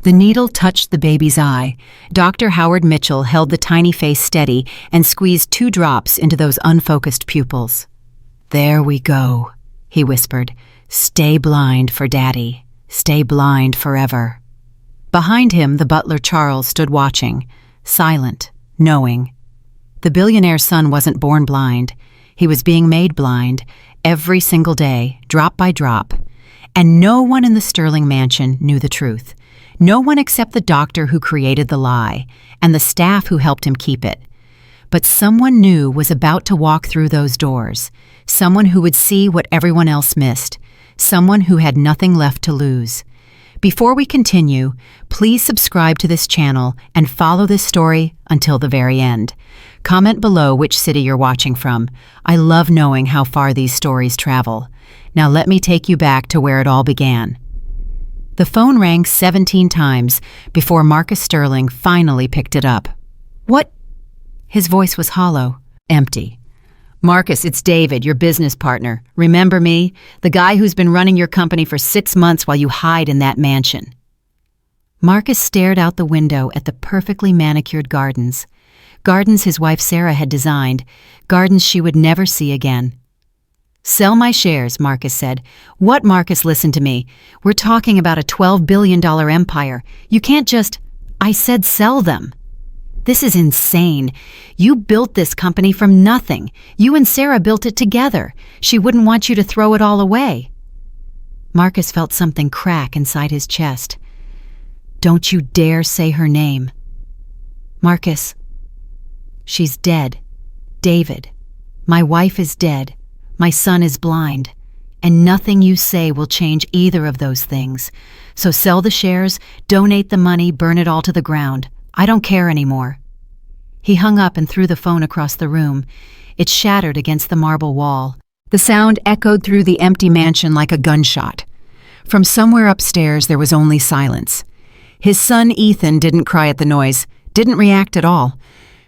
The needle touched the baby's eye. Dr. Howard Mitchell held the tiny face steady and squeezed 2 drops into those unfocused pupils. "There we go," he whispered. "Stay blind for Daddy. Stay blind forever." Behind him, the butler Charles stood watching, silent, knowing. The billionaire's son wasn't born blind. He was being made blind every single day, drop by drop. And no one in the Sterling mansion knew the truth. No one except the doctor who created the lie and the staff who helped him keep it. But someone new was about to walk through those doors, someone who would see what everyone else missed, someone who had nothing left to lose. Before we continue, please subscribe to this channel and follow this story until the very end. Comment below which city you're watching from. I love knowing how far these stories travel. Now let me take you back to where it all began. The phone rang 17 times before Marcus Sterling finally picked it up. "What?" His voice was hollow, empty. "Marcus, it's David, your business partner. Remember me? The guy who's been running your company for 6 months while you hide in that mansion." Marcus stared out the window at the perfectly manicured gardens. Gardens his wife Sarah had designed, gardens she would never see again. "Sell my shares," Marcus said. "What, Marcus, listen to me. We're talking about a $12 billion empire. You can't just—" "I said sell them." "This is insane. You built this company from nothing. You and Sarah built it together. She wouldn't want you to throw it all away." Marcus felt something crack inside his chest. "Don't you dare say her name." "Marcus, she's dead. David, my wife is dead. My son is blind. And nothing you say will change either of those things. So sell the shares, donate the money, burn it all to the ground. I don't care anymore." He hung up and threw the phone across the room. It shattered against the marble wall. The sound echoed through the empty mansion like a gunshot. From somewhere upstairs there was only silence. His son Ethan didn't cry at the noise, didn't react at all.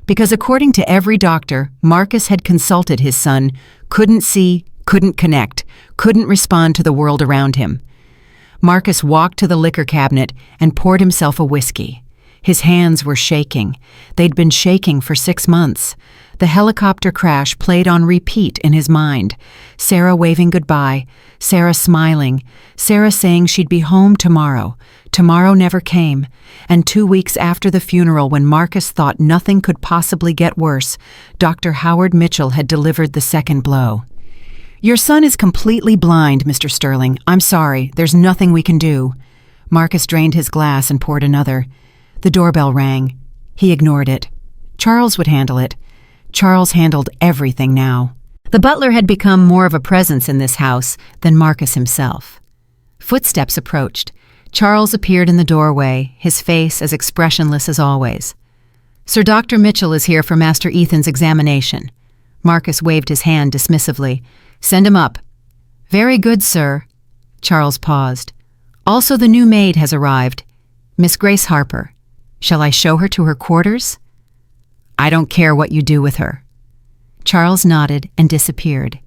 Because according to every doctor Marcus had consulted, his son couldn't see, couldn't connect, couldn't respond to the world around him. Marcus walked to the liquor cabinet and poured himself a whiskey. His hands were shaking. They'd been shaking for 6 months. The helicopter crash played on repeat in his mind. Sarah waving goodbye, Sarah smiling, Sarah saying she'd be home tomorrow. Tomorrow never came, and 2 weeks after the funeral, when Marcus thought nothing could possibly get worse, Dr. Howard Mitchell had delivered the second blow. "Your son is completely blind, Mr. Sterling. I'm sorry, there's nothing we can do." Marcus drained his glass and poured another. The doorbell rang. He ignored it. Charles would handle it. Charles handled everything now. The butler had become more of a presence in this house than Marcus himself. Footsteps approached. Charles appeared in the doorway, his face as expressionless as always. "Sir Dr. Mitchell is here for Master Ethan's examination." Marcus waved his hand dismissively. "Send him up." "Very good, sir." Charles paused. "Also, the new maid has arrived. Miss Grace Harper. Shall I show her to her quarters?" "I don't care what you do with her." Charles nodded and disappeared.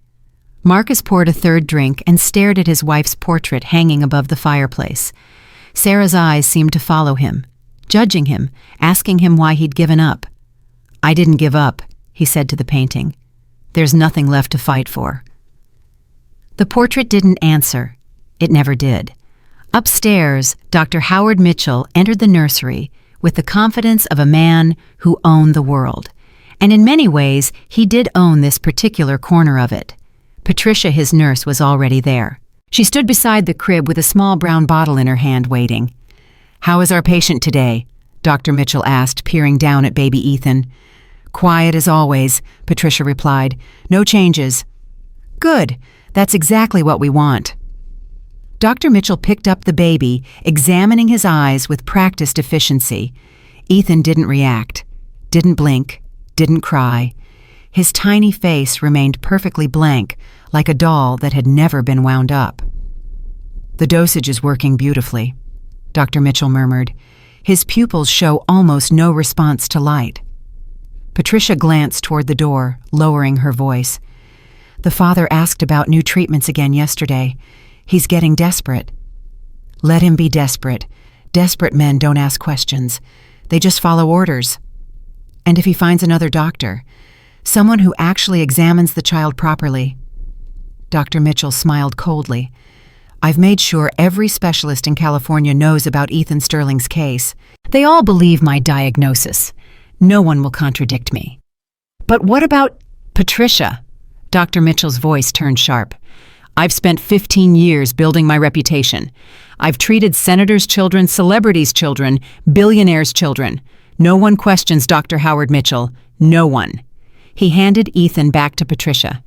Marcus poured a third drink and stared at his wife's portrait hanging above the fireplace. Sarah's eyes seemed to follow him, judging him, asking him why he'd given up. "I didn't give up," he said to the painting. "There's nothing left to fight for." The portrait didn't answer. It never did. Upstairs, Dr. Howard Mitchell entered the nursery with the confidence of a man who owned the world. And in many ways, he did own this particular corner of it. Patricia, his nurse, was already there. She stood beside the crib with a small brown bottle in her hand, waiting. "How is our patient today?" Dr. Mitchell asked, peering down at baby Ethan. "Quiet as always," Patricia replied. "No changes." "Good. That's exactly what we want." Dr. Mitchell picked up the baby, examining his eyes with practiced efficiency. Ethan didn't react, didn't blink, didn't cry. His tiny face remained perfectly blank, like a doll that had never been wound up. "The dosage is working beautifully," Dr. Mitchell murmured. "His pupils show almost no response to light." Patricia glanced toward the door, lowering her voice. "The father asked about new treatments again yesterday. He's getting desperate." "Let him be desperate. Desperate men don't ask questions. They just follow orders. And if he finds another doctor, someone who actually examines the child properly. Dr. Mitchell smiled coldly. I've made sure every specialist in California knows about Ethan Sterling's case. They all believe my diagnosis. No one will contradict me. But what about Patricia? Dr. Mitchell's voice turned sharp. I've spent 15 years building my reputation. I've treated senators' children, celebrities' children, billionaires' children. No one questions Dr. Howard Mitchell. No one. He handed Ethan back to Patricia.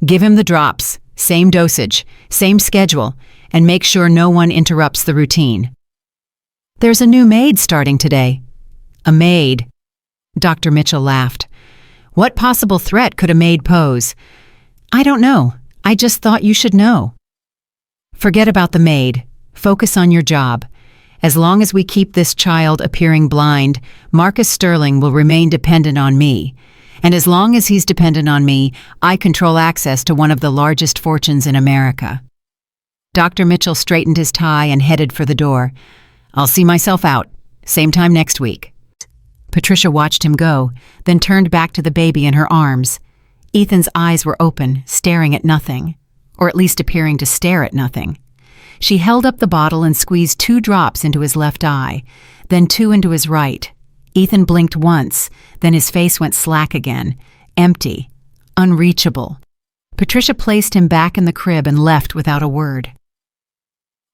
Give him the drops, same dosage, same schedule, and make sure no one interrupts the routine. There's a new maid starting today. A maid. Dr. Mitchell laughed. What possible threat could a maid pose? I don't know. I just thought you should know. Forget about the maid. Focus on your job. As long as we keep this child appearing blind, Marcus Sterling will remain dependent on me. And as long as he's dependent on me, I control access to one of the largest fortunes in America. Dr. Mitchell straightened his tie and headed for the door. I'll see myself out. Same time next week. Patricia watched him go, then turned back to the baby in her arms. Ethan's eyes were open, staring at nothing, or at least appearing to stare at nothing. She held up the bottle and squeezed 2 drops into his left eye, then 2 into his right. Ethan blinked once, then his face went slack again, empty, unreachable. Patricia placed him back in the crib and left without a word.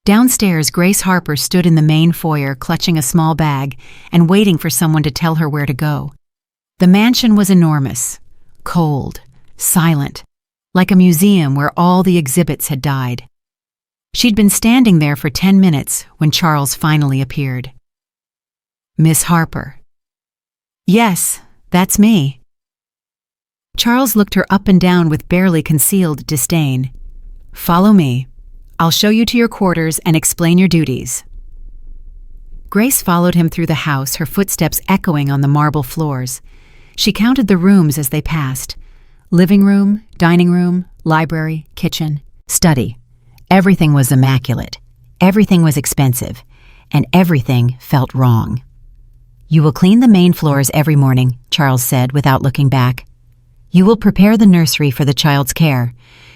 Downstairs, Grace Harper stood in the main foyer clutching a small bag and waiting for someone to tell her where to go. The mansion was enormous, cold, silent, like a museum where all the exhibits had died. She'd been standing there for 10 minutes when Charles finally appeared. Miss Harper. Yes, that's me. Charles looked her up and down with barely concealed disdain. Follow me. I'll show you to your quarters and explain your duties. Grace followed him through the house, her footsteps echoing on the marble floors. She counted the rooms as they passed. Living room, dining room, library, kitchen, study. Everything was immaculate. Everything was expensive. And everything felt wrong. You will clean the main floors every morning, Charles said without looking back. You will prepare the nursery for the child's care.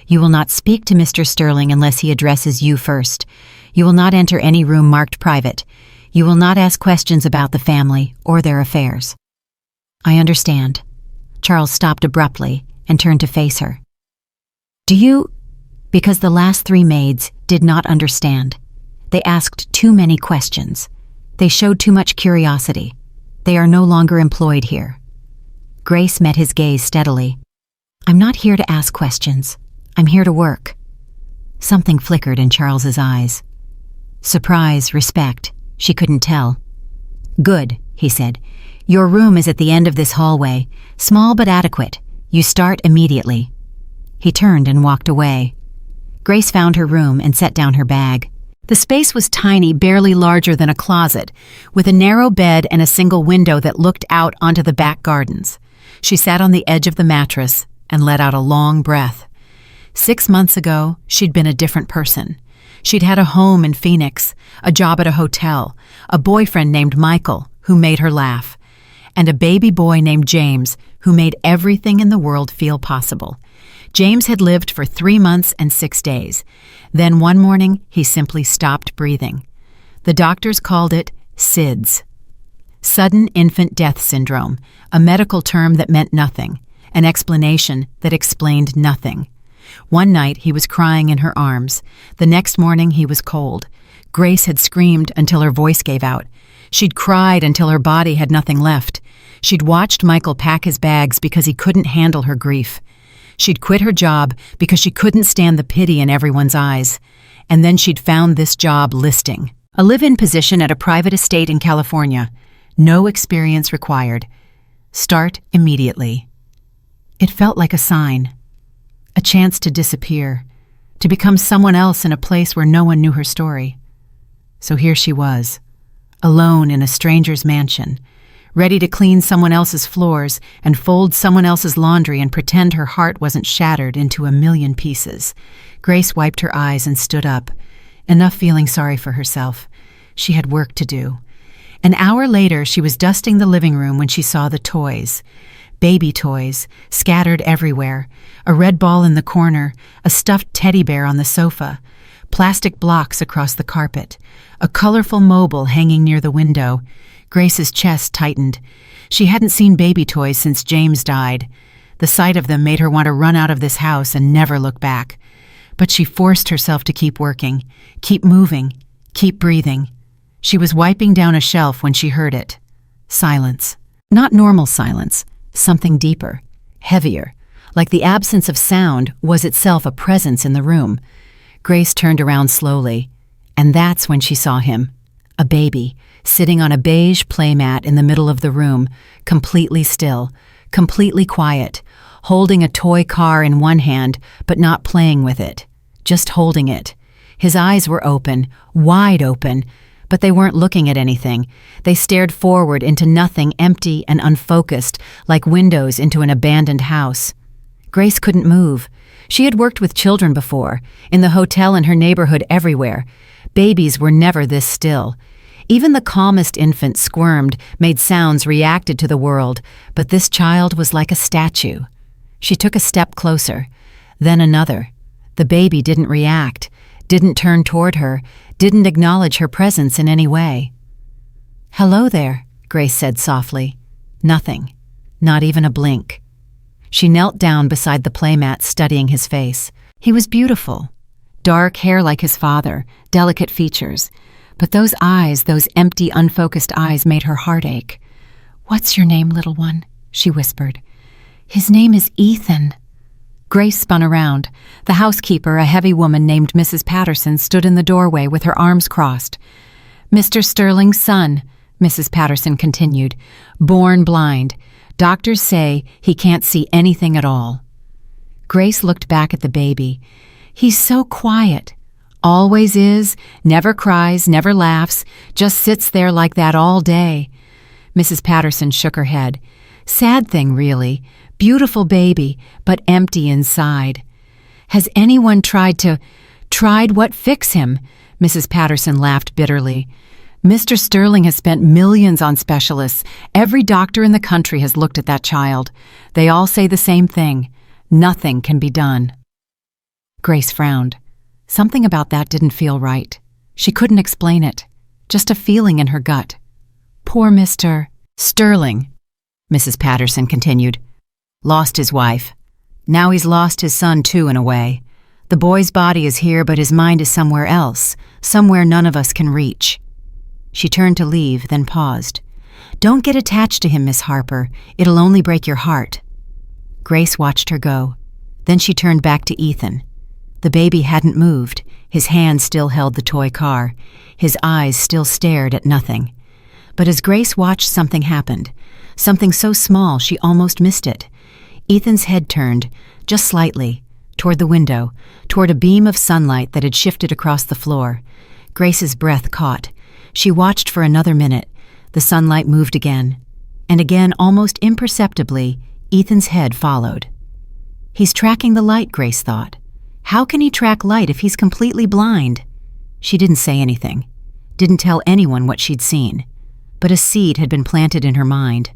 You will not speak to Mr. Sterling unless he addresses you first. You will not enter any room marked private. You will not ask questions about the family or their affairs. I understand. Charles stopped abruptly and turned to face her. Do you... Because the last 3 maids did not understand. They asked too many questions. They showed too much curiosity. They are no longer employed here. Grace met his gaze steadily. I'm not here to ask questions. I'm here to work. Something flickered in Charles's eyes. Surprise, respect, she couldn't tell. Good, he said. Your room is at the end of this hallway, small but adequate. You start immediately. He turned and walked away. Grace found her room and set down her bag. The space was tiny, barely larger than a closet, with a narrow bed and a single window that looked out onto the back gardens. She sat on the edge of the mattress and let out a long breath. 6 months ago, she'd been a different person. She'd had a home in Phoenix, a job at a hotel, a boyfriend named Michael, who made her laugh, and a baby boy named James, who made everything in the world feel possible. James had lived for 3 months and 6 days. Then one morning, he simply stopped breathing. The doctors called it SIDS. Sudden Infant Death Syndrome, a medical term that meant nothing, an explanation that explained nothing. One night, he was crying in her arms. The next morning, he was cold. Grace had screamed until her voice gave out. She'd cried until her body had nothing left. She'd watched Michael pack his bags because he couldn't handle her grief. She'd quit her job because she couldn't stand the pity in everyone's eyes. And then she'd found this job listing. A live-in position at a private estate in California. No experience required. Start immediately. It felt like a sign. A chance to disappear. To become someone else in a place where no one knew her story. So here she was, alone in a stranger's mansion, ready to clean someone else's floors and fold someone else's laundry and pretend her heart wasn't shattered into a million pieces. Grace wiped her eyes and stood up, enough feeling sorry for herself. She had work to do. An hour later, she was dusting the living room when she saw the toys. Baby toys, scattered everywhere. A red ball in the corner, a stuffed teddy bear on the sofa, plastic blocks across the carpet, a colorful mobile hanging near the window. Grace's chest tightened. She hadn't seen baby toys since James died. The sight of them made her want to run out of this house and never look back. But she forced herself to keep working, keep moving, keep breathing. She was wiping down a shelf when she heard it. Silence. Not normal silence. Something deeper, heavier, like the absence of sound was itself a presence in the room. Grace turned around slowly, and that's when she saw him. A baby, sitting on a beige playmat in the middle of the room, completely still, completely quiet, holding a toy car in one hand, but not playing with it, just holding it. His eyes were open, wide open, but they weren't looking at anything. They stared forward into nothing, empty and unfocused, like windows into an abandoned house. Grace couldn't move. She had worked with children before, in the hotel in her neighborhood, everywhere. Babies were never this still. Even the calmest infant squirmed, made sounds, reacted to the world, but this child was like a statue. She took a step closer, then another. The baby didn't react, didn't turn toward her, didn't acknowledge her presence in any way. "Hello there," Grace said softly. Nothing, not even a blink. She knelt down beside the playmat, studying his face. He was beautiful. Dark hair like his father, delicate features. But those eyes, those empty, unfocused eyes, made her heart ache. "What's your name, little one?" she whispered. "His name is Ethan." Grace spun around. The housekeeper, a heavy woman named Mrs. Patterson, stood in the doorway with her arms crossed. "Mr. Sterling's son," Mrs. Patterson continued, "born blind. Doctors say he can't see anything at all." Grace looked back at the baby. "He's so quiet. Always is, never cries, never laughs, just sits there like that all day." Mrs. Patterson shook her head. "Sad thing, really. Beautiful baby, but empty inside." "Has anyone tried what fix him?" Mrs. Patterson laughed bitterly. "Mr. Sterling has spent millions on specialists. Every doctor in the country has looked at that child. They all say the same thing. Nothing can be done." Grace frowned. Something about that didn't feel right. She couldn't explain it. Just a feeling in her gut. "Poor Mr. Sterling," Mrs. Patterson continued. "Lost his wife. Now he's lost his son too, in a way. The boy's body is here, but his mind is somewhere else, somewhere none of us can reach." She turned to leave, then paused. "Don't get attached to him, Miss Harper. It'll only break your heart." Grace watched her go. Then she turned back to Ethan. The baby hadn't moved. His hand still held the toy car. His eyes still stared at nothing. But as Grace watched, something happened. Something so small she almost missed it. Ethan's head turned, just slightly, toward the window, toward a beam of sunlight that had shifted across the floor. Grace's breath caught. She watched for another minute. The sunlight moved again. And again, almost imperceptibly, Ethan's head followed. He's tracking the light, Grace thought. How can he track light if he's completely blind? She didn't say anything, didn't tell anyone what she'd seen. But a seed had been planted in her mind,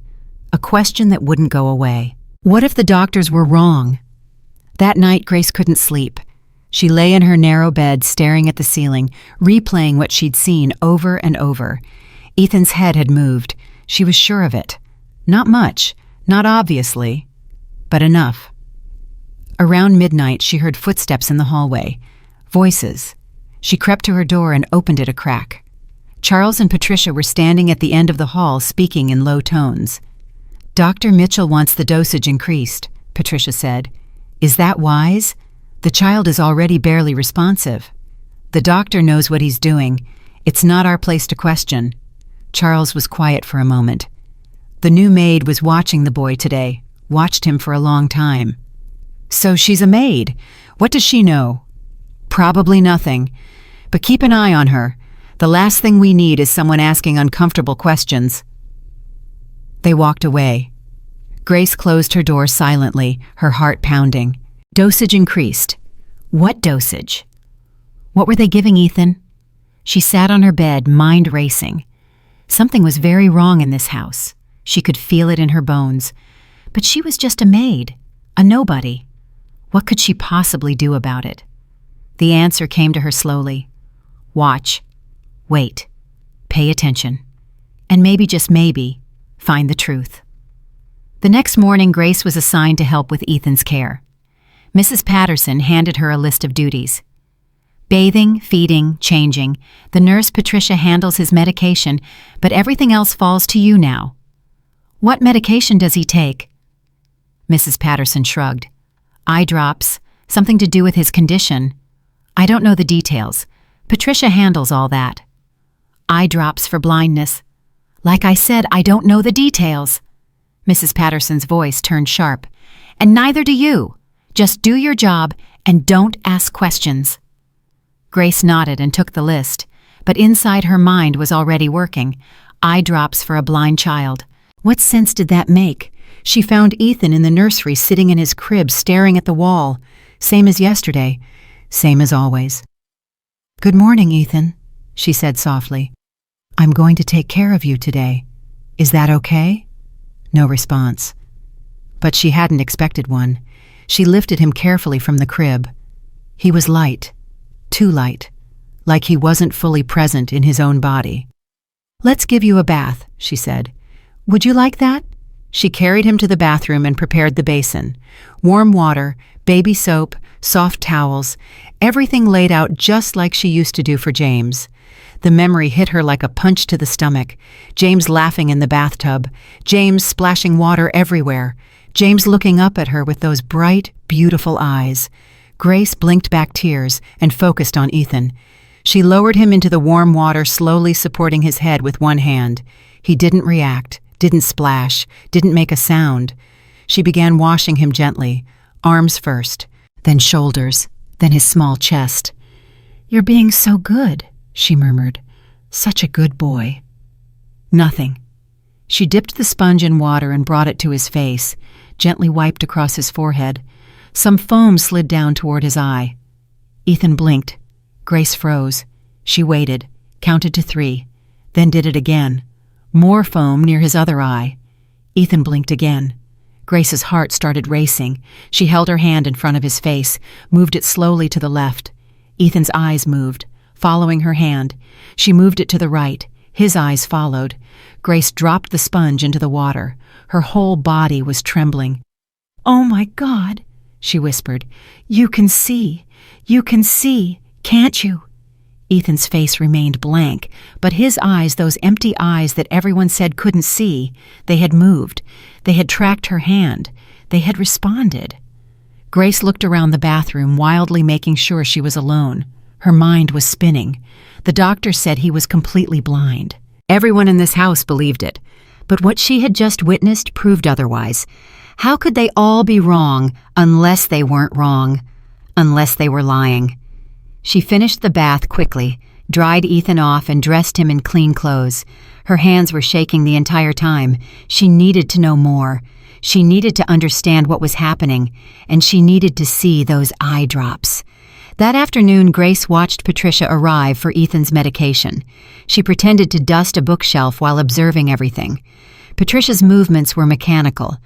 a question that wouldn't go away. What if the doctors were wrong? That night, Grace couldn't sleep. She lay in her narrow bed, staring at the ceiling, replaying what she'd seen over and over. Ethan's head had moved. She was sure of it. Not much, not obviously, but enough. Around midnight, she heard footsteps in the hallway. Voices. She crept to her door and opened it a crack. Charles and Patricia were standing at the end of the hall, speaking in low tones. "Dr. Mitchell wants the dosage increased," Patricia said. "Is that wise? The child is already barely responsive. The doctor knows what he's doing. It's not our place to question." Charles was quiet for a moment. "The new maid was watching the boy today, watched him for a long time." "So she's a maid. What does she know?" "Probably nothing. But keep an eye on her. The last thing we need is someone asking uncomfortable questions." They walked away. Grace closed her door silently, her heart pounding. Dosage increased. What dosage? What were they giving Ethan? She sat on her bed, mind racing. Something was very wrong in this house. She could feel it in her bones. But she was just a maid, a nobody. What could she possibly do about it? The answer came to her slowly. Watch. Wait. Pay attention. And maybe, just maybe, find the truth. The next morning, Grace was assigned to help with Ethan's care. Mrs. Patterson handed her a list of duties. Bathing, feeding, changing. The nurse, Patricia, handles his medication, but everything else falls to you now. What medication does he take? Mrs. Patterson shrugged. Eye drops, something to do with his condition. I don't know the details. Patricia handles all that. Eye drops for blindness. Like I said, I don't know the details. Mrs. Patterson's voice turned sharp. And neither do you. Just do your job and don't ask questions. Grace nodded and took the list, but inside her mind was already working. Eye drops for a blind child. What sense did that make? She found Ethan in the nursery sitting in his crib staring at the wall. Same as yesterday. Same as always. Good morning, Ethan, she said softly. I'm going to take care of you today. Is that okay? No response. But she hadn't expected one. She lifted him carefully from the crib. He was light. Too light. Like he wasn't fully present in his own body. Let's give you a bath, she said. Would you like that? She carried him to the bathroom and prepared the basin. Warm water, baby soap, soft towels, everything laid out just like she used to do for James. The memory hit her like a punch to the stomach. James laughing in the bathtub. James splashing water everywhere. James looking up at her with those bright, beautiful eyes. Grace blinked back tears and focused on Ethan. She lowered him into the warm water, slowly supporting his head with one hand. He didn't react, didn't splash, didn't make a sound. She began washing him gently, arms first, then shoulders, then his small chest. You're being so good, she murmured. Such a good boy. Nothing. She dipped the sponge in water and brought it to his face, gently wiped across his forehead. Some foam slid down toward his eye. Ethan blinked. Grace froze. She waited, counted to 3, then did it again. More foam near his other eye. Ethan blinked again. Grace's heart started racing. She held her hand in front of his face, moved it slowly to the left. Ethan's eyes moved, following her hand. She moved it to the right. His eyes followed. Grace dropped the sponge into the water. Her whole body was trembling. "Oh my God," she whispered. You can see, can't you?" Ethan's face remained blank, but his eyes, those empty eyes that everyone said couldn't see, they had moved. They had tracked her hand. They had responded. Grace looked around the bathroom, wildly making sure she was alone. Her mind was spinning. The doctor said he was completely blind. Everyone in this house believed it. But what she had just witnessed proved otherwise. How could they all be wrong unless they weren't wrong? Unless they were lying. She finished the bath quickly, dried Ethan off and dressed him in clean clothes. Her hands were shaking the entire time. She needed to know more. She needed to understand what was happening, and she needed to see those eye drops. That afternoon, Grace watched Patricia arrive for Ethan's medication. She pretended to dust a bookshelf while observing everything. Patricia's movements were mechanical,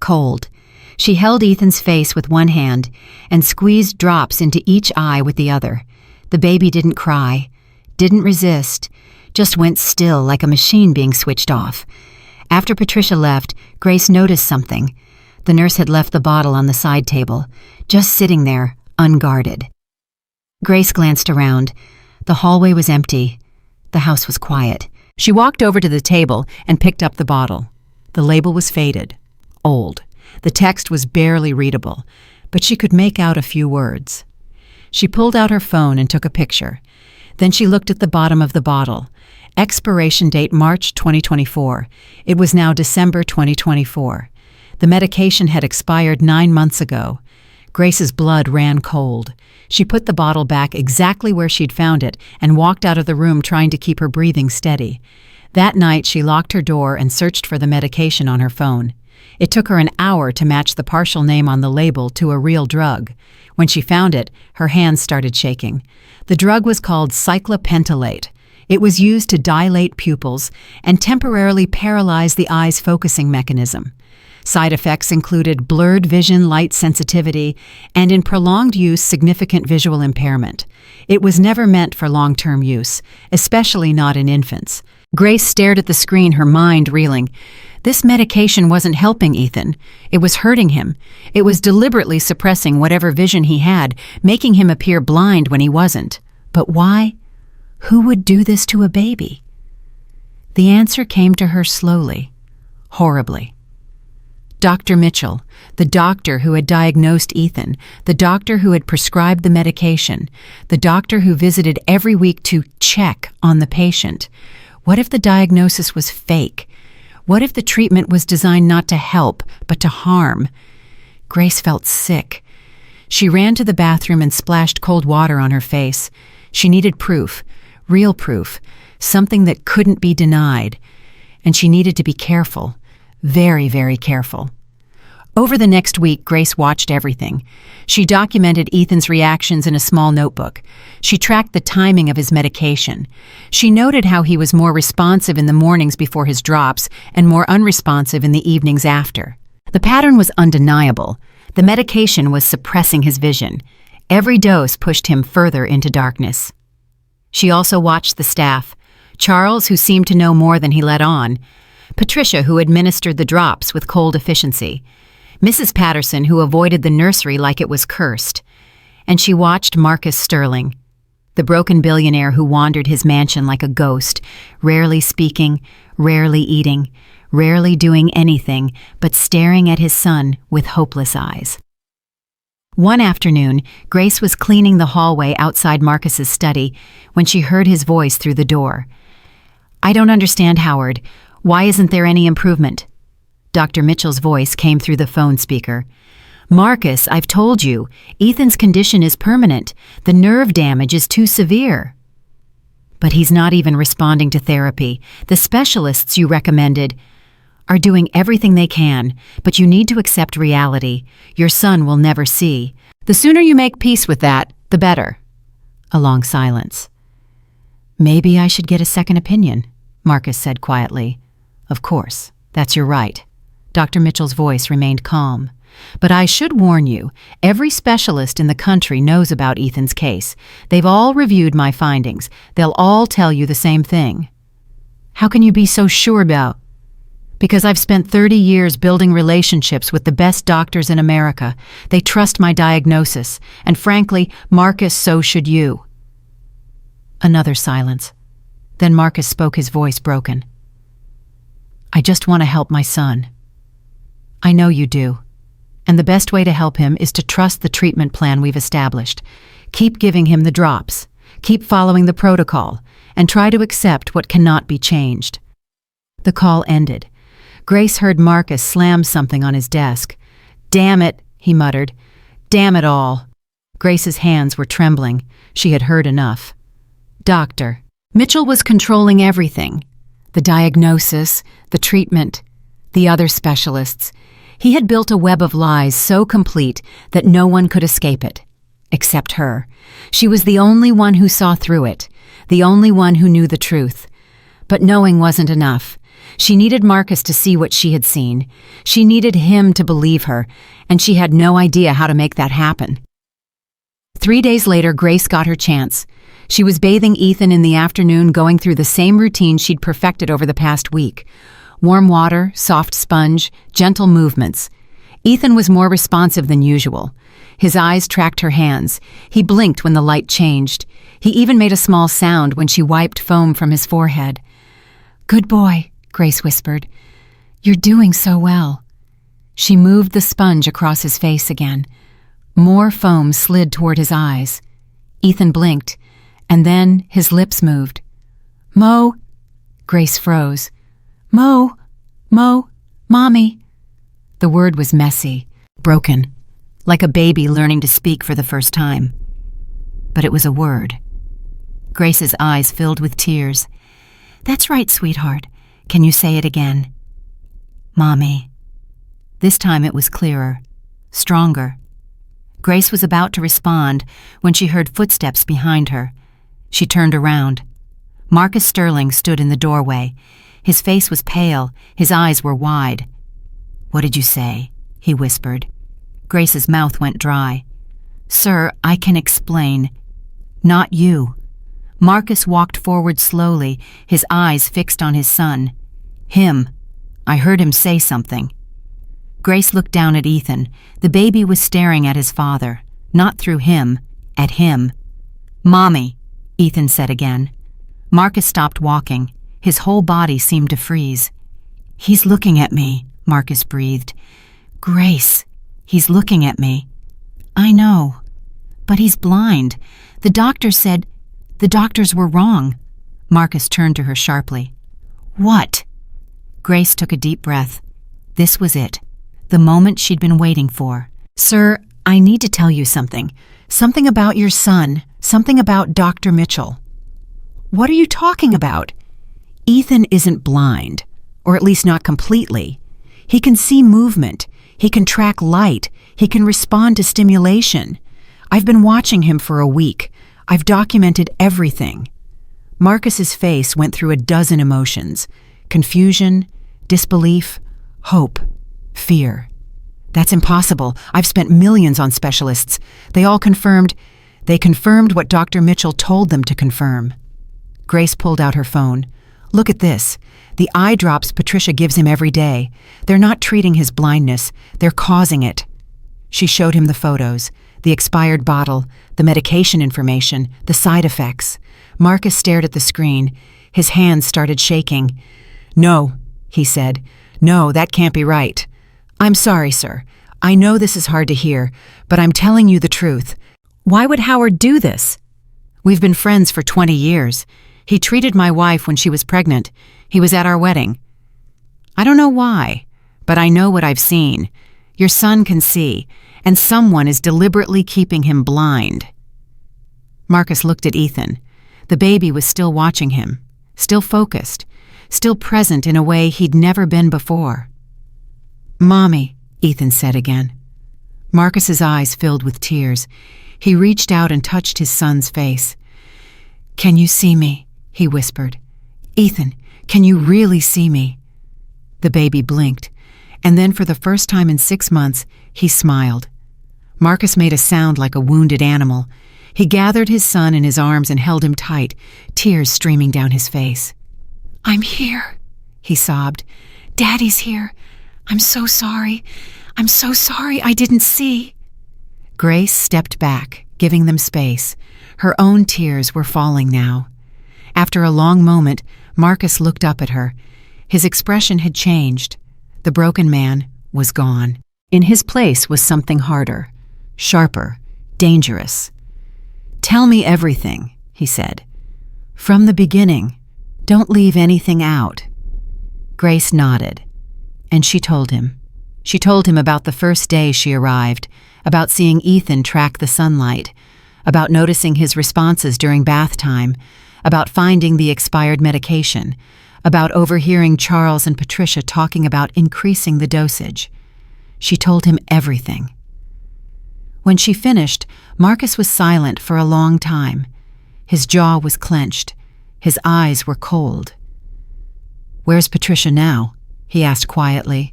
cold. She held Ethan's face with one hand and squeezed drops into each eye with the other. The baby didn't cry, didn't resist, just went still like a machine being switched off. After Patricia left, Grace noticed something. The nurse had left the bottle on the side table, just sitting there, unguarded. Grace glanced around. The hallway was empty. The house was quiet. She walked over to the table and picked up the bottle. The label was faded, old. The text was barely readable, but she could make out a few words. She pulled out her phone and took a picture. Then she looked at the bottom of the bottle. Expiration date March 2024. It was now December 2024. The medication had expired 9 months ago. Grace's blood ran cold. She put the bottle back exactly where she'd found it and walked out of the room trying to keep her breathing steady. That night, she locked her door and searched for the medication on her phone. It took her an hour to match the partial name on the label to a real drug. When she found it, her hands started shaking. The drug was called cyclopentolate. It was used to dilate pupils and temporarily paralyze the eye's focusing mechanism. Side effects included blurred vision, light sensitivity, and in prolonged use, significant visual impairment. It was never meant for long-term use, especially not in infants. Grace stared at the screen, her mind reeling. This medication wasn't helping Ethan. It was hurting him. It was deliberately suppressing whatever vision he had, making him appear blind when he wasn't. But why? Who would do this to a baby? The answer came to her slowly, horribly. Dr. Mitchell, the doctor who had diagnosed Ethan, the doctor who had prescribed the medication, the doctor who visited every week to check on the patient. What if the diagnosis was fake? What if the treatment was designed not to help, but to harm? Grace felt sick. She ran to the bathroom and splashed cold water on her face. She needed proof, real proof, something that couldn't be denied. And she needed to be careful, very, very careful. Over the next week, Grace watched everything. She documented Ethan's reactions in a small notebook. She tracked the timing of his medication. She noted how he was more responsive in the mornings before his drops and more unresponsive in the evenings after. The pattern was undeniable. The medication was suppressing his vision. Every dose pushed him further into darkness. She also watched the staff. Charles, who seemed to know more than he let on. Patricia, who administered the drops with cold efficiency. Mrs. Patterson, who avoided the nursery like it was cursed. And she watched Marcus Sterling, the broken billionaire who wandered his mansion like a ghost, rarely speaking, rarely eating, rarely doing anything but staring at his son with hopeless eyes. One afternoon, Grace was cleaning the hallway outside Marcus's study when she heard his voice through the door. "I don't understand, Howard. Why isn't there any improvement?" Dr. Mitchell's voice came through the phone speaker. "Marcus, I've told you, Ethan's condition is permanent. The nerve damage is too severe." "But he's not even responding to therapy. The specialists you recommended are doing everything they can, but you need to accept reality. Your son will never see. The sooner you make peace with that, the better." A long silence. "Maybe I should get a second opinion," Marcus said quietly. "Of course, that's your right." Dr. Mitchell's voice remained calm. "But I should warn you, every specialist in the country knows about Ethan's case. They've all reviewed my findings. They'll all tell you the same thing." "How can you be so sure about?" "Because I've spent 30 years building relationships with the best doctors in America. They trust my diagnosis. And frankly, Marcus, so should you." Another silence. Then Marcus spoke, his voice broken. "I just want to help my son." "I know you do. And the best way to help him is to trust the treatment plan we've established. Keep giving him the drops. Keep following the protocol. And try to accept what cannot be changed." The call ended. Grace heard Marcus slam something on his desk. "Damn it," he muttered. "Damn it all." Grace's hands were trembling. She had heard enough. Doctor. Mitchell was controlling everything. The diagnosis, the treatment, the other specialists. He had built a web of lies so complete that no one could escape it, except her. She was the only one who saw through it, the only one who knew the truth. But knowing wasn't enough. She needed Marcus to see what she had seen. She needed him to believe her, and she had no idea how to make that happen. 3 days later, Grace got her chance. She was bathing Ethan in the afternoon, going through the same routine she'd perfected over the past week. Warm water, soft sponge, gentle movements. Ethan was more responsive than usual. His eyes tracked her hands. He blinked when the light changed. He even made a small sound when she wiped foam from his forehead. "Good boy," Grace whispered. "You're doing so well." She moved the sponge across his face again. More foam slid toward his eyes. Ethan blinked, and then his lips moved. "Mo." Grace froze. "Mo, Mo, Mommy." The word was messy, broken, like a baby learning to speak for the first time. But it was a word. Grace's eyes filled with tears. "That's right, sweetheart. Can you say it again?" "Mommy." This time it was clearer, stronger. Grace was about to respond when she heard footsteps behind her. She turned around. Marcus Sterling stood in the doorway. His face was pale, his eyes were wide. "What did you say?" he whispered. Grace's mouth went dry. "Sir, I can explain." "Not you." Marcus walked forward slowly, his eyes fixed on his son. "Him. I heard him say something." Grace looked down at Ethan. The baby was staring at his father, not through him, at him. "Mommy," Ethan said again. Marcus stopped walking. His whole body seemed to freeze. "He's looking at me," Marcus breathed. "Grace, he's looking at me." "I know. But he's blind. The doctor said the doctors were wrong." Marcus turned to her sharply. "What?" Grace took a deep breath. This was it, the moment she'd been waiting for. "Sir, I need to tell you something. Something about your son. Something about Dr. Mitchell." "What are you talking about?" "Ethan isn't blind, or at least not completely. He can see movement. He can track light. He can respond to stimulation. I've been watching him for a week. I've documented everything." Marcus's face went through a dozen emotions: confusion, disbelief, hope, fear. "That's impossible. I've spent millions on specialists. They confirmed what Dr. Mitchell told them to confirm." Grace pulled out her phone. "Look at this. The eye drops Patricia gives him every day. They're not treating his blindness. They're causing it." She showed him the photos, the expired bottle, the medication information, the side effects. Marcus stared at the screen. His hands started shaking. "No," he said. "No, that can't be right. I'm sorry, sir. I know this is hard to hear, but I'm telling you the truth. Why would Howard do this? We've been friends for 20 years. He treated my wife when she was pregnant. He was at our wedding. I don't know why, but I know what I've seen. Your son can see, and someone is deliberately keeping him blind." Marcus looked at Ethan. The baby was still watching him, still focused, still present in a way he'd never been before. "Mommy," Ethan said again. Marcus's eyes filled with tears. He reached out and touched his son's face. "Can you see me?" he whispered. "Ethan, can you really see me?" The baby blinked, and then for the first time in 6 months, he smiled. Marcus made a sound like a wounded animal. He gathered his son in his arms and held him tight, tears streaming down his face. "I'm here," he sobbed. "Daddy's here. I'm so sorry. I'm so sorry I didn't see." Grace stepped back, giving them space. Her own tears were falling now. After a long moment, Marcus looked up at her. His expression had changed. The broken man was gone. In his place was something harder, sharper, dangerous. "Tell me everything," he said. "From the beginning. Don't leave anything out." Grace nodded, and she told him. She told him about the first day she arrived, about seeing Ethan track the sunlight, about noticing his responses during bath time, about finding the expired medication, about overhearing Charles and Patricia talking about increasing the dosage. She told him everything. When she finished, Marcus was silent for a long time. His jaw was clenched. His eyes were cold. "Where's Patricia now?" he asked quietly.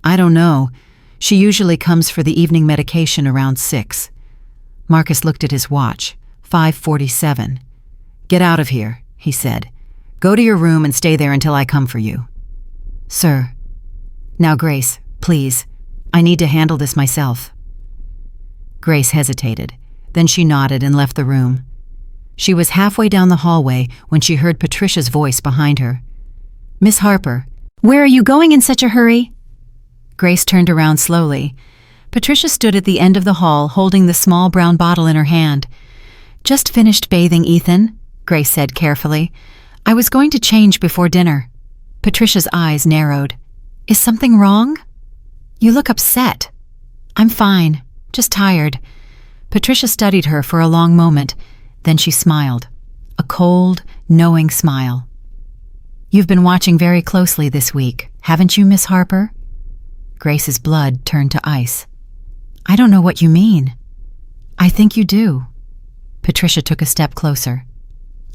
"I don't know. She usually comes for the evening medication around 6. Marcus looked at his watch. 5:47. "Get out of here," he said. "Go to your room and stay there until I come for you." "Sir." "Now, Grace, please. I need to handle this myself." Grace hesitated. Then she nodded and left the room. She was halfway down the hallway when she heard Patricia's voice behind her. "Miss Harper, where are you going in such a hurry?" Grace turned around slowly. Patricia stood at the end of the hall holding the small brown bottle in her hand. "Just finished bathing, Ethan," Grace said carefully. "I was going to change before dinner." Patricia's eyes narrowed. "Is something wrong?" "You look upset." "I'm fine, just tired." Patricia studied her for a long moment. Then she smiled. A cold, knowing smile. You've been watching very closely this week, haven't you, Miss Harper? Grace's blood turned to ice. I don't know what you mean. I think you do. Patricia took a step closer.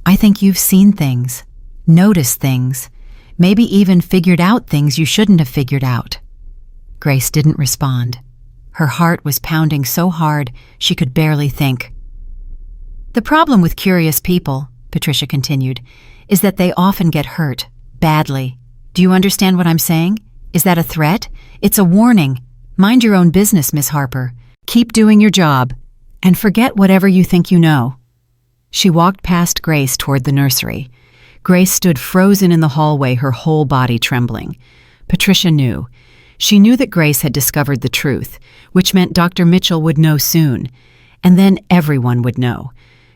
I think you've seen things, noticed things, maybe even figured out things you shouldn't have figured out. Grace didn't respond. Her heart was pounding so hard she could barely think. The problem with curious people, Patricia continued, is that they often get hurt, badly. Do you understand what I'm saying? Is that a threat? It's a warning. Mind your own business, Miss Harper. Keep doing your job, and forget whatever you think you know. She walked past Grace toward the nursery. Grace stood frozen in the hallway, her whole body trembling. Patricia knew. She knew that Grace had discovered the truth, which meant Dr. Mitchell would know soon, and then everyone would know.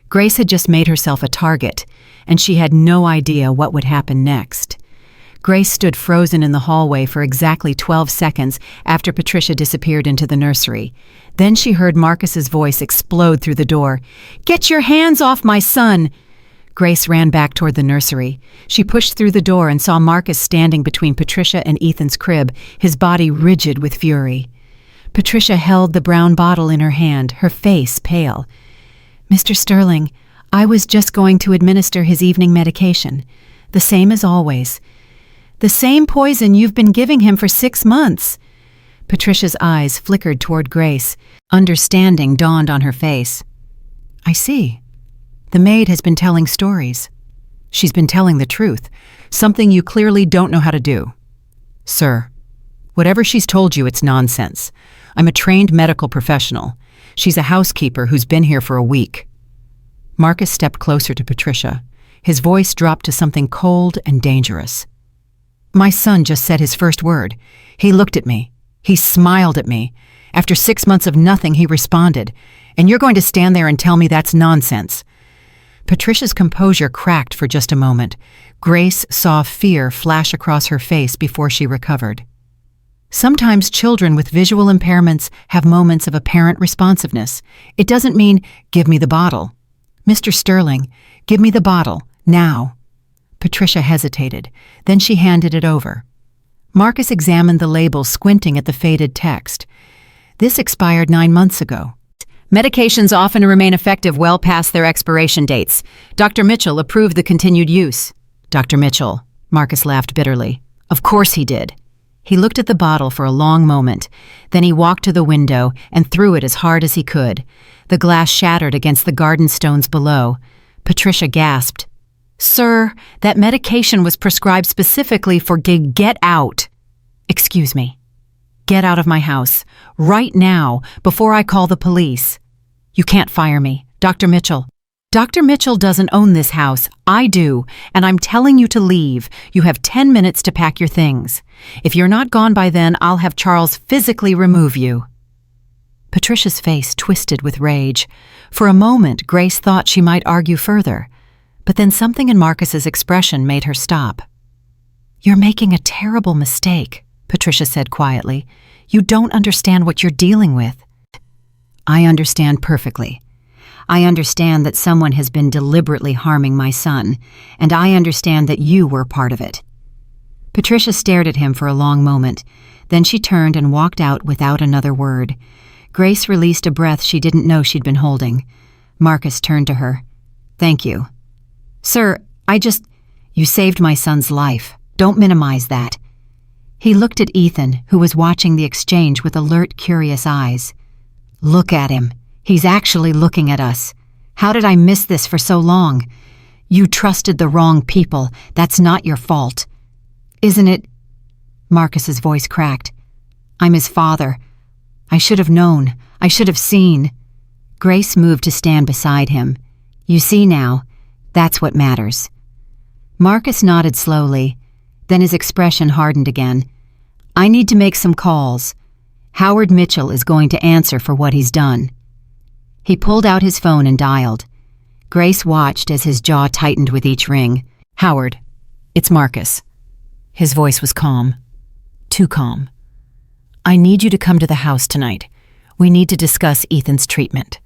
Grace had just made herself a target, and she had no idea what would happen next. Grace stood frozen in the hallway for exactly 12 seconds after Patricia disappeared into the nursery. Then she heard Marcus's voice explode through the door. "Get your hands off my son!" Grace ran back toward the nursery. She pushed through the door and saw Marcus standing between Patricia and Ethan's crib, his body rigid with fury. Patricia held the brown bottle in her hand, her face pale. "Mr. Sterling, I was just going to administer his evening medication. The same as always. The same poison you've been giving him for 6 months." Patricia's eyes flickered toward Grace. Understanding dawned on her face. "I see. The maid has been telling stories. She's been telling the truth, something you clearly don't know how to do." "Sir, whatever she's told you, it's nonsense. I'm a trained medical professional. She's a housekeeper who's been here for a week." Marcus stepped closer to Patricia. His voice dropped to something cold and dangerous. "My son just said his first word. He looked at me. He smiled at me. After 6 months of nothing, he responded. And you're going to stand there and tell me that's nonsense?" Patricia's composure cracked for just a moment. Grace saw fear flash across her face before she recovered. Sometimes children with visual impairments have moments of apparent responsiveness. It doesn't mean, "Give me the bottle." "Mr. Sterling, give me the bottle, now." Patricia hesitated. Then she handed it over. Marcus examined the label, squinting at the faded text. "This expired 9 months ago. Medications often remain effective well past their expiration dates. Dr. Mitchell approved the continued use." "Dr. Mitchell," Marcus laughed bitterly. "Of course he did." He looked at the bottle for a long moment. Then he walked to the window and threw it as hard as he could. The glass shattered against the garden stones below. Patricia gasped. "Sir, that medication was prescribed specifically for get out." "Excuse me. Get out of my house, right now, before I call the police." "You can't fire me, Dr. Mitchell." "Dr. Mitchell doesn't own this house. I do, and I'm telling you to leave. You have 10 minutes to pack your things. If you're not gone by then, I'll have Charles physically remove you." Patricia's face twisted with rage. For a moment, Grace thought she might argue further, but then something in Marcus's expression made her stop. "You're making a terrible mistake," Patricia said quietly. "You don't understand what you're dealing with." "I understand perfectly. I understand that someone has been deliberately harming my son, and I understand that you were part of it." Patricia stared at him for a long moment. Then she turned and walked out without another word. Grace released a breath she didn't know she'd been holding. Marcus turned to her. "Thank you." "Sir, you saved my son's life. Don't minimize that." He looked at Ethan, who was watching the exchange with alert, curious eyes. "Look at him. He's actually looking at us. How did I miss this for so long? You trusted the wrong people. That's not your fault." "Isn't it?" Marcus's voice cracked. "I'm his father. I should have known. I should have seen." Grace moved to stand beside him. "You see now, that's what matters." Marcus nodded slowly. Then his expression hardened again. "I need to make some calls. Howard Mitchell is going to answer for what he's done." He pulled out his phone and dialed. Grace watched as his jaw tightened with each ring. "Howard, it's Marcus." His voice was calm. Too calm. "I need you to come to the house tonight. We need to discuss Ethan's treatment."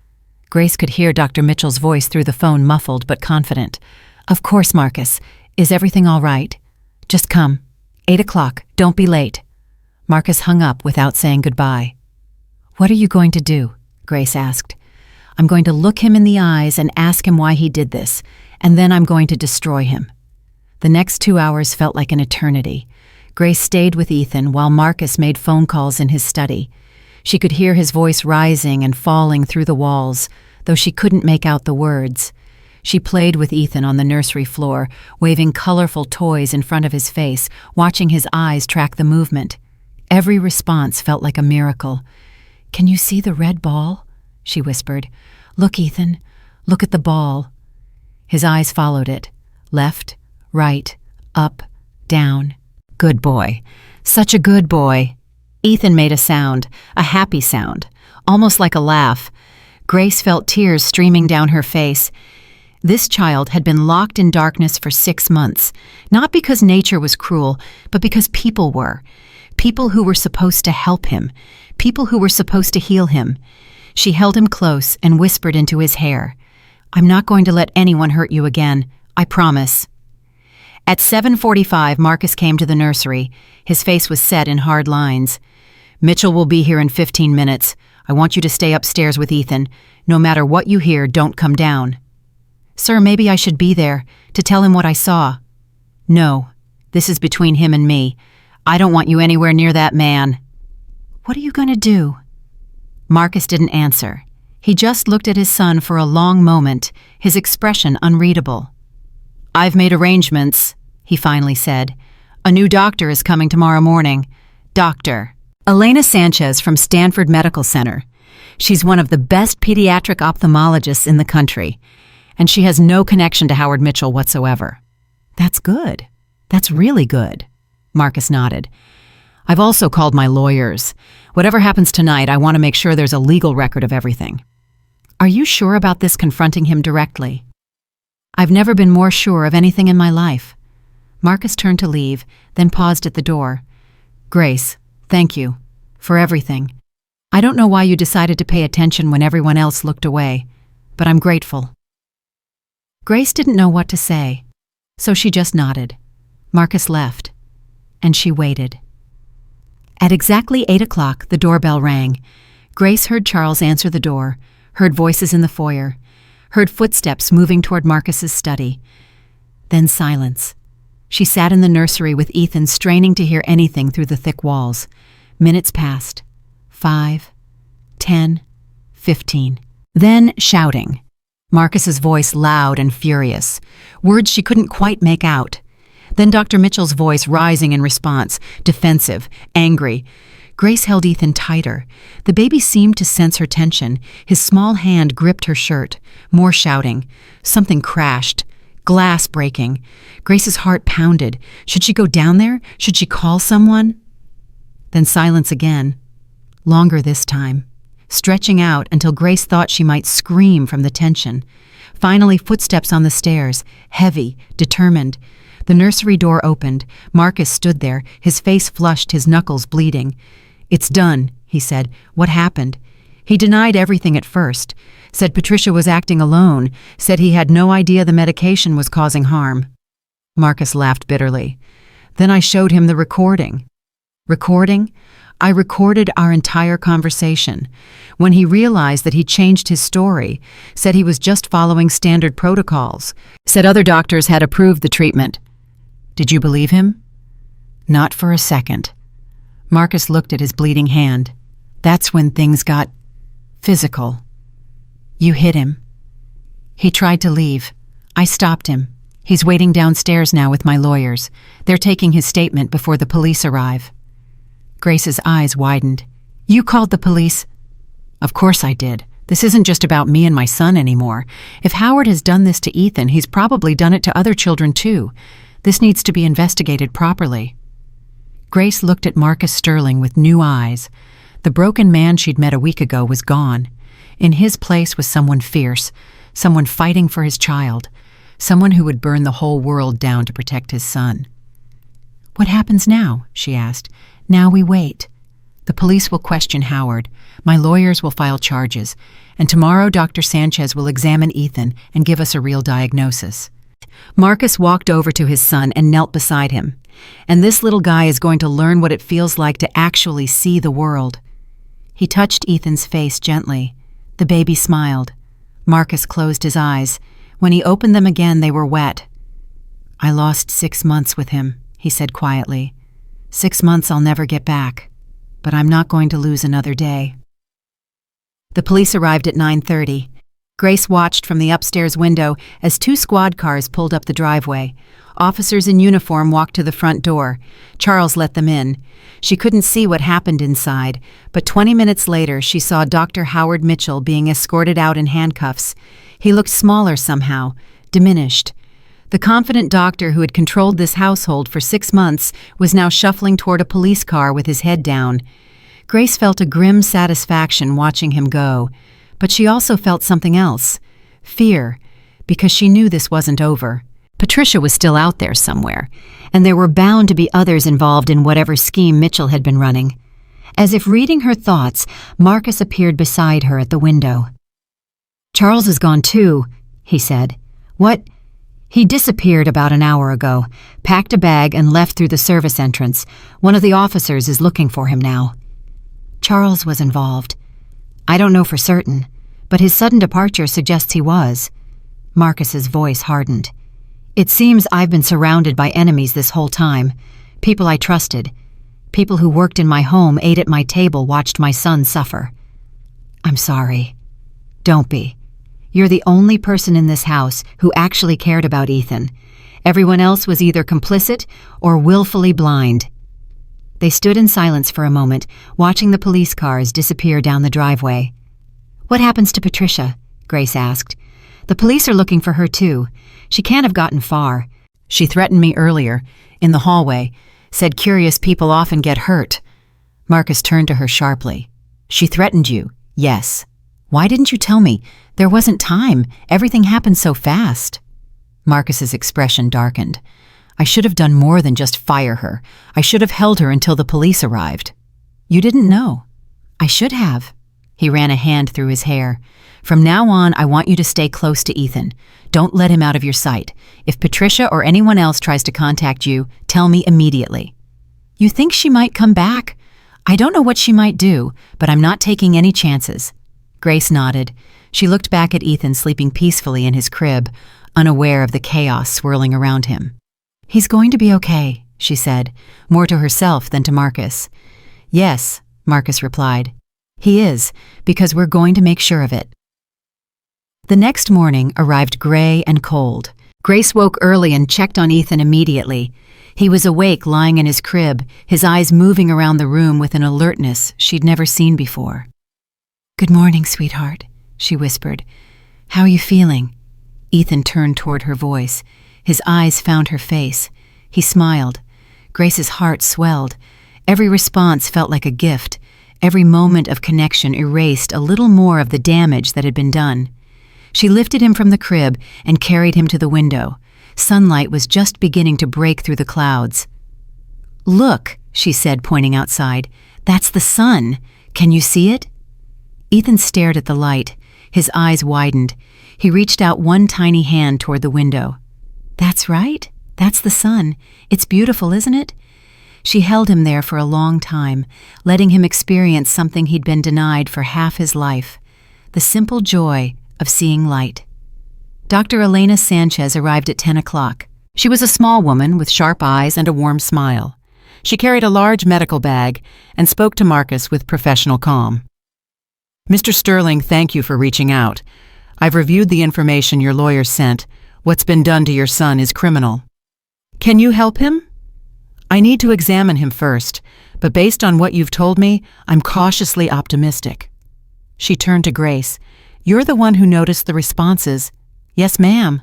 Grace could hear Dr. Mitchell's voice through the phone, muffled but confident. "Of course, Marcus. Is everything all right?" Just come. 8 o'clock. Don't be late." Marcus hung up without saying goodbye. "What are you going to do?" Grace asked. "I'm going to look him in the eyes and ask him why he did this, and then I'm going to destroy him." The next 2 hours felt like an eternity. Grace stayed with Ethan while Marcus made phone calls in his study. She could hear his voice rising and falling through the walls, though she couldn't make out the words. She played with Ethan on the nursery floor, waving colorful toys in front of his face, watching his eyes track the movement. Every response felt like a miracle. "Can you see the red ball?" she whispered. "Look, Ethan. Look at the ball." His eyes followed it. Left, right, up, down. "Good boy. Such a good boy." Ethan made a sound, a happy sound, almost like a laugh. Grace felt tears streaming down her face. This child had been locked in darkness for 6 months, not because nature was cruel, but because people were. People who were supposed to help him, people who were supposed to heal him. She held him close and whispered into his hair, "I'm not going to let anyone hurt you again. I promise." At 7:45, Marcus came to the nursery. His face was set in hard lines. "Mitchell will be here in 15 minutes. I want you to stay upstairs with Ethan. No matter what you hear, don't come down." "Sir, maybe I should be there, to tell him what I saw." "No, this is between him and me. I don't want you anywhere near that man." "What are you going to do?" Marcus didn't answer. He just looked at his son for a long moment, his expression unreadable. "I've made arrangements," he finally said. "A new doctor is coming tomorrow morning. Dr. Elena Sanchez from Stanford Medical Center. She's one of the best pediatric ophthalmologists in the country, and she has no connection to Howard Mitchell whatsoever." "That's good. That's really good." Marcus nodded. "I've also called my lawyers. Whatever happens tonight, I want to make sure there's a legal record of everything." "Are you sure about this confronting him directly?" "I've never been more sure of anything in my life." Marcus turned to leave, then paused at the door. "Grace, thank you. For everything. I don't know why you decided to pay attention when everyone else looked away, but I'm grateful." Grace didn't know what to say, so she just nodded. Marcus left, and she waited. At exactly 8 o'clock, the doorbell rang. Grace heard Charles answer the door, heard voices in the foyer, heard footsteps moving toward Marcus's study. Then silence. She sat in the nursery with Ethan, straining to hear anything through the thick walls. Minutes passed. 5, 10, 15. Then shouting. Marcus's voice loud and furious. Words she couldn't quite make out. Then Dr. Mitchell's voice rising in response, defensive, angry. Grace held Ethan tighter. The baby seemed to sense her tension. His small hand gripped her shirt. More shouting. Something crashed. Glass breaking. Grace's heart pounded. Should she go down there? Should she call someone? Then silence again. Longer this time. Stretching out until Grace thought she might scream from the tension. Finally, footsteps on the stairs. Heavy, determined. The nursery door opened. Marcus stood there, his face flushed, his knuckles bleeding. "It's done," he said. "What happened?" He denied everything at first. Said Patricia was acting alone. Said he had no idea the medication was causing harm. Marcus laughed bitterly. Then I showed him the recording. Recording? I recorded our entire conversation. When he realized that he changed his story, said he was just following standard protocols, said other doctors had approved the treatment. Did you believe him? Not for a second. Marcus looked at his bleeding hand. That's when things got physical. You hit him. He tried to leave. I stopped him. He's waiting downstairs now with my lawyers. They're taking his statement before the police arrive. Grace's eyes widened. You called the police? Of course I did. This isn't just about me and my son anymore. If Howard has done this to Ethan, he's probably done it to other children too. This needs to be investigated properly. Grace looked at Marcus Sterling with new eyes. The broken man she'd met a week ago was gone. In his place was someone fierce, someone fighting for his child, someone who would burn the whole world down to protect his son. What happens now? She asked. Now we wait. The police will question Howard. My lawyers will file charges. And tomorrow Dr. Sanchez will examine Ethan and give us a real diagnosis. Marcus walked over to his son and knelt beside him. And this little guy is going to learn what it feels like to actually see the world. He touched Ethan's face gently. The baby smiled. Marcus closed his eyes. When he opened them again, they were wet. "I lost 6 months with him," he said quietly. 6 months I'll never get back. But I'm not going to lose another day. The police arrived at 9:30. Grace watched from the upstairs window as 2 squad cars pulled up the driveway. Officers in uniform walked to the front door. Charles let them in. She couldn't see what happened inside, but 20 minutes later she saw Dr. Howard Mitchell being escorted out in handcuffs. He looked smaller somehow, diminished. The confident doctor who had controlled this household for 6 months was now shuffling toward a police car with his head down. Grace felt a grim satisfaction watching him go, but she also felt something else, fear, because she knew this wasn't over. Patricia was still out there somewhere, and there were bound to be others involved in whatever scheme Mitchell had been running. As if reading her thoughts, Marcus appeared beside her at the window. "Charles is gone too," he said. "What?" "He disappeared about an hour ago, packed a bag and left through the service entrance. One of the officers is looking for him now." Charles was involved. "I don't know for certain, but his sudden departure suggests he was." Marcus's voice hardened. "It seems I've been surrounded by enemies this whole time. People I trusted. People who worked in my home, ate at my table, watched my son suffer. I'm sorry." "Don't be. You're the only person in this house who actually cared about Ethan. Everyone else was either complicit or willfully blind." They stood in silence for a moment, watching the police cars disappear down the driveway. "What happens to Patricia?" Grace asked. "The police are looking for her too. She can't have gotten far. She threatened me earlier, in the hallway, said curious people often get hurt." Marcus turned to her sharply. "She threatened you?" "Yes." "Why didn't you tell me? There wasn't time. Everything happened so fast." Marcus's expression darkened. "I should have done more than just fire her. I should have held her until the police arrived." "You didn't know." "I should have." He ran a hand through his hair. "From now on, I want you to stay close to Ethan. Don't let him out of your sight. If Patricia or anyone else tries to contact you, tell me immediately." "You think she might come back?" "I don't know what she might do, but I'm not taking any chances." Grace nodded. She looked back at Ethan sleeping peacefully in his crib, unaware of the chaos swirling around him. "He's going to be okay," she said, more to herself than to Marcus. "Yes," Marcus replied. "He is, because we're going to make sure of it." The next morning arrived gray and cold. Grace woke early and checked on Ethan immediately. He was awake, lying in his crib, his eyes moving around the room with an alertness she'd never seen before. "Good morning, sweetheart," she whispered. "How are you feeling?" Ethan turned toward her voice. His eyes found her face. He smiled. Grace's heart swelled. Every response felt like a gift. Every moment of connection erased a little more of the damage that had been done. She lifted him from the crib and carried him to the window. Sunlight was just beginning to break through the clouds. "Look," she said, pointing outside. "That's the sun. Can you see it?" Ethan stared at the light. His eyes widened. He reached out one tiny hand toward the window. "That's right. That's the sun. It's beautiful, isn't it?" She held him there for a long time, letting him experience something he'd been denied for half his life, the simple joy of seeing light. Dr. Elena Sanchez arrived at 10 o'clock. She was a small woman with sharp eyes and a warm smile. She carried a large medical bag and spoke to Marcus with professional calm. "Mr. Sterling, thank you for reaching out. I've reviewed the information your lawyer sent. What's been done to your son is criminal. Can you help him?" "I need to examine him first, but based on what you've told me, I'm cautiously optimistic." She turned to Grace. "You're the one who noticed the responses." "Yes, ma'am."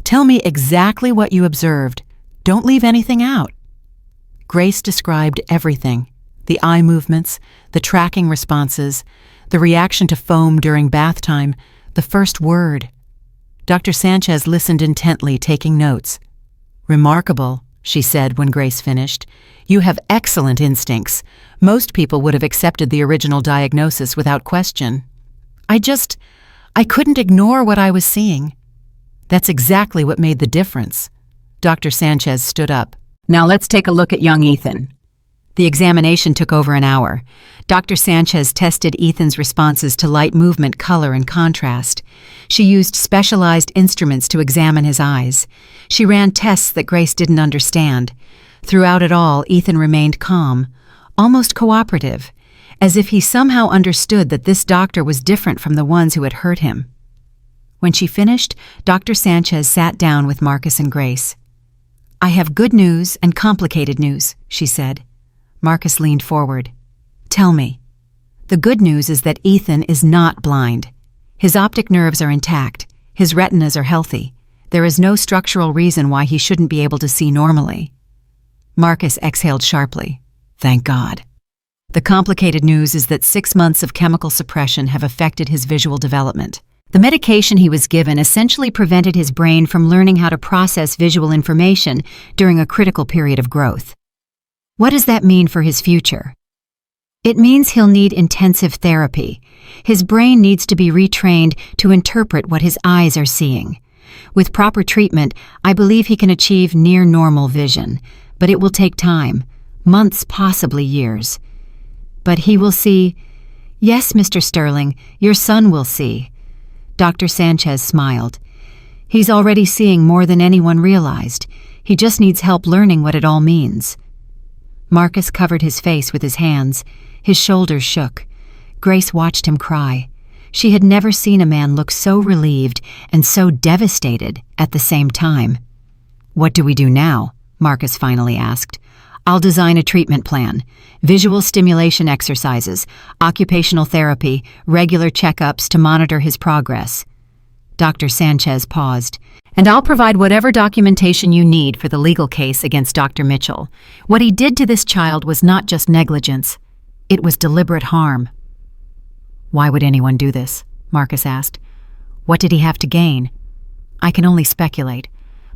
"Tell me exactly what you observed. Don't leave anything out." Grace described everything: the eye movements, the tracking responses, the reaction to foam during bath time, the first word. Dr. Sanchez listened intently, taking notes. "Remarkable," she said when Grace finished. "You have excellent instincts. Most people would have accepted the original diagnosis without question. I couldn't ignore what I was seeing." "That's exactly what made the difference." Dr. Sanchez stood up. Now let's take a look at young Ethan. The examination took over an hour. Dr. Sanchez tested Ethan's responses to light movement, color, and contrast. She used specialized instruments to examine his eyes. She ran tests that Grace didn't understand. Throughout it all, Ethan remained calm, almost cooperative, as if he somehow understood that this doctor was different from the ones who had hurt him. When she finished, Dr. Sanchez sat down with Marcus and Grace. "I have good news and complicated news," she said. Marcus leaned forward. "Tell me." "The good news is that Ethan is not blind. His optic nerves are intact. His retinas are healthy. There is no structural reason why he shouldn't be able to see normally." Marcus exhaled sharply. "Thank God." "The complicated news is that 6 months of chemical suppression have affected his visual development. The medication he was given essentially prevented his brain from learning how to process visual information during a critical period of growth." "What does that mean for his future?" "It means he'll need intensive therapy. His brain needs to be retrained to interpret what his eyes are seeing. With proper treatment, I believe he can achieve near normal vision, but it will take time, months, possibly years. But he will see. Yes, Mr. Sterling, your son will see." Dr. Sanchez smiled. "He's already seeing more than anyone realized. He just needs help learning what it all means." Marcus covered his face with his hands. His shoulders shook. Grace watched him cry. She had never seen a man look so relieved and so devastated at the same time. "What do we do now?" Marcus finally asked. "I'll design a treatment plan. Visual stimulation exercises, occupational therapy, regular checkups to monitor his progress." Dr. Sanchez paused. "And I'll provide whatever documentation you need for the legal case against Dr. Mitchell. What he did to this child was not just negligence. It was deliberate harm." "Why would anyone do this?" Marcus asked. "What did he have to gain?" "I can only speculate.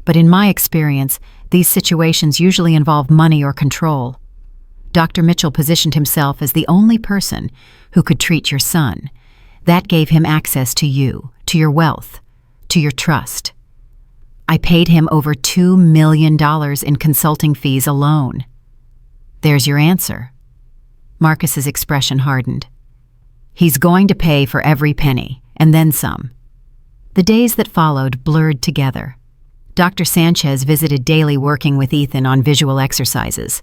But in my experience, these situations usually involve money or control. Dr. Mitchell positioned himself as the only person who could treat your son. That gave him access to you, to your wealth, to your trust. I paid him over $2 million in consulting fees alone." "There's your answer." Marcus's expression hardened. "He's going to pay for every penny, and then some." The days that followed blurred together. Dr. Sanchez visited daily, working with Ethan on visual exercises.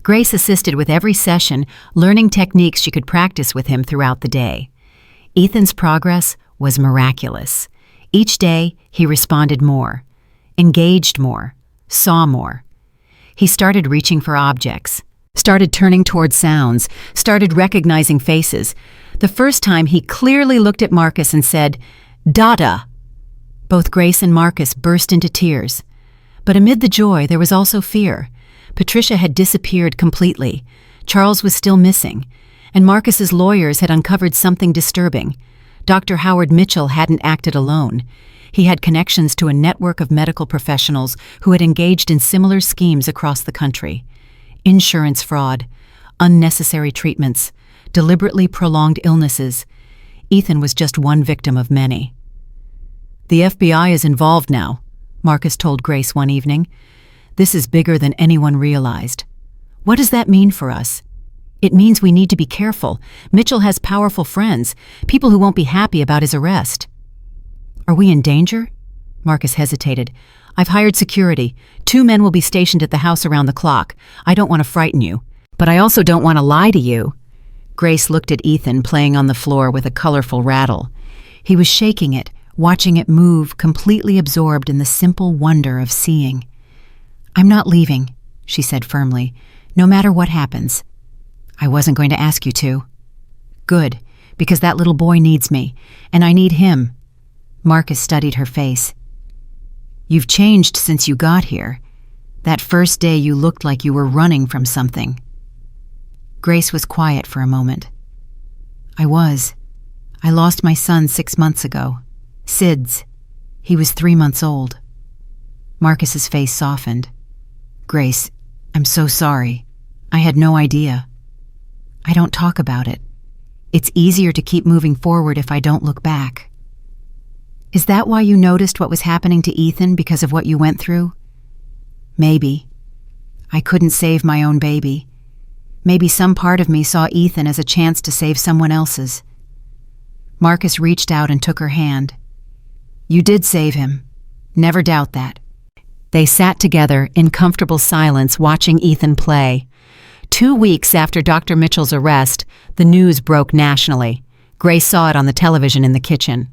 Grace assisted with every session, learning techniques she could practice with him throughout the day. Ethan's progress was miraculous. Each day, he responded more, engaged more, saw more. He started reaching for objects, started turning toward sounds, started recognizing faces. The first time, he clearly looked at Marcus and said, "Dada." Both Grace and Marcus burst into tears. But amid the joy, there was also fear. Patricia had disappeared completely. Charles was still missing. And Marcus's lawyers had uncovered something disturbing. Dr. Howard Mitchell hadn't acted alone. He had connections to a network of medical professionals who had engaged in similar schemes across the country. Insurance fraud, unnecessary treatments, deliberately prolonged illnesses. Ethan was just one victim of many. "The FBI is involved now," Marcus told Grace one evening. "This is bigger than anyone realized." "What does that mean for us?" "It means we need to be careful. Mitchell has powerful friends, people who won't be happy about his arrest." "Are we in danger?" Marcus hesitated. "I've hired security. 2 men will be stationed at the house around the clock. I don't want to frighten you, but I also don't want to lie to you." Grace looked at Ethan playing on the floor with a colorful rattle. He was shaking it, watching it move, completely absorbed in the simple wonder of seeing. "I'm not leaving," she said firmly, "no matter what happens." "I wasn't going to ask you to." "Good, because that little boy needs me, and I need him." Marcus studied her face. "You've changed since you got here. That first day you looked like you were running from something." Grace was quiet for a moment. "I was. I lost my son 6 months ago. SIDS. He was 3 months old." Marcus's face softened. "Grace, I'm so sorry. I had no idea." "I don't talk about it. It's easier to keep moving forward if I don't look back." "Is that why you noticed what was happening to Ethan, because of what you went through?" "Maybe. I couldn't save my own baby. Maybe some part of me saw Ethan as a chance to save someone else's. Marcus reached out and took her hand. You did save him. Never doubt that. They sat together in comfortable silence watching Ethan play. 2 weeks after Dr. Mitchell's arrest, the news broke nationally. Grace saw it on the television in the kitchen.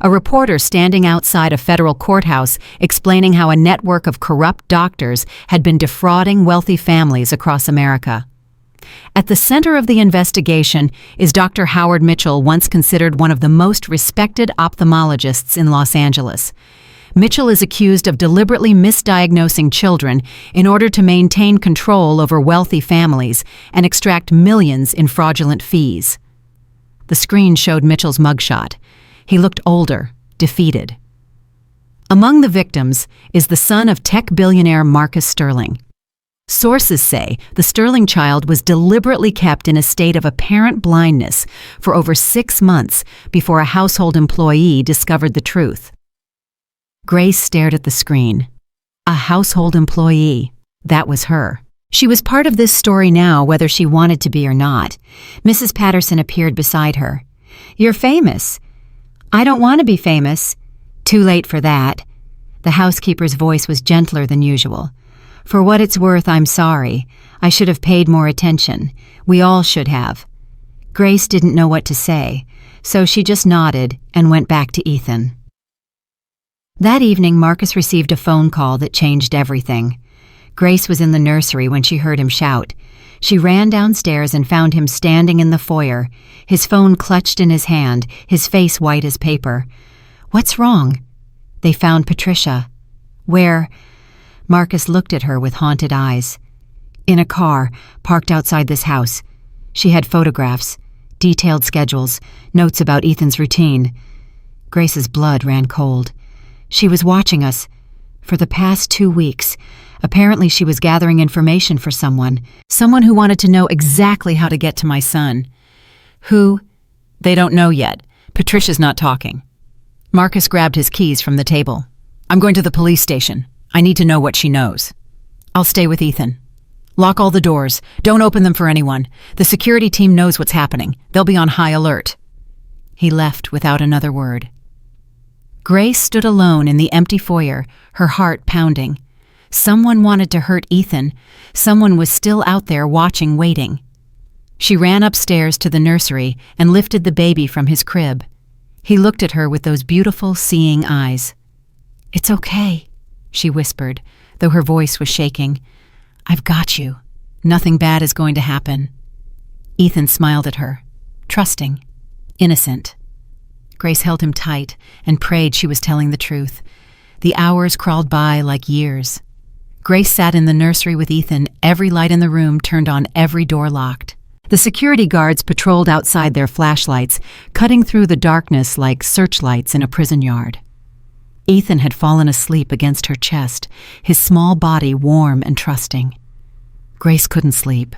A reporter standing outside a federal courthouse explaining how a network of corrupt doctors had been defrauding wealthy families across America. At the center of the investigation is Dr. Howard Mitchell, once considered one of the most respected ophthalmologists in Los Angeles. Mitchell is accused of deliberately misdiagnosing children in order to maintain control over wealthy families and extract millions in fraudulent fees. The screen showed Mitchell's mugshot. He looked older, defeated. Among the victims is the son of tech billionaire Marcus Sterling. Sources say the Sterling child was deliberately kept in a state of apparent blindness for over 6 months before a household employee discovered the truth. Grace stared at the screen. A household employee. That was her. She was part of this story now, whether she wanted to be or not. Mrs. Patterson appeared beside her. You're famous. I don't want to be famous. Too late for that. The housekeeper's voice was gentler than usual. For what it's worth, I'm sorry. I should have paid more attention. We all should have. Grace didn't know what to say, so she just nodded and went back to Ethan. That evening, Marcus received a phone call that changed everything. Grace was in the nursery when she heard him shout. She ran downstairs and found him standing in the foyer, his phone clutched in his hand, his face white as paper. What's wrong? They found Patricia. Where? Marcus looked at her with haunted eyes. In a car, parked outside this house. She had photographs, detailed schedules, notes about Ethan's routine. Grace's blood ran cold. She was watching us. For the past 2 weeks, apparently she was gathering information for someone who wanted to know exactly how to get to my son. Who? They don't know yet. Patricia's not talking. Marcus grabbed his keys from the table. I'm going to the police station. I need to know what she knows. I'll stay with Ethan. Lock all the doors. Don't open them for anyone. The security team knows what's happening. They'll be on high alert. He left without another word. Grace stood alone in the empty foyer, her heart pounding. Someone wanted to hurt Ethan. Someone was still out there watching, waiting. She ran upstairs to the nursery and lifted the baby from his crib. He looked at her with those beautiful, seeing eyes. It's okay, she whispered, though her voice was shaking. I've got you. Nothing bad is going to happen. Ethan smiled at her, trusting, innocent. Grace held him tight and prayed she was telling the truth. The hours crawled by like years. Grace sat in the nursery with Ethan, every light in the room turned on, every door locked. The security guards patrolled outside their flashlights, cutting through the darkness like searchlights in a prison yard. Ethan had fallen asleep against her chest, his small body warm and trusting. Grace couldn't sleep.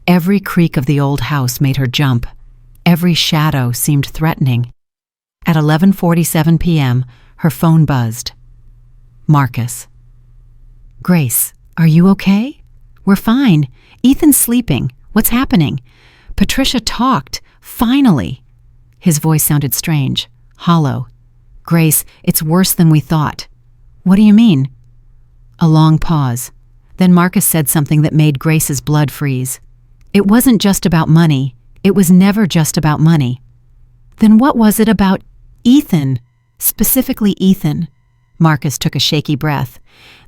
Every creak of the old house made her jump. Every shadow seemed threatening. At 11:47 p.m., her phone buzzed. Marcus. Grace, are you okay? We're fine. Ethan's sleeping. What's happening? Patricia talked. Finally. His voice sounded strange, hollow. Grace, it's worse than we thought. What do you mean? A long pause. Then Marcus said something that made Grace's blood freeze. It wasn't just about money. It was never just about money. Then what was it about Ethan? Specifically Ethan. Marcus took a shaky breath.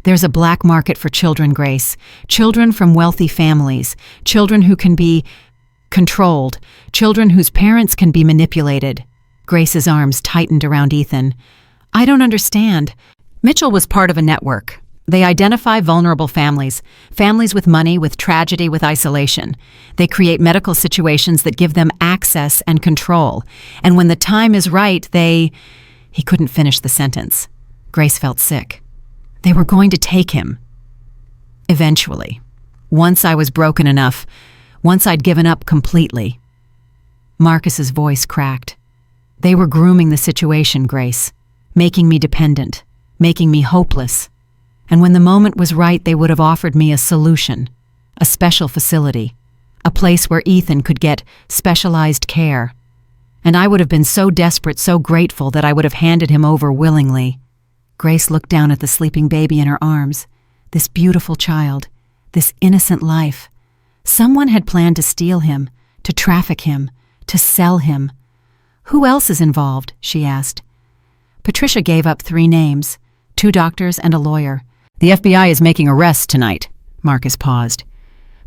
There's a black market for children, Grace. Children from wealthy families. Children who can be controlled. Children whose parents can be manipulated. Grace's arms tightened around Ethan. I don't understand. Mitchell was part of a network. They identify vulnerable families, families with money, with tragedy, with isolation. They create medical situations that give them access and control. And when the time is right, He couldn't finish the sentence. Grace felt sick. They were going to take him. Eventually. Once I was broken enough. Once I'd given up completely. Marcus's voice cracked. They were grooming the situation, Grace. Making me dependent. Making me hopeless. And when the moment was right, they would have offered me a solution, a special facility, a place where Ethan could get specialized care. And I would have been so desperate, so grateful that I would have handed him over willingly. Grace looked down at the sleeping baby in her arms. This beautiful child, this innocent life. Someone had planned to steal him, to traffic him, to sell him. Who else is involved? She asked. Patricia gave up 3 names, 2 doctors and a lawyer. The FBI is making arrests tonight. Marcus paused.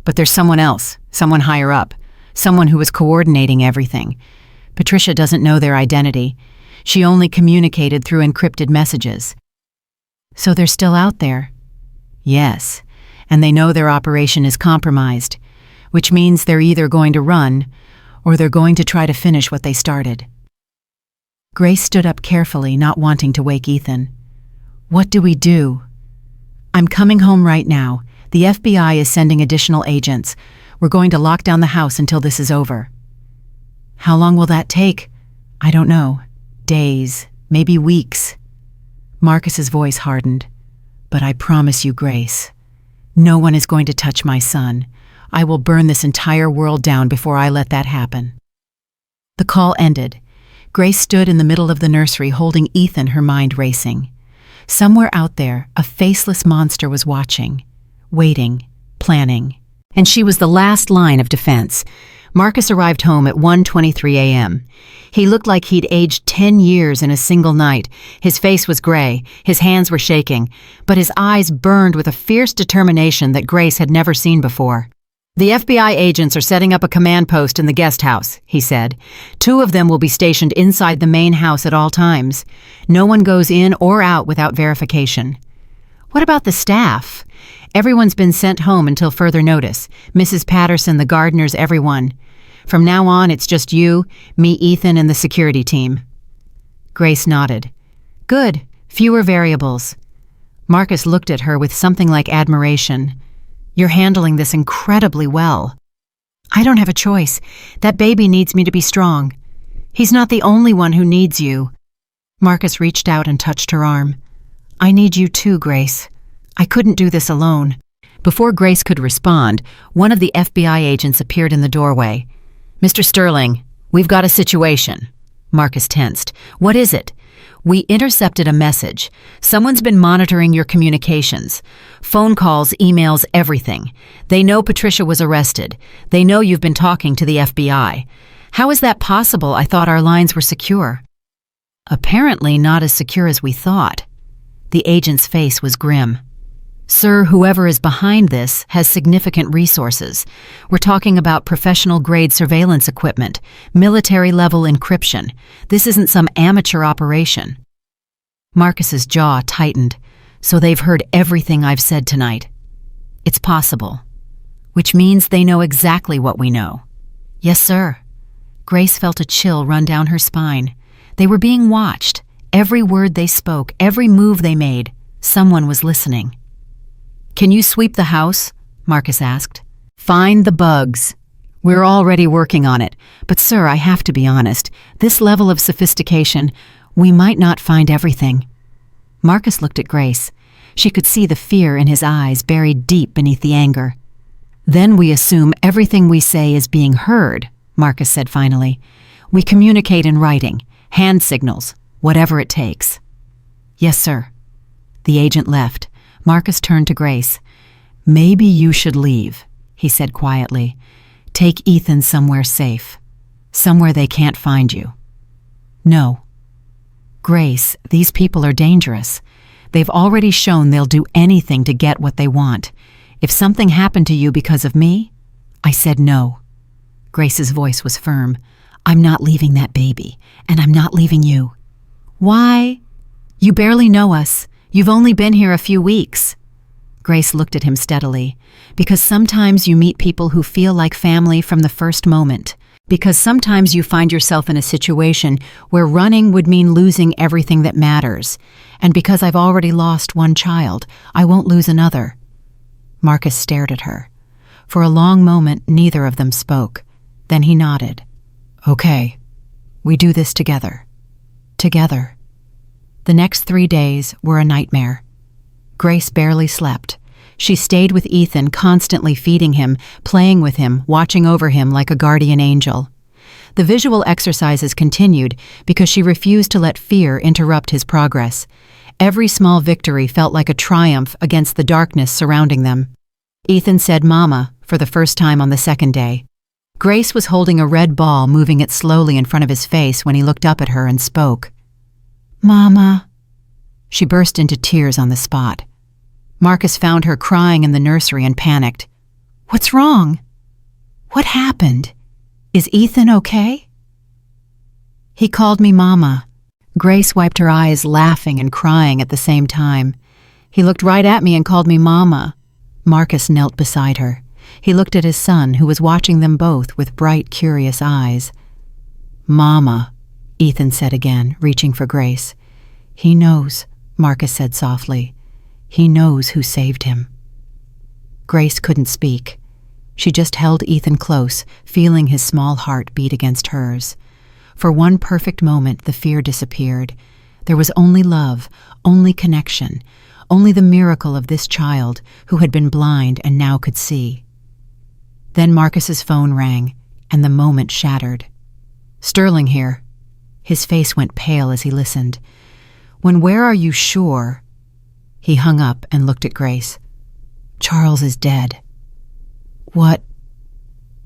But there's someone else, someone higher up, someone who was coordinating everything. Patricia doesn't know their identity. She only communicated through encrypted messages. So they're still out there? Yes, and they know their operation is compromised, which means they're either going to run or they're going to try to finish what they started. Grace stood up carefully, not wanting to wake Ethan. What do we do? I'm coming home right now. The FBI is sending additional agents. We're going to lock down the house until this is over. How long will that take? I don't know. Days, maybe weeks. Marcus's voice hardened. But I promise you, Grace, no one is going to touch my son. I will burn this entire world down before I let that happen. The call ended. Grace stood in the middle of the nursery holding Ethan, her mind racing. Somewhere out there, a faceless monster was watching, waiting, planning. And she was the last line of defense. Marcus arrived home at 1:23 a.m. He looked like he'd aged 10 years in a single night. His face was gray, his hands were shaking, but his eyes burned with a fierce determination that Grace had never seen before. The FBI agents are setting up a command post in the guest house, he said. 2 of them will be stationed inside the main house at all times. No one goes in or out without verification. What about the staff? Everyone's been sent home until further notice. Mrs. Patterson, the gardeners, everyone. From now on, it's just you, me, Ethan, and the security team. Grace nodded. Good. Fewer variables. Marcus looked at her with something like admiration. You're handling this incredibly well. I don't have a choice. That baby needs me to be strong. He's not the only one who needs you. Marcus reached out and touched her arm. I need you too, Grace. I couldn't do this alone. Before Grace could respond, one of the FBI agents appeared in the doorway. Mr. Sterling, we've got a situation. Marcus tensed. What is it? We intercepted a message. Someone's been monitoring your communications. Phone calls, emails, everything. They know Patricia was arrested. They know you've been talking to the FBI. How is that possible? I thought our lines were secure. Apparently not as secure as we thought. The agent's face was grim. Sir, whoever is behind this has significant resources. We're talking about professional-grade surveillance equipment, military-level encryption. This isn't some amateur operation. Marcus's jaw tightened. So they've heard everything I've said tonight. It's possible. Which means they know exactly what we know. Yes, sir. Grace felt a chill run down her spine. They were being watched. Every word they spoke, every move they made, someone was listening. Can you sweep the house? Marcus asked. Find the bugs. We're already working on it. But sir, I have to be honest. This level of sophistication, we might not find everything. Marcus looked at Grace. She could see the fear in his eyes buried deep beneath the anger. Then we assume everything we say is being heard, Marcus said finally. We communicate in writing, hand signals, whatever it takes. Yes, sir. The agent left. Marcus turned to Grace. Maybe you should leave, he said quietly. Take Ethan somewhere safe. Somewhere they can't find you. No. Grace, these people are dangerous. They've already shown they'll do anything to get what they want. If something happened to you because of me, I said no. Grace's voice was firm. I'm not leaving that baby, and I'm not leaving you. Why? You barely know us. You've only been here a few weeks. Grace looked at him steadily. Because sometimes you meet people who feel like family from the first moment. Because sometimes you find yourself in a situation where running would mean losing everything that matters. And because I've already lost one child, I won't lose another. Marcus stared at her. For a long moment, neither of them spoke. Then he nodded. Okay, we do this together. Together. The next 3 days were a nightmare. Grace barely slept. She stayed with Ethan, constantly feeding him, playing with him, watching over him like a guardian angel. The visual exercises continued because she refused to let fear interrupt his progress. Every small victory felt like a triumph against the darkness surrounding them. Ethan said "Mama" for the first time on the second day. Grace was holding a red ball, moving it slowly in front of his face when he looked up at her and spoke. "Mama." She burst into tears on the spot. Marcus found her crying in the nursery and panicked. "What's wrong? What happened? Is Ethan okay?" "He called me Mama." Grace wiped her eyes, laughing and crying at the same time. "He looked right at me and called me Mama." Marcus knelt beside her. He looked at his son, who was watching them both with bright, curious eyes. "Mama," Ethan said again, reaching for Grace. "He knows," Marcus said softly. "He knows who saved him." Grace couldn't speak. She just held Ethan close, feeling his small heart beat against hers. For one perfect moment, the fear disappeared. There was only love, only connection, only the miracle of this child who had been blind and now could see. Then Marcus's phone rang, and the moment shattered. "Sterling here." His face went pale as he listened. "Where are you sure?" He hung up and looked at Grace. "Charles is dead." "What?"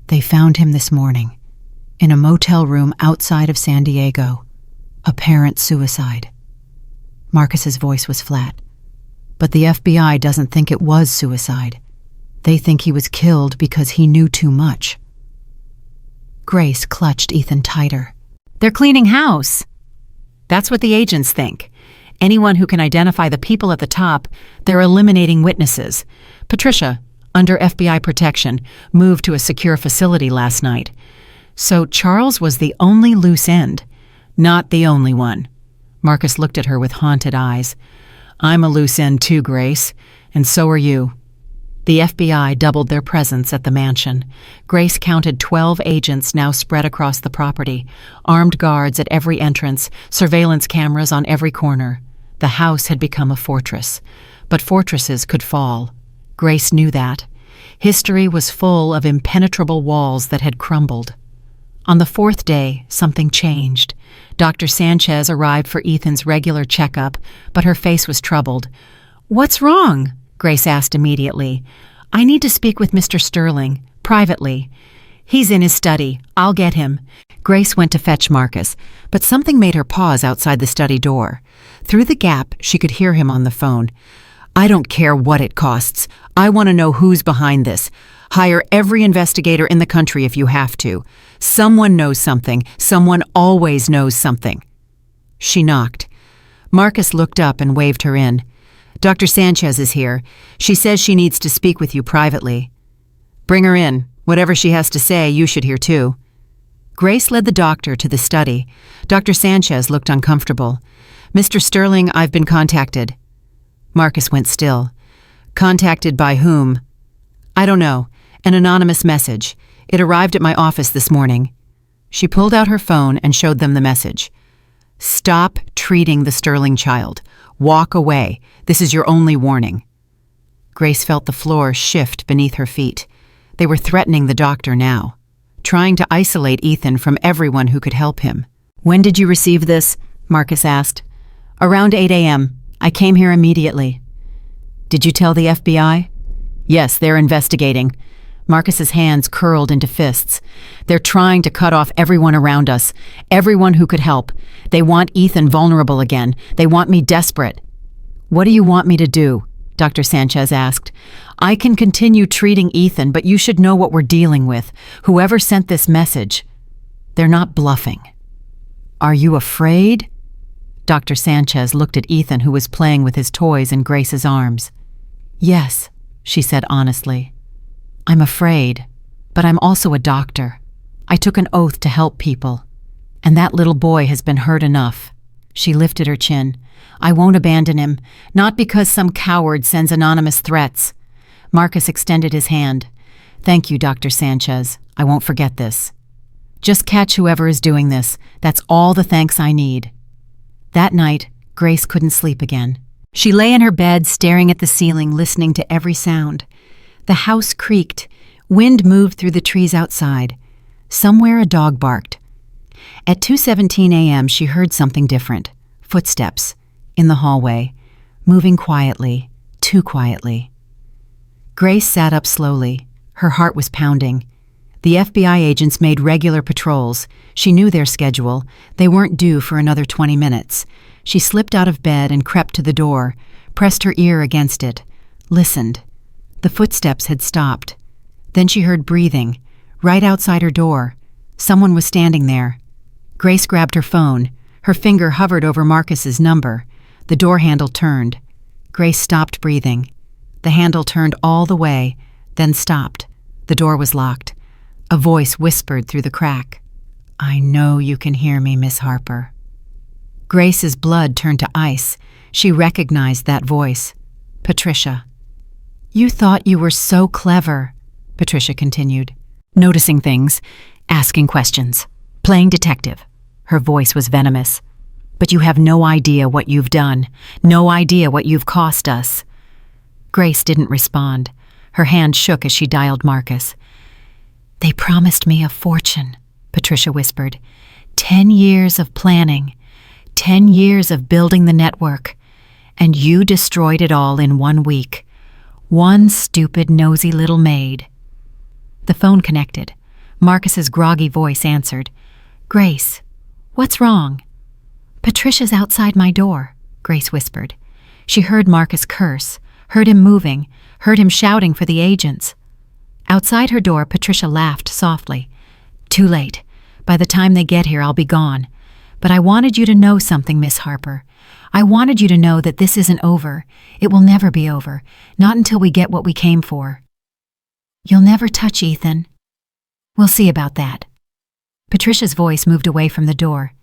"They found him this morning, in a motel room outside of San Diego. Apparent suicide." Marcus's voice was flat. "But the FBI doesn't think it was suicide. They think he was killed because he knew too much." Grace clutched Ethan tighter. "They're cleaning house." "That's what the agents think. Anyone who can identify the people at the top, they're eliminating witnesses. Patricia, under FBI protection, moved to a secure facility last night. So Charles was the only loose end. Not the only one." Marcus looked at her with haunted eyes. "I'm a loose end too, Grace, and so are you." The FBI doubled their presence at the mansion. Grace counted 12 agents now spread across the property, armed guards at every entrance, surveillance cameras on every corner. The house had become a fortress. But fortresses could fall. Grace knew that. History was full of impenetrable walls that had crumbled. On the fourth day, something changed. Dr. Sanchez arrived for Ethan's regular checkup, but her face was troubled. "What's wrong?" Grace asked immediately. "I need to speak with Mr. Sterling, privately." "He's in his study. I'll get him." Grace went to fetch Marcus, but something made her pause outside the study door. Through the gap, she could hear him on the phone. "I don't care what it costs. I want to know who's behind this. Hire every investigator in the country if you have to. Someone knows something. Someone always knows something." She knocked. Marcus looked up and waved her in. "Dr. Sanchez is here. She says she needs to speak with you privately." "Bring her in. Whatever she has to say, you should hear too." Grace led the doctor to the study. Dr. Sanchez looked uncomfortable. "Mr. Sterling, I've been contacted." Marcus went still. "Contacted by whom?" "I don't know. An anonymous message. It arrived at my office this morning." She pulled out her phone and showed them the message. "Stop treating the Sterling child. Walk away. This is your only warning." Grace felt the floor shift beneath her feet. They were threatening the doctor now, trying to isolate Ethan from everyone who could help him. "When did you receive this?" Marcus asked. "Around 8 a.m. I came here immediately." "Did you tell the FBI?" "Yes, they're investigating." Marcus's hands curled into fists. "They're trying to cut off everyone around us, everyone who could help. They want Ethan vulnerable again. They want me desperate." "What do you want me to do?" Dr. Sanchez asked. "I can continue treating Ethan, but you should know what we're dealing with. Whoever sent this message, they're not bluffing." "Are you afraid?" Dr. Sanchez looked at Ethan, who was playing with his toys in Grace's arms. "Yes," she said honestly. "I'm afraid, but I'm also a doctor. I took an oath to help people. And that little boy has been hurt enough." She lifted her chin. "I won't abandon him, not because some coward sends anonymous threats." Marcus extended his hand. "Thank you, Dr. Sanchez. I won't forget this. Just catch whoever is doing this. That's all the thanks I need." That night, Grace couldn't sleep again. She lay in her bed, staring at the ceiling, listening to every sound. The house creaked. Wind moved through the trees outside. Somewhere a dog barked. At 2:17 a.m., she heard something different. Footsteps. In the hallway. Moving quietly. Too quietly. Grace sat up slowly. Her heart was pounding. The FBI agents made regular patrols. She knew their schedule. They weren't due for another 20 minutes. She slipped out of bed and crept to the door, pressed her ear against it, listened. The footsteps had stopped. Then she heard breathing, right outside her door. Someone was standing there. Grace grabbed her phone. Her finger hovered over Marcus's number. The door handle turned. Grace stopped breathing. The handle turned all the way, then stopped. The door was locked. A voice whispered through the crack. "I know you can hear me, Miss Harper." Grace's blood turned to ice. She recognized that voice. Patricia. "You thought you were so clever," Patricia continued. "Noticing things, asking questions, playing detective." Her voice was venomous. "But you have no idea what you've done, no idea what you've cost us." Grace didn't respond. Her hand shook as she dialed Marcus. "They promised me a fortune," Patricia whispered. 10 years of planning. 10 years of building the network, and you destroyed it all in 1 week. One stupid, nosy little maid. The phone connected. Marcus's groggy voice answered. "Grace, what's wrong?" "Patricia's outside my door," Grace whispered. She heard Marcus curse, heard him moving, heard him shouting for the agents. Outside her door, Patricia laughed softly. "Too late. By the time they get here, I'll be gone. But I wanted you to know something, Miss Harper. I wanted you to know that this isn't over. It will never be over, not until we get what we came for." "You'll never touch Ethan." "We'll see about that." Patricia's voice moved away from the door.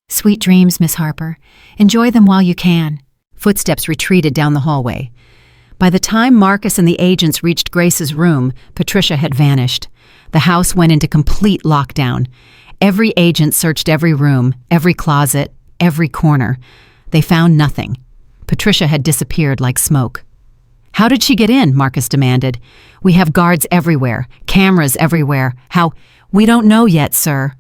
"Sweet dreams, Miss Harper. Enjoy them while you can." Footsteps retreated down the hallway. By the time Marcus and the agents reached Grace's room, Patricia had vanished. The house went into complete lockdown. Every agent searched every room, every closet, every corner. They found nothing. Patricia had disappeared like smoke. "How did she get in?" Marcus demanded. "We have guards everywhere, cameras everywhere. How?" "We don't know yet, sir."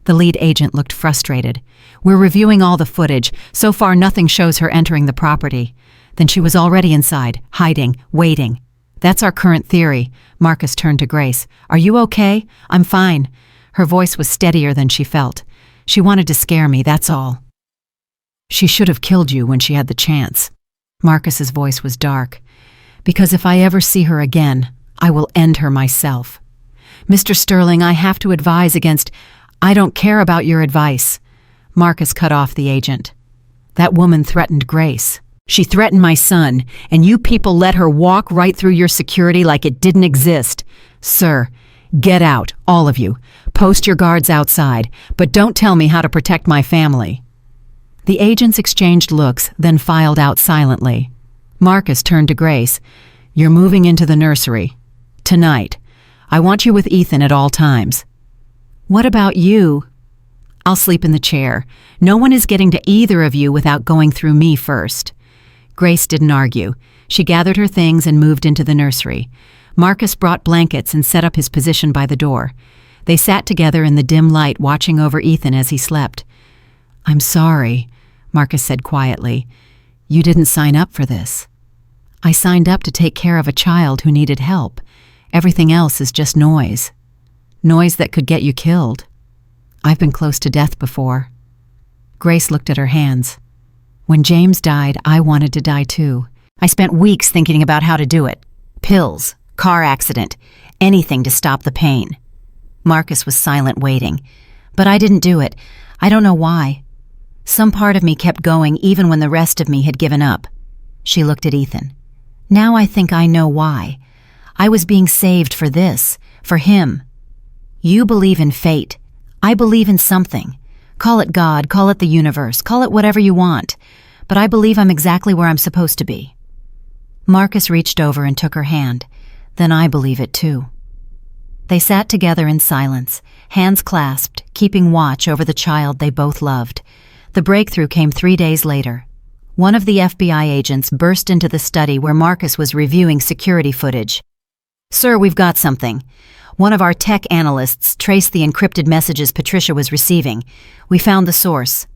The lead agent looked frustrated. "We're reviewing all the footage. So far, nothing shows her entering the property." "Then she was already inside, hiding, waiting." "That's our current theory." Marcus turned to Grace. "Are you okay?" "I'm fine." Her voice was steadier than she felt. "She wanted to scare me, that's all." "She should have killed you when she had the chance." Marcus's voice was dark. "Because if I ever see her again, I will end her myself." "Mr. Sterling, I have to advise against—" "I don't care about your advice." Marcus cut off the agent. "That woman threatened Grace. She threatened my son, and you people let her walk right through your security like it didn't exist. Sir, get out, all of you. Post your guards outside, but don't tell me how to protect my family." The agents exchanged looks, then filed out silently. Marcus turned to Grace. "You're moving into the nursery. Tonight. I want you with Ethan at all times." "What about you?" "I'll sleep in the chair. No one is getting to either of you without going through me first." Grace didn't argue. She gathered her things and moved into the nursery. Marcus brought blankets and set up his position by the door. They sat together in the dim light, watching over Ethan as he slept. "I'm sorry," Marcus said quietly. "You didn't sign up for this." "I signed up to take care of a child who needed help. Everything else is just noise. Noise that could get you killed. I've been close to death before." Grace looked at her hands. "When James died, I wanted to die too. I spent weeks thinking about how to do it. Pills, car accident, anything to stop the pain." Marcus was silent, waiting. "But I didn't do it. I don't know why. Some part of me kept going even when the rest of me had given up." She looked at Ethan. "Now I think I know why. I was being saved for this, for him. You believe in fate. I believe in something. Call it God, call it the universe, call it whatever you want. But I believe I'm exactly where I'm supposed to be." Marcus reached over and took her hand. "Then I believe it too." They sat together in silence, hands clasped, keeping watch over the child they both loved. The breakthrough came 3 days later. One of the FBI agents burst into the study where Marcus was reviewing security footage. "Sir, we've got something. One of our tech analysts traced the encrypted messages Patricia was receiving. We found the source."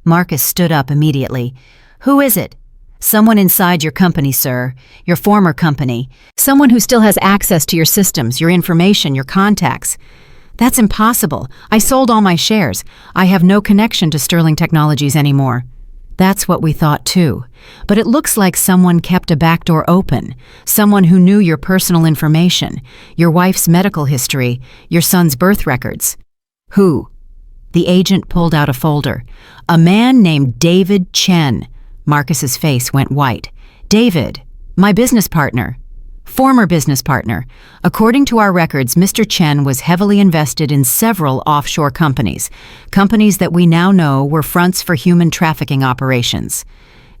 Marcus stood up immediately. "Who is it?" "Someone inside your company, sir. Your former company. Someone who still has access to your systems, your information, your contacts." "That's impossible. I sold all my shares. I have no connection to Sterling Technologies anymore." "That's what we thought too. But it looks like someone kept a backdoor open. Someone who knew your personal information, your wife's medical history, your son's birth records." "Who?" The agent pulled out a folder. "A man named David Chen." Marcus's face went white. "David, my business partner. Former business partner. According to our records, Mr. Chen was heavily invested in several offshore companies that we now know were fronts for human trafficking operations."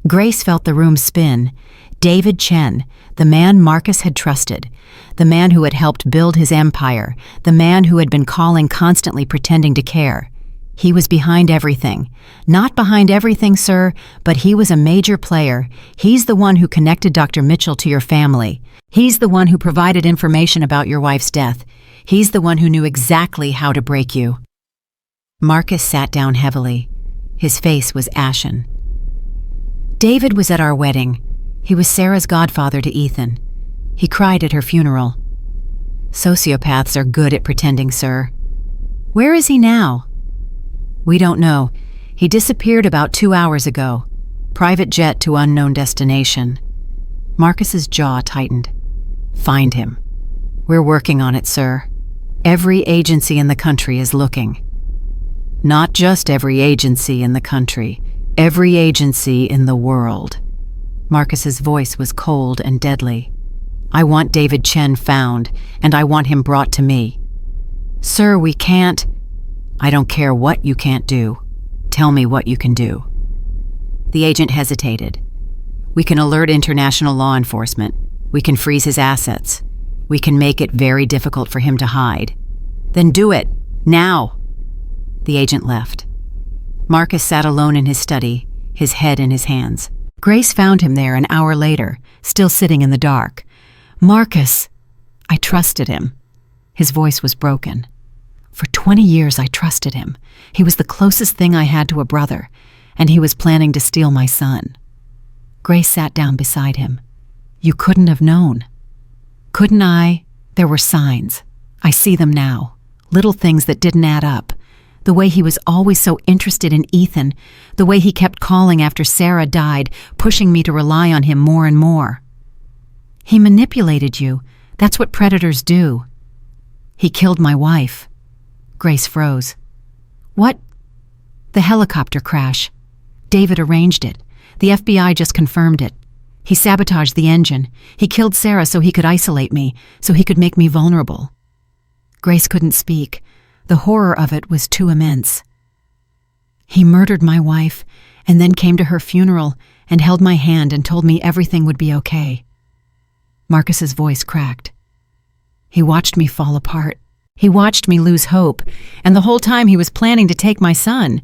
Grace felt the room spin. David Chen, the man Marcus had trusted, the man who had helped build his empire, the man who had been calling constantly pretending to care. He was behind everything. Not behind everything, sir, but he was a major player. He's the one who connected Dr. Mitchell to your family. He's the one who provided information about your wife's death. He's the one who knew exactly how to break you. Marcus sat down heavily. His face was ashen. "David was at our wedding. He was Sarah's godfather to Ethan. He cried at her funeral." "Sociopaths are good at pretending, sir." "Where is he now?" "We don't know. He disappeared about 2 hours ago. Private jet to unknown destination." Marcus's jaw tightened. "Find him." "We're working on it, sir. Every agency in the country is looking." "Not just every agency in the country. Every agency in the world." Marcus's voice was cold and deadly. "I want David Chen found, and I want him brought to me." "Sir, we can't." "I don't care what you can't do. Tell me what you can do." The agent hesitated. "We can alert international law enforcement. We can freeze his assets. We can make it very difficult for him to hide." "Then do it. Now." The agent left. Marcus sat alone in his study, his head in his hands. Grace found him there an hour later, still sitting in the dark. "Marcus, I trusted him." His voice was broken. "For 20 years I trusted him. He was the closest thing I had to a brother, and he was planning to steal my son." Grace sat down beside him. "You couldn't have known." "Couldn't I? There were signs. I see them now. Little things that didn't add up. The way he was always so interested in Ethan, the way he kept calling after Sarah died, pushing me to rely on him more and more." "He manipulated you. That's what predators do." "He killed my wife." Grace froze. "What?" "The helicopter crash. David arranged it. The FBI just confirmed it. He sabotaged the engine. He killed Sarah so he could isolate me, so he could make me vulnerable." Grace couldn't speak. The horror of it was too immense. "He murdered my wife, and then came to her funeral and held my hand and told me everything would be okay." Marcus's voice cracked. "He watched me fall apart. He watched me lose hope, and the whole time he was planning to take my son."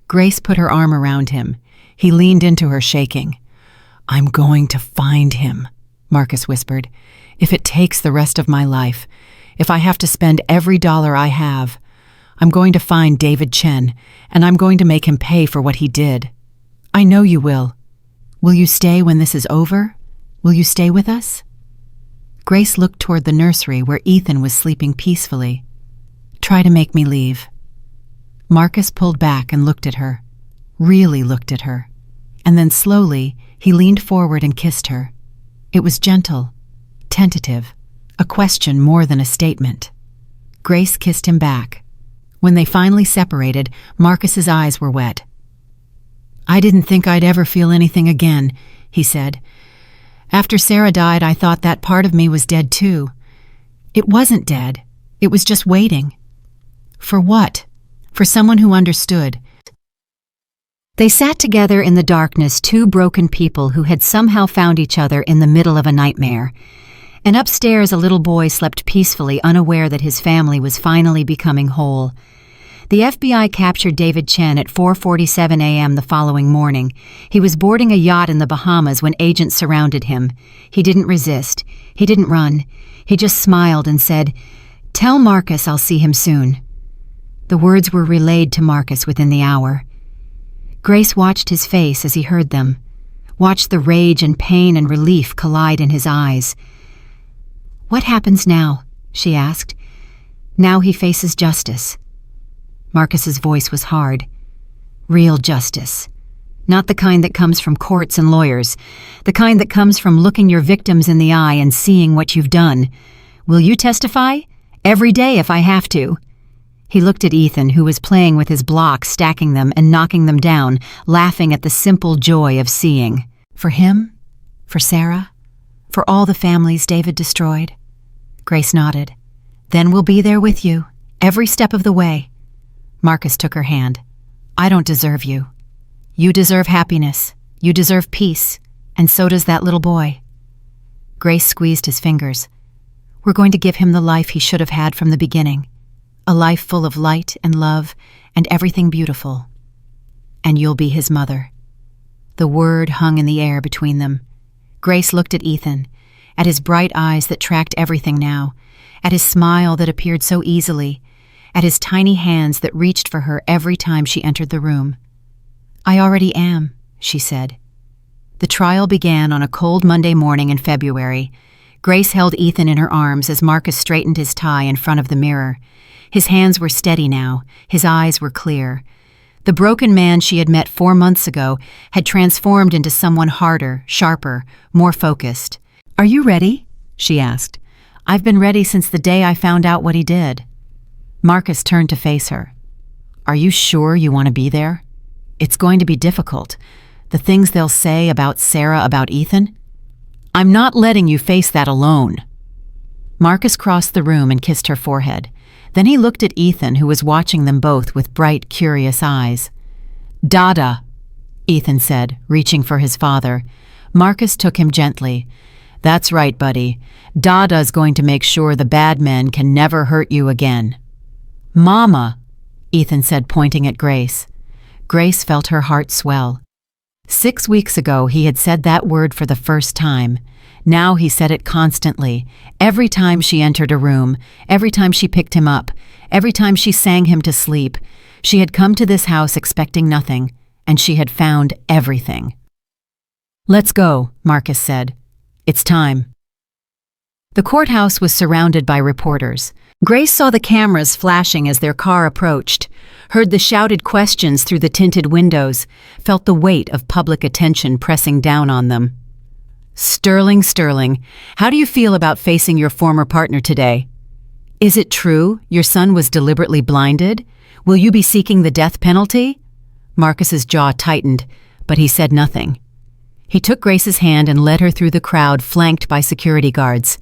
Grace put her arm around him. He leaned into her, shaking. "I'm going to find him," Marcus whispered. "If it takes the rest of my life, if I have to spend every dollar I have, I'm going to find David Chen, and I'm going to make him pay for what he did. I know you will. Will you stay when this is over? Will you stay with us?" Grace looked toward the nursery where Ethan was sleeping peacefully. "Try to make me leave." Marcus pulled back and looked at her, really looked at her, and then slowly he leaned forward and kissed her. It was gentle, tentative, a question more than a statement. Grace kissed him back. When they finally separated, Marcus's eyes were wet. "I didn't think I'd ever feel anything again," he said. "After Sarah died, I thought that part of me was dead too. It wasn't dead. It was just waiting." "For what?" "For someone who understood." They sat together in the darkness, two broken people who had somehow found each other in the middle of a nightmare. And upstairs, a little boy slept peacefully, unaware that his family was finally becoming whole. The FBI captured David Chen at 4:47 a.m. the following morning. He was boarding a yacht in the Bahamas when agents surrounded him. He didn't resist. He didn't run. He just smiled and said, "Tell Marcus I'll see him soon." The words were relayed to Marcus within the hour. Grace watched his face as he heard them, watched the rage and pain and relief collide in his eyes. "What happens now?" she asked. "Now he faces justice." Marcus's voice was hard. "Real justice. Not the kind that comes from courts and lawyers. The kind that comes from looking your victims in the eye and seeing what you've done. Will you testify? Every day if I have to." He looked at Ethan, who was playing with his blocks, stacking them and knocking them down, laughing at the simple joy of seeing. For him? For Sarah? For all the families David destroyed? Grace nodded. "Then we'll be there with you, every step of the way." Marcus took her hand. "I don't deserve you. You deserve happiness. You deserve peace. And so does that little boy." Grace squeezed his fingers. "We're going to give him the life he should have had from the beginning. A life full of light and love and everything beautiful. And you'll be his mother." The word hung in the air between them. Grace looked at Ethan, at his bright eyes that tracked everything now, at his smile that appeared so easily, at his tiny hands that reached for her every time she entered the room. "I already am," she said. The trial began on a cold Monday morning in February. Grace held Ethan in her arms as Marcus straightened his tie in front of the mirror. His hands were steady now, his eyes were clear. The broken man she had met 4 months ago had transformed into someone harder, sharper, more focused. "Are you ready?" she asked. "I've been ready since the day I found out what he did." Marcus turned to face her. "Are you sure you want to be there? It's going to be difficult. The things they'll say about Sarah, about Ethan? I'm not letting you face that alone." Marcus crossed the room and kissed her forehead. Then he looked at Ethan, who was watching them both with bright, curious eyes. "Dada," Ethan said, reaching for his father. Marcus took him gently. "That's right, buddy. Dada's going to make sure the bad men can never hurt you again." "Mama," Ethan said, pointing at Grace. Grace felt her heart swell. 6 weeks ago, he had said that word for the first time. Now he said it constantly, every time she entered a room, every time she picked him up, every time she sang him to sleep. She had come to this house expecting nothing, and she had found everything. "Let's go," Marcus said. "It's time." The courthouse was surrounded by reporters. Grace saw the cameras flashing as their car approached, heard the shouted questions through the tinted windows, felt the weight of public attention pressing down on them. Sterling, how do you feel about facing your former partner today? Is it true your son was deliberately blinded? Will you be seeking the death penalty?" Marcus's jaw tightened, but he said nothing. He took Grace's hand and led her through the crowd flanked by security guards.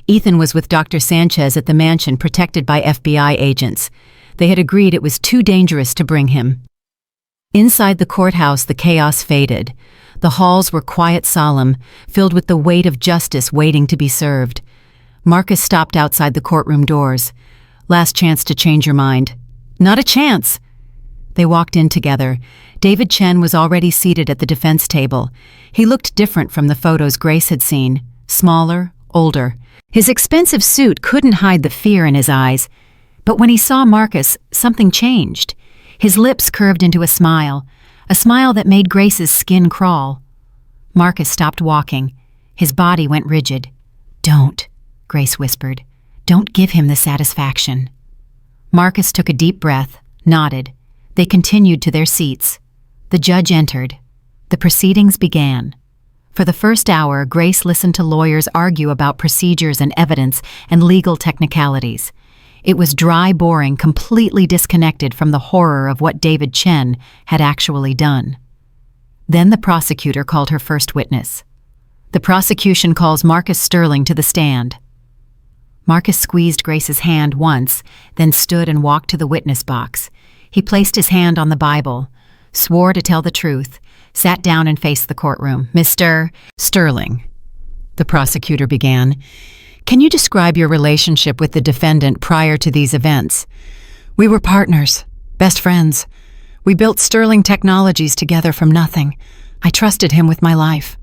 Ethan was with Dr. Sanchez at the mansion protected by FBI agents. They had agreed it was too dangerous to bring him. Inside the courthouse, the chaos faded. The halls were quiet, solemn, filled with the weight of justice waiting to be served. Marcus stopped outside the courtroom doors. "Last chance to change your mind." "Not a chance." They walked in together. David Chen was already seated at the defense table. He looked different from the photos Grace had seen. Smaller, older. His expensive suit couldn't hide the fear in his eyes. But when he saw Marcus, something changed. His lips curved into a smile that made Grace's skin crawl. Marcus stopped walking. His body went rigid. "Don't," Grace whispered. "Don't give him the satisfaction." Marcus took a deep breath, nodded. They continued to their seats. The judge entered. The proceedings began. For the first hour, Grace listened to lawyers argue about procedures and evidence and legal technicalities. It was dry, boring, completely disconnected from the horror of what David Chen had actually done. Then the prosecutor called her first witness. The prosecution calls Marcus Sterling to the stand. Marcus squeezed Grace's hand once, then stood and walked to the witness box. He placed his hand on the Bible, swore to tell the truth, sat down and faced the courtroom. "Mr. Sterling," the prosecutor began, "can you describe your relationship with the defendant prior to these events?" "We were partners," Best friends. We built Sterling Technologies together from nothing. I trusted him with my life.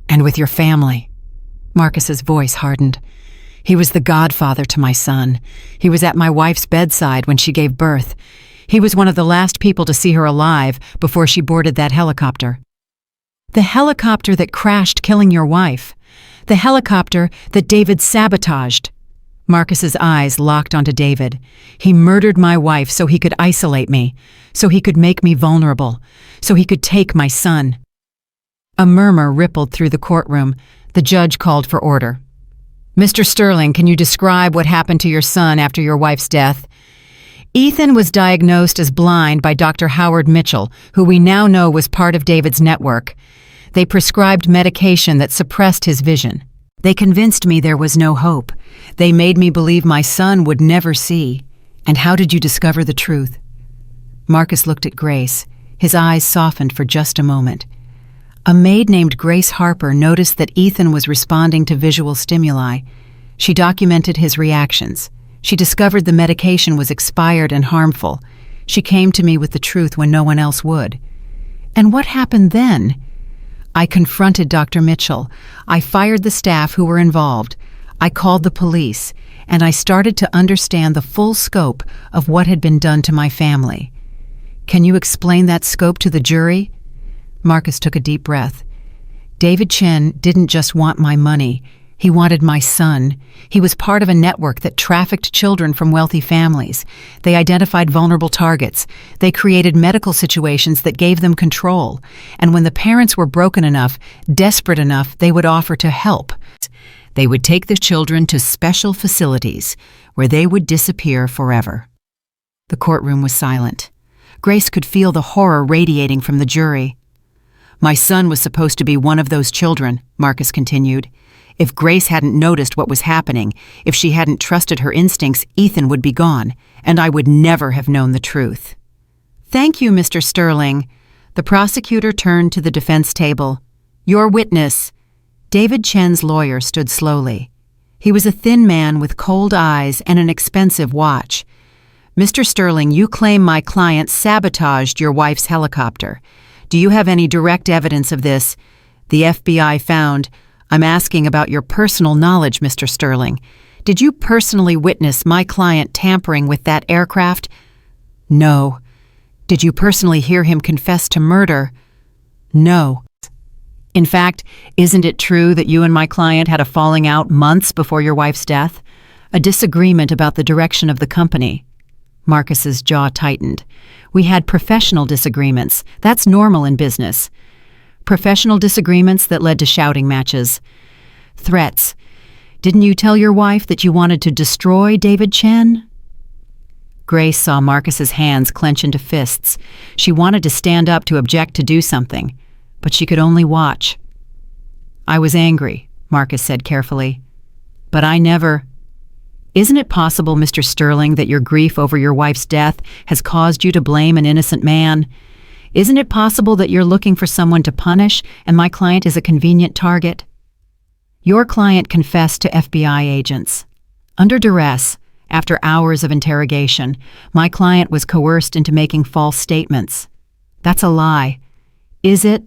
And with your family. Marcus's voice hardened. He was the godfather to my son. He was at my wife's bedside when she gave birth. He was one of the last people to see her alive before she boarded that helicopter. The helicopter that crashed, killing your wife. The helicopter that David sabotaged. Marcus's eyes locked onto David. He murdered my wife so he could isolate me, so he could make me vulnerable, so he could take my son. A murmur rippled through the courtroom. The judge called for order. Mr. Sterling, can you describe what happened to your son after your wife's death? Ethan was diagnosed as blind by Dr. Howard Mitchell, who we now know was part of David's network. They prescribed medication that suppressed his vision. They convinced me there was no hope. They made me believe my son would never see. And how did you discover the truth? Marcus looked at Grace. His eyes softened for just a moment. A maid named Grace Harper noticed that Ethan was responding to visual stimuli. She documented his reactions. She discovered the medication was expired and harmful. She came to me with the truth when no one else would. And what happened then? I confronted Dr. Mitchell. I fired the staff who were involved. I called the police, and I started to understand the full scope of what had been done to my family. Can you explain that scope to the jury? Marcus took a deep breath. David Chen didn't just want my money. He wanted my son. He was part of a network that trafficked children from wealthy families. They identified vulnerable targets. They created medical situations that gave them control. And when the parents were broken enough, desperate enough, they would offer to help. They would take the children to special facilities where they would disappear forever. The courtroom was silent. Grace could feel the horror radiating from the jury. My son was supposed to be one of those children, Marcus continued. If Grace hadn't noticed what was happening, if she hadn't trusted her instincts, Ethan would be gone, and I would never have known the truth. Thank you, Mr. Sterling. The prosecutor turned to the defense table. Your witness. David Chen's lawyer stood slowly. He was a thin man with cold eyes and an expensive watch. Mr. Sterling, you claim my client sabotaged your wife's helicopter. Do you have any direct evidence of this? The FBI found. I'm asking about your personal knowledge, Mr. Sterling. Did you personally witness my client tampering with that aircraft? No. Did you personally hear him confess to murder? No. In fact, isn't it true that you and my client had a falling out months before your wife's death? A disagreement about the direction of the company. Marcus's jaw tightened. We had professional disagreements. That's normal in business. Professional disagreements that led to shouting matches. Threats. Didn't you tell your wife that you wanted to destroy David Chen? Grace saw Marcus's hands clench into fists. She wanted to stand up to object to do something, but she could only watch. I was angry, Marcus said carefully. But I never... Isn't it possible, Mr. Sterling, that your grief over your wife's death has caused you to blame an innocent man? Isn't it possible that you're looking for someone to punish and my client is a convenient target? Your client confessed to FBI agents. Under duress, after hours of interrogation, my client was coerced into making false statements. That's a lie. Is it?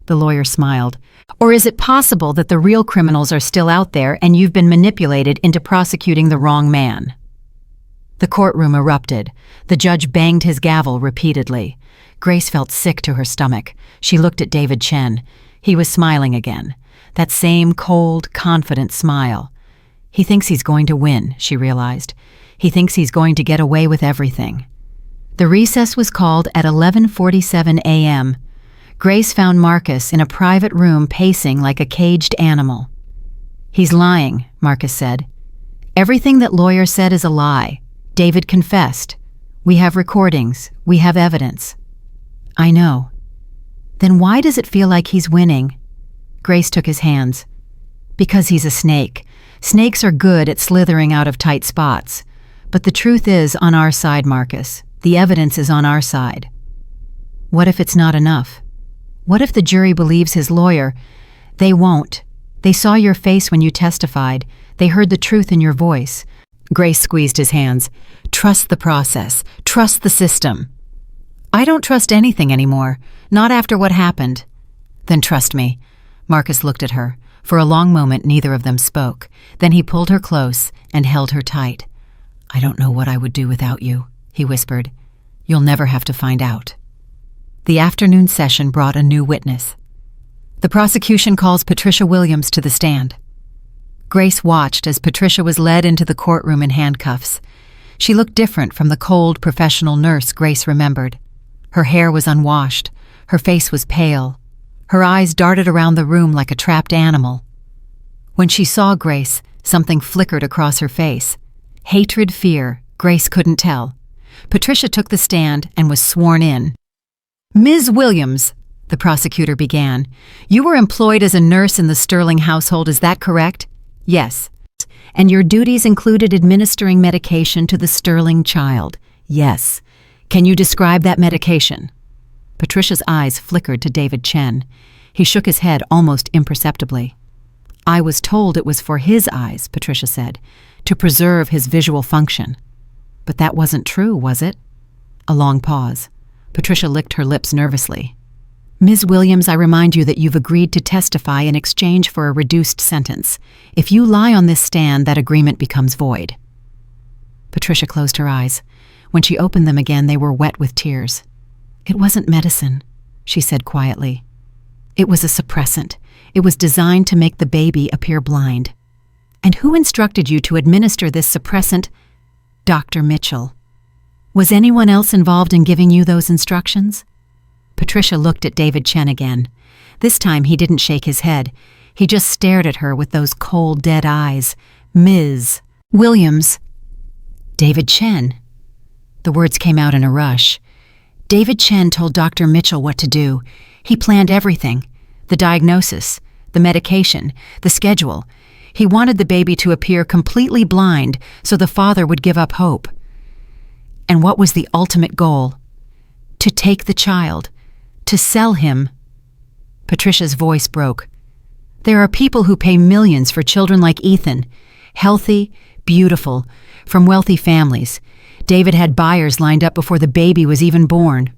The lawyer smiled. Or is it possible that the real criminals are still out there and you've been manipulated into prosecuting the wrong man? The courtroom erupted. The judge banged his gavel repeatedly. Grace felt sick to her stomach. She looked at David Chen. He was smiling again. That same cold, confident smile. He thinks he's going to win, she realized. He thinks he's going to get away with everything. The recess was called at 11:47 a.m. Grace found Marcus in a private room pacing like a caged animal. He's lying, Marcus said. Everything that lawyer said is a lie. David confessed. We have recordings. We have evidence. I know. Then why does it feel like he's winning? Grace took his hands. Because he's a snake. Snakes are good at slithering out of tight spots. But the truth is on our side, Marcus. The evidence is on our side. What if it's not enough? What if the jury believes his lawyer? They won't. They saw your face when you testified. They heard the truth in your voice. Grace squeezed his hands. Trust the process. Trust the system. I don't trust anything anymore, not after what happened. Then trust me. Marcus looked at her. For a long moment, neither of them spoke. Then he pulled her close and held her tight. I don't know what I would do without you, he whispered. You'll never have to find out. The afternoon session brought a new witness. The prosecution calls Patricia Williams to the stand. Grace watched as Patricia was led into the courtroom in handcuffs. She looked different from the cold, professional nurse Grace remembered. Her hair was unwashed. Her face was pale. Her eyes darted around the room like a trapped animal. When she saw Grace, something flickered across her face. Hatred, fear, Grace couldn't tell. Patricia took the stand and was sworn in. Ms. Williams, the prosecutor began, you were employed as a nurse in the Sterling household, is that correct? Yes. And your duties included administering medication to the Sterling child? Yes. Can you describe that medication? Patricia's eyes flickered to David Chen. He shook his head almost imperceptibly. I was told it was for his eyes, Patricia said, to preserve his visual function. But that wasn't true, was it? A long pause. Patricia licked her lips nervously. Ms. Williams, I remind you that you've agreed to testify in exchange for a reduced sentence. If you lie on this stand, that agreement becomes void. Patricia closed her eyes. When she opened them again, they were wet with tears. It wasn't medicine, she said quietly. It was a suppressant. It was designed to make the baby appear blind. And who instructed you to administer this suppressant? Dr. Mitchell. Was anyone else involved in giving you those instructions? Patricia looked at David Chen again. This time he didn't shake his head. He just stared at her with those cold, dead eyes. Ms. Williams. David Chen. The words came out in a rush. David Chen told Dr. Mitchell what to do. He planned everything. The diagnosis, the medication, the schedule. He wanted the baby to appear completely blind so the father would give up hope. And what was the ultimate goal? To take the child. To sell him. Patricia's voice broke. There are people who pay millions for children like Ethan. Healthy, beautiful, from wealthy families. David had buyers lined up before the baby was even born.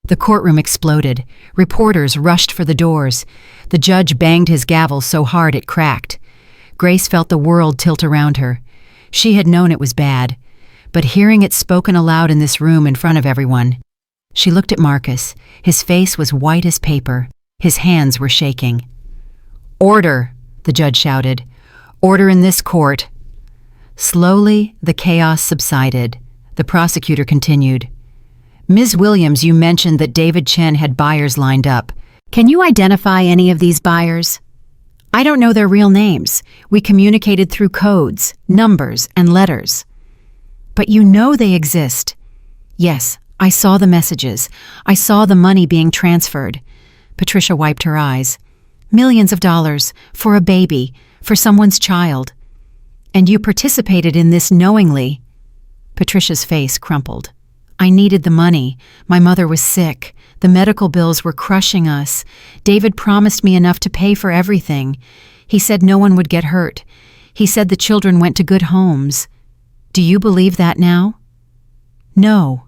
The courtroom exploded. Reporters rushed for the doors. The judge banged his gavel so hard it cracked. Grace felt the world tilt around her. She had known it was bad, but hearing it spoken aloud in this room in front of everyone, she looked at Marcus. His face was white as paper. His hands were shaking. Order, the judge shouted. Order in this court. Slowly, the chaos subsided. The prosecutor continued. Ms. Williams, you mentioned that David Chen had buyers lined up. Can you identify any of these buyers? I don't know their real names. We communicated through codes, numbers, and letters. But you know they exist. Yes, I saw the messages. I saw the money being transferred. Patricia wiped her eyes. Millions of dollars for a baby, for someone's child. And you participated in this knowingly. Patricia's face crumpled. I needed the money. My mother was sick. The medical bills were crushing us. David promised me enough to pay for everything. He said no one would get hurt. He said the children went to good homes. Do you believe that now? No.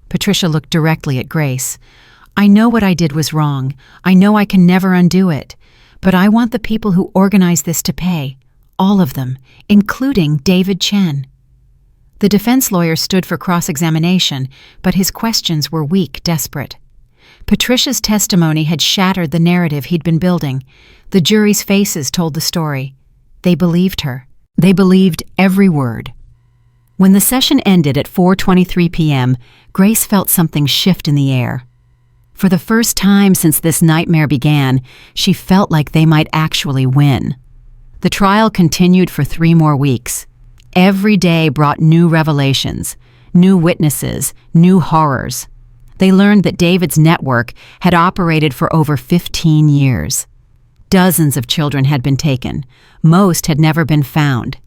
Patricia looked directly at Grace. I know what I did was wrong. I know I can never undo it. But I want the people who organized this to pay. All of them, including David Chen. The defense lawyer stood for cross-examination, but his questions were weak, desperate. Patricia's testimony had shattered the narrative he'd been building. The jury's faces told the story. They believed her. They believed every word. When the session ended at 4:23 p.m., Grace felt something shift in the air. For the first time since this nightmare began, she felt like they might actually win. The trial continued for 3 more weeks. Every day brought new revelations, new witnesses, new horrors. They learned that David's network had operated for over 15 years. Dozens of children had been taken. Most had never been found.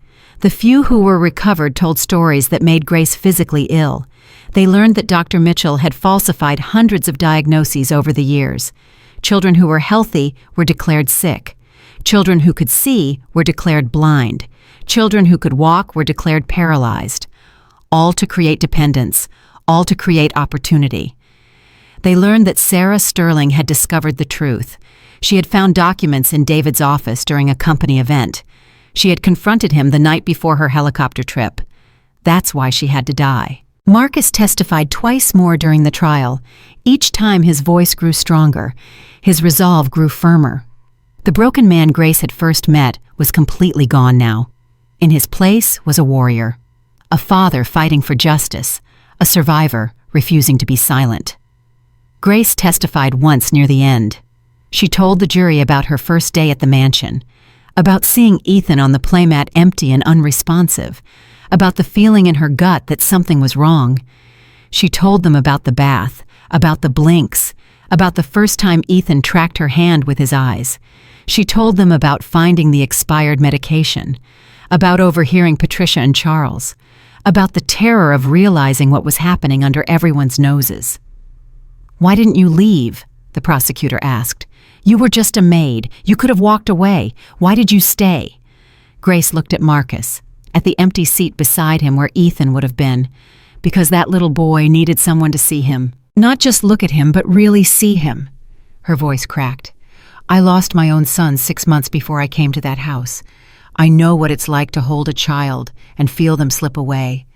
The few who were recovered told stories that made Grace physically ill. They learned that Dr. Mitchell had falsified hundreds of diagnoses over the years. Children who were healthy were declared sick. Children who could see were declared blind. Children who could walk were declared paralyzed. All to create dependence, all to create opportunity. They learned that Sarah Sterling had discovered the truth. She had found documents in David's office during a company event. She had confronted him the night before her helicopter trip. That's why she had to die. Marcus testified twice more during the trial. Each time his voice grew stronger. His resolve grew firmer. The broken man Grace had first met was completely gone now. In his place was a warrior, a father fighting for justice, a survivor refusing to be silent. Grace testified once near the end. She told the jury about her first day at the mansion, about seeing Ethan on the playmat empty and unresponsive, about the feeling in her gut that something was wrong. She told them about the bath, about the blinks, about the first time Ethan tracked her hand with his eyes. She told them about finding the expired medication, about overhearing Patricia and Charles, about the terror of realizing what was happening under everyone's noses. "Why didn't you leave?" the prosecutor asked. "You were just a maid. You could have walked away. Why did you stay?" Grace looked at Marcus, at the empty seat beside him where Ethan would have been, because that little boy needed someone to see him. Not just look at him, but really see him. Her voice cracked. "I lost my own son 6 months before I came to that house. I know what it's like to hold a child and feel them slip away.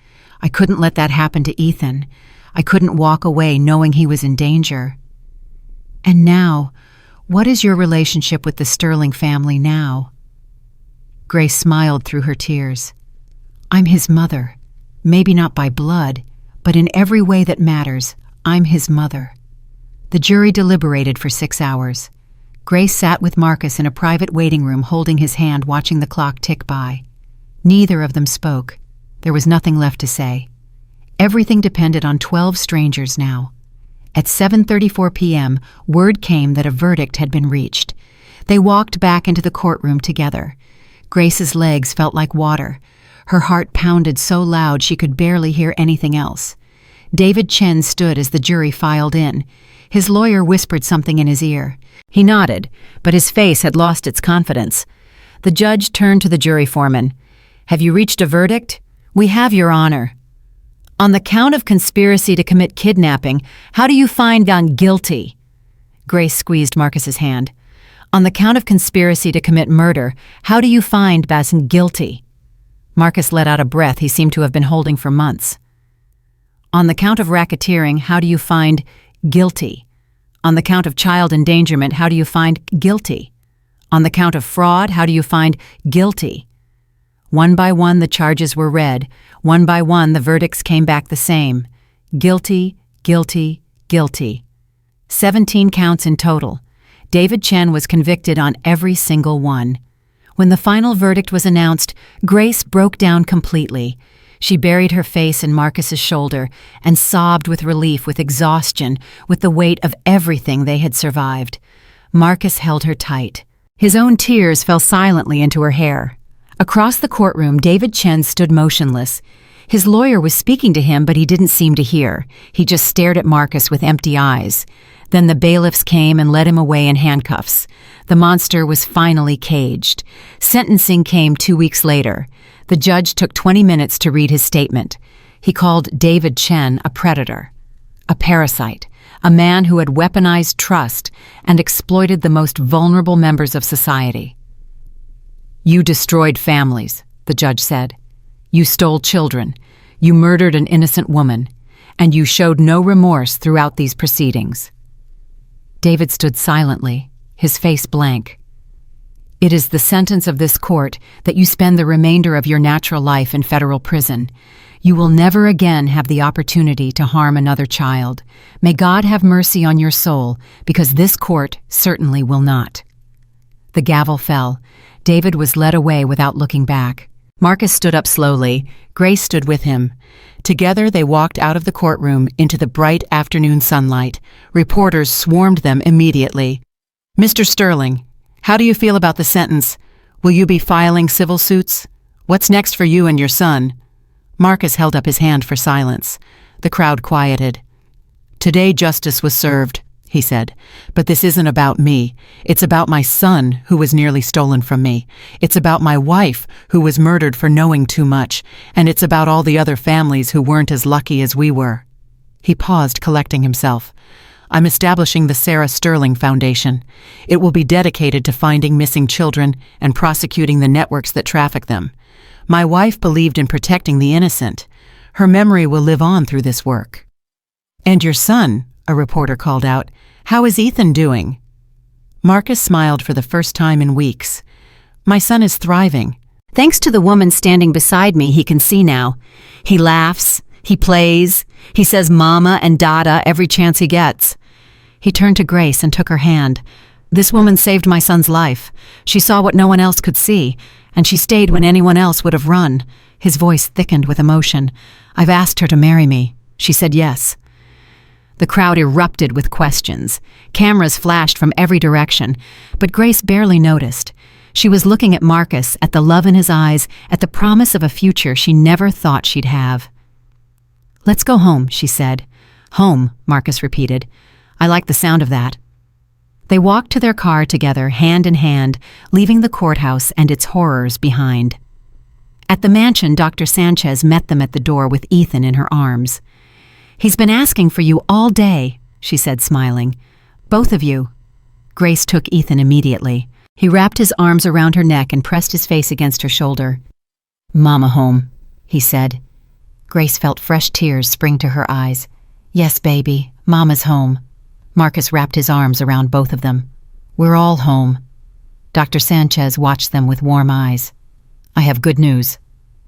I couldn't let that happen to Ethan. I couldn't walk away knowing he was in danger." "And now, what is your relationship with the Sterling family now?" Grace smiled through her tears. "I'm his mother. Maybe not by blood, but in every way that matters, I'm his mother." The jury deliberated for 6 hours. Grace sat with Marcus in a private waiting room holding his hand, watching the clock tick by. Neither of them spoke. There was nothing left to say. Everything depended on 12 strangers now. At 7:34 p.m., word came that a verdict had been reached. They walked back into the courtroom together. Grace's legs felt like water. Her heart pounded so loud she could barely hear anything else. David Chen stood as the jury filed in. His lawyer whispered something in his ear. He nodded, but his face had lost its confidence. The judge turned to the jury foreman. "Have you reached a verdict?" "We have, Your Honor." "On the count of conspiracy to commit kidnapping, how do you find on guilty?" Grace squeezed Marcus's hand. "On the count of conspiracy to commit murder, how do you find Basson guilty?" Marcus let out a breath he seemed to have been holding for months. "On the count of racketeering, how do you find guilty? On the count of child endangerment, how do you find guilty? On the count of fraud, how do you find guilty?" One by one the charges were read. One by one the verdicts came back the same. Guilty, guilty, guilty. 17 counts in total. David Chen was convicted on every single one. When the final verdict was announced, Grace broke down completely. She buried her face in Marcus's shoulder and sobbed with relief, with exhaustion, with the weight of everything they had survived. Marcus held her tight. His own tears fell silently into her hair. Across the courtroom, David Chen stood motionless. His lawyer was speaking to him, but he didn't seem to hear. He just stared at Marcus with empty eyes. Then the bailiffs came and led him away in handcuffs. The monster was finally caged. Sentencing came 2 weeks later. The judge took 20 minutes to read his statement. He called David Chen a predator, a parasite, a man who had weaponized trust and exploited the most vulnerable members of society. "You destroyed families," the judge said. "You stole children. You murdered an innocent woman. And you showed no remorse throughout these proceedings." David stood silently, his face blank. "It is the sentence of this court that you spend the remainder of your natural life in federal prison. You will never again have the opportunity to harm another child. May God have mercy on your soul, because this court certainly will not." The gavel fell. David was led away without looking back. Marcus stood up slowly. Grace stood with him. Together they walked out of the courtroom into the bright afternoon sunlight. Reporters swarmed them immediately. "Mr. Sterling, how do you feel about the sentence? Will you be filing civil suits? What's next for you and your son?" Marcus held up his hand for silence. The crowd quieted. "Today justice was served," he said, "but this isn't about me. It's about my son, who was nearly stolen from me. It's about my wife, who was murdered for knowing too much. And it's about all the other families who weren't as lucky as we were." He paused, collecting himself. I'm establishing the Sarah Sterling Foundation. It will be dedicated to finding missing children and prosecuting the networks that traffic them. My wife believed in protecting the innocent. Her memory will live on through this work." "And your son," a reporter called out. "How is Ethan doing?" Marcus smiled for the first time in weeks. "My son is thriving." Thanks to the woman standing beside me, he can see now. He laughs, he plays, he says mama and dada every chance he gets. He turned to Grace and took her hand. "This woman saved my son's life. She saw what no one else could see, and she stayed when anyone else would have run." His voice thickened with emotion. "I've asked her to marry me. She said yes." The crowd erupted with questions. Cameras flashed from every direction, but Grace barely noticed. She was looking at Marcus, at the love in his eyes, at the promise of a future she never thought she'd have. "Let's go home," she said. "Home," Marcus repeated. "I like the sound of that." They walked to their car together, hand in hand, leaving the courthouse and its horrors behind. At the mansion, Dr. Sanchez met them at the door with Ethan in her arms. "He's been asking for you all day," she said, smiling. "Both of you." Grace took Ethan immediately. He wrapped his arms around her neck and pressed his face against her shoulder. "Mama home," he said. Grace felt fresh tears spring to her eyes. "Yes, baby, Mama's home." Marcus wrapped his arms around both of them. "We're all home." Dr. Sanchez watched them with warm eyes. "I have good news.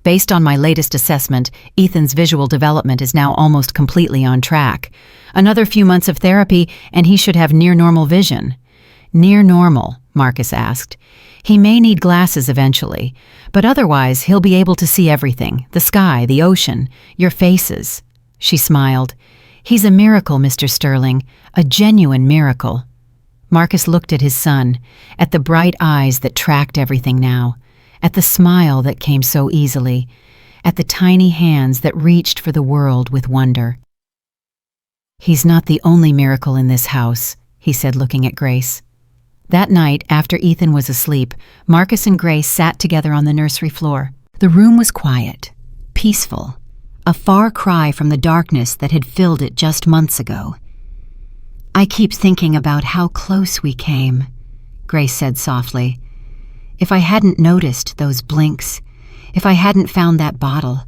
Based on my latest assessment, Ethan's visual development is now almost completely on track. Another few months of therapy, and he should have near-normal vision." "Near normal?" Marcus asked. "He may need glasses eventually, but otherwise he'll be able to see everything, the sky, the ocean, your faces." She smiled. "He's a miracle, Mr. Sterling, a genuine miracle." Marcus looked at his son, at the bright eyes that tracked everything now, at the smile that came so easily, at the tiny hands that reached for the world with wonder. "He's not the only miracle in this house," he said, looking at Grace. That night, after Ethan was asleep, Marcus and Grace sat together on the nursery floor. The room was quiet, peaceful, a far cry from the darkness that had filled it just months ago. "I keep thinking about how close we came," Grace said softly. "If I hadn't noticed those blinks, if I hadn't found that bottle,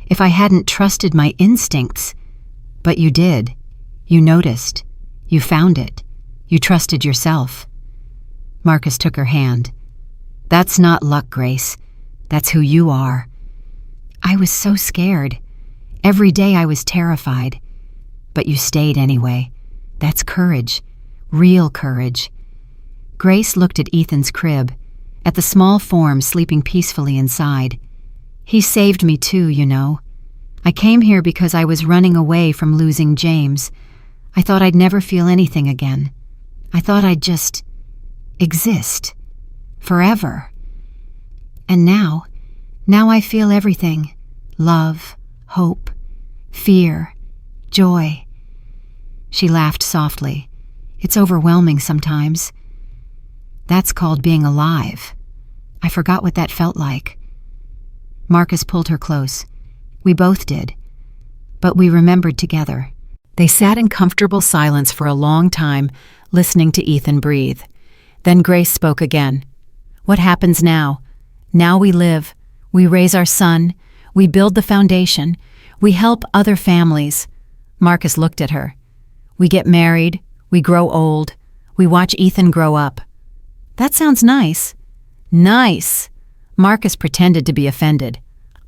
if I hadn't trusted my instincts. But you did. You noticed. You found it. You trusted yourself." Marcus took her hand. "That's not luck, Grace. That's who you are." "I was so scared. Every day I was terrified. But you stayed anyway. That's courage. Real courage." Grace looked at Ethan's crib, at the small form sleeping peacefully inside. "He saved me too, you know. I came here because I was running away from losing James. I thought I'd never feel anything again. I thought I'd just exist. Forever. And now I feel everything. Love, hope, fear, joy." She laughed softly. "It's overwhelming sometimes. That's called being alive. I forgot what that felt like." Marcus pulled her close. "We both did. But we remembered together." They sat in comfortable silence for a long time, listening to Ethan breathe. Then Grace spoke again. "What happens now? Now we live. We raise our son. We build the foundation. We help other families." Marcus looked at her. "We get married. We grow old. We watch Ethan grow up." "That sounds nice." "Nice." Marcus pretended to be offended.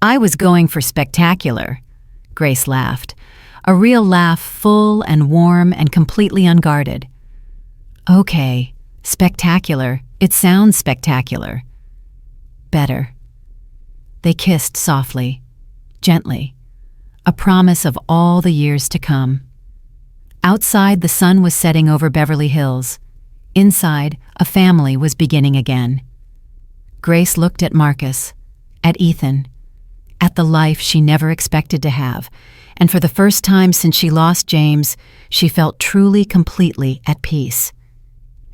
"I was going for spectacular." Grace laughed. A real laugh, full and warm and completely unguarded. "Okay, spectacular. It sounds spectacular." "Better." They kissed softly, gently, a promise of all the years to come. Outside, the sun was setting over Beverly Hills. Inside, a family was beginning again. Grace looked at Marcus, at Ethan, at the life she never expected to have, and for the first time since she lost James, she felt truly, completely at peace.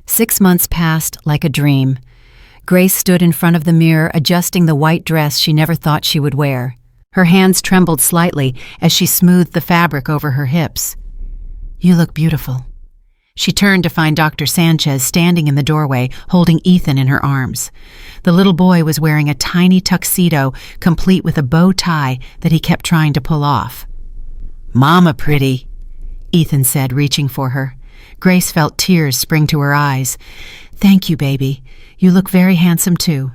6 months passed like a dream. Grace stood in front of the mirror, adjusting the white dress she never thought she would wear. Her hands trembled slightly as she smoothed the fabric over her hips. "You look beautiful." She turned to find Dr. Sanchez standing in the doorway, holding Ethan in her arms. The little boy was wearing a tiny tuxedo, complete with a bow tie that he kept trying to pull off. "Mama pretty," Ethan said, reaching for her. Grace felt tears spring to her eyes. "Thank you, baby. You look very handsome, too."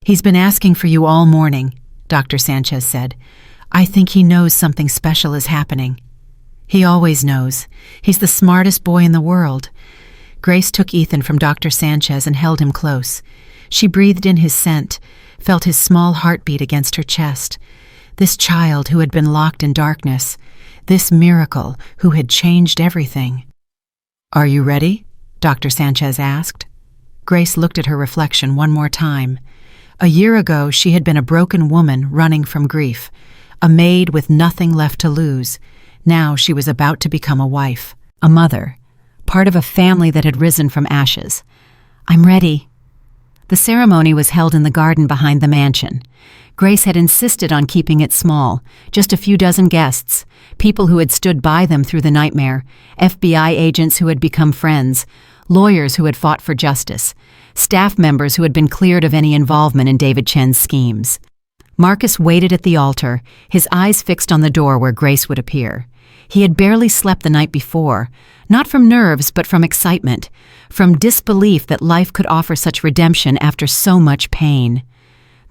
"He's been asking for you all morning," Dr. Sanchez said. "I think he knows something special is happening." "He always knows. He's the smartest boy in the world." Grace took Ethan from Dr. Sanchez and held him close. She breathed in his scent, felt his small heartbeat against her chest. This child who had been locked in darkness, this miracle who had changed everything. "Are you ready?" Dr. Sanchez asked. Grace looked at her reflection one more time. A year ago, she had been a broken woman running from grief, a maid with nothing left to lose. Now she was about to become a wife, a mother, part of a family that had risen from ashes. "I'm ready." The ceremony was held in the garden behind the mansion. Grace had insisted on keeping it small, just a few dozen guests, people who had stood by them through the nightmare, FBI agents who had become friends, lawyers who had fought for justice, staff members who had been cleared of any involvement in David Chen's schemes. Marcus waited at the altar, his eyes fixed on the door where Grace would appear. He had barely slept the night before, not from nerves but from excitement, from disbelief that life could offer such redemption after so much pain.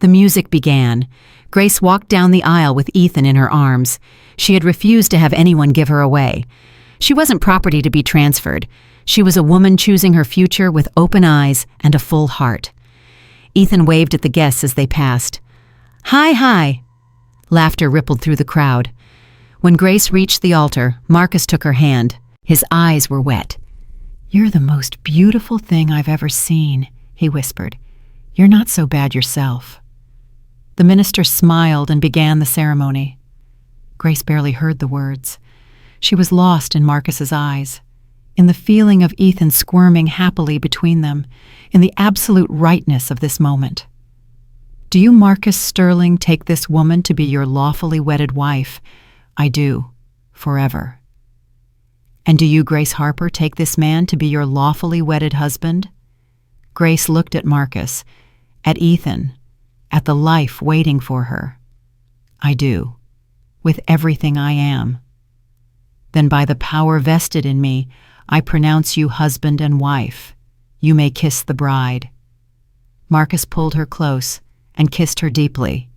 The music began. Grace walked down the aisle with Ethan in her arms. She had refused to have anyone give her away. She wasn't property to be transferred. She was a woman choosing her future with open eyes and a full heart. Ethan waved at the guests as they passed. "Hi, hi!" Laughter rippled through the crowd. When Grace reached the altar, Marcus took her hand. His eyes were wet. "You're the most beautiful thing I've ever seen," he whispered. "You're not so bad yourself." The minister smiled and began the ceremony. Grace barely heard the words. She was lost in Marcus's eyes, in the feeling of Ethan squirming happily between them, in the absolute rightness of this moment. "Do you, Marcus Sterling, take this woman to be your lawfully wedded wife?" "I do, forever." "And do you, Grace Harper, take this man to be your lawfully wedded husband?" Grace looked at Marcus, at Ethan, at the life waiting for her. "I do, with everything I am." "Then by the power vested in me, I pronounce you husband and wife. You may kiss the bride." Marcus pulled her close and kissed her deeply.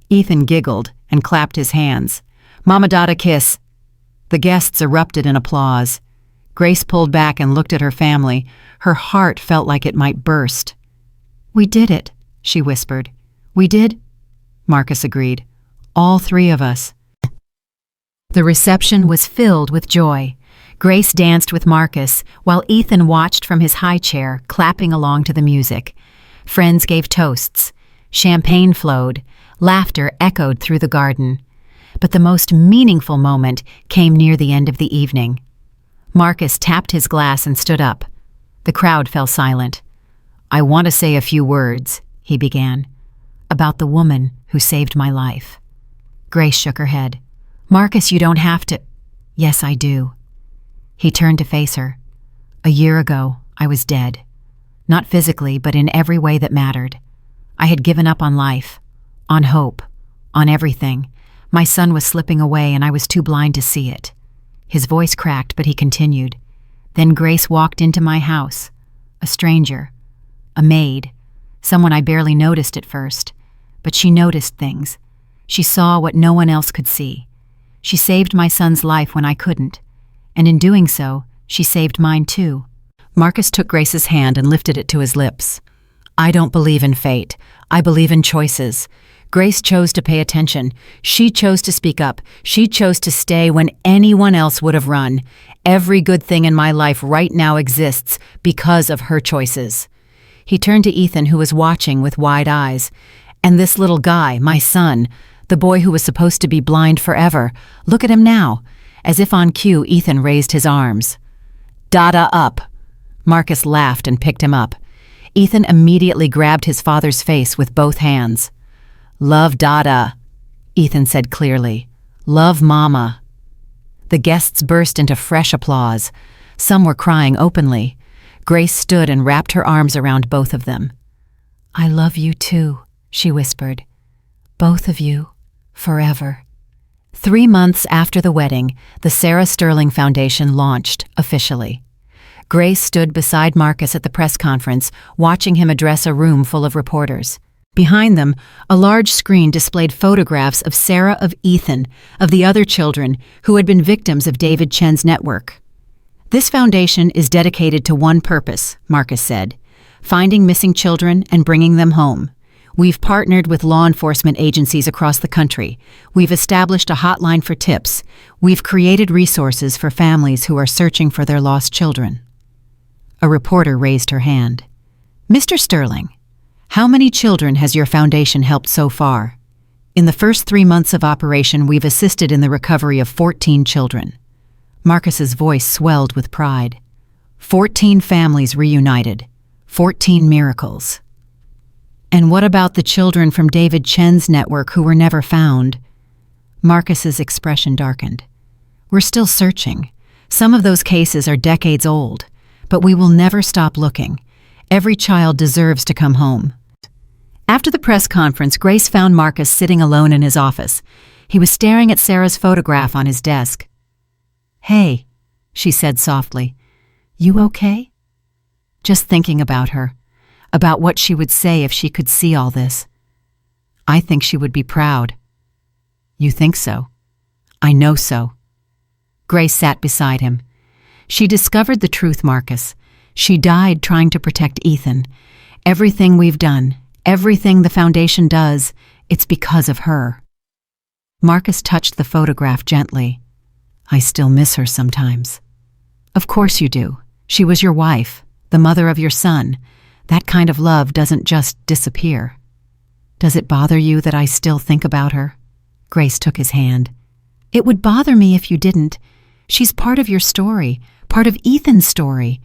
Ethan giggled and clapped his hands. "Mama Dada kiss." The guests erupted in applause. Grace pulled back and looked at her family. Her heart felt like it might burst. "We did it," she whispered. "We did?" Marcus agreed. "All three of us." The reception was filled with joy. Grace danced with Marcus, while Ethan watched from his high chair, clapping along to the music. Friends gave toasts. Champagne flowed. Laughter echoed through the garden. But the most meaningful moment came near the end of the evening. Marcus tapped his glass and stood up. The crowd fell silent. "I want to say a few words," he began, "about the woman who saved my life." Grace shook her head. "Marcus, you don't have to." "Yes, I do." He turned to face her. "A year ago, I was dead. Not physically, but in every way that mattered. I had given up on life, on hope, on everything. My son was slipping away and I was too blind to see it." His voice cracked, but he continued. "Then Grace walked into my house. A stranger. A maid. Someone I barely noticed at first. But she noticed things. She saw what no one else could see. She saved my son's life when I couldn't. And in doing so, she saved mine too." Marcus took Grace's hand and lifted it to his lips. "I don't believe in fate. I believe in choices. Grace chose to pay attention. She chose to speak up. She chose to stay when anyone else would have run. Every good thing in my life right now exists because of her choices." He turned to Ethan, who was watching with wide eyes. "And this little guy, my son, the boy who was supposed to be blind forever, look at him now." As if on cue, Ethan raised his arms. "Dada up." Marcus laughed and picked him up. Ethan immediately grabbed his father's face with both hands. "Love Dada," Ethan said clearly. "Love Mama." The guests burst into fresh applause. Some were crying openly. Grace stood and wrapped her arms around both of them. "I love you too," she whispered. "Both of you, forever." 3 months after the wedding, the Sarah Sterling Foundation launched officially. Grace stood beside Marcus at the press conference, watching him address a room full of reporters. Behind them, a large screen displayed photographs of Sarah, of Ethan, of the other children who had been victims of David Chen's network. "This foundation is dedicated to one purpose," Marcus said, "finding missing children and bringing them home. We've partnered with law enforcement agencies across the country. We've established a hotline for tips. We've created resources for families who are searching for their lost children." A reporter raised her hand. "Mr. Sterling, how many children has your foundation helped so far?" "In the first 3 months of operation, we've assisted in the recovery of 14 children." Marcus's voice swelled with pride. 14 families reunited. 14 miracles. "And what about the children from David Chen's network who were never found?" Marcus's expression darkened. "We're still searching. Some of those cases are decades old, but we will never stop looking. Every child deserves to come home." After the press conference, Grace found Marcus sitting alone in his office. He was staring at Sarah's photograph on his desk. "Hey," she said softly, "you okay?" Just thinking about her, about what she would say if she could see all this. "I think she would be proud." "You think so?" "I know so." Grace sat beside him. "She discovered the truth, Marcus. She died trying to protect Ethan. Everything we've done, everything the foundation does, it's because of her." Marcus touched the photograph gently. "I still miss her sometimes." "Of course you do. She was your wife, the mother of your son. That kind of love doesn't just disappear." "Does it bother you that I still think about her?" Grace took his hand. "It would bother me if you didn't. She's part of your story, part of Ethan's story.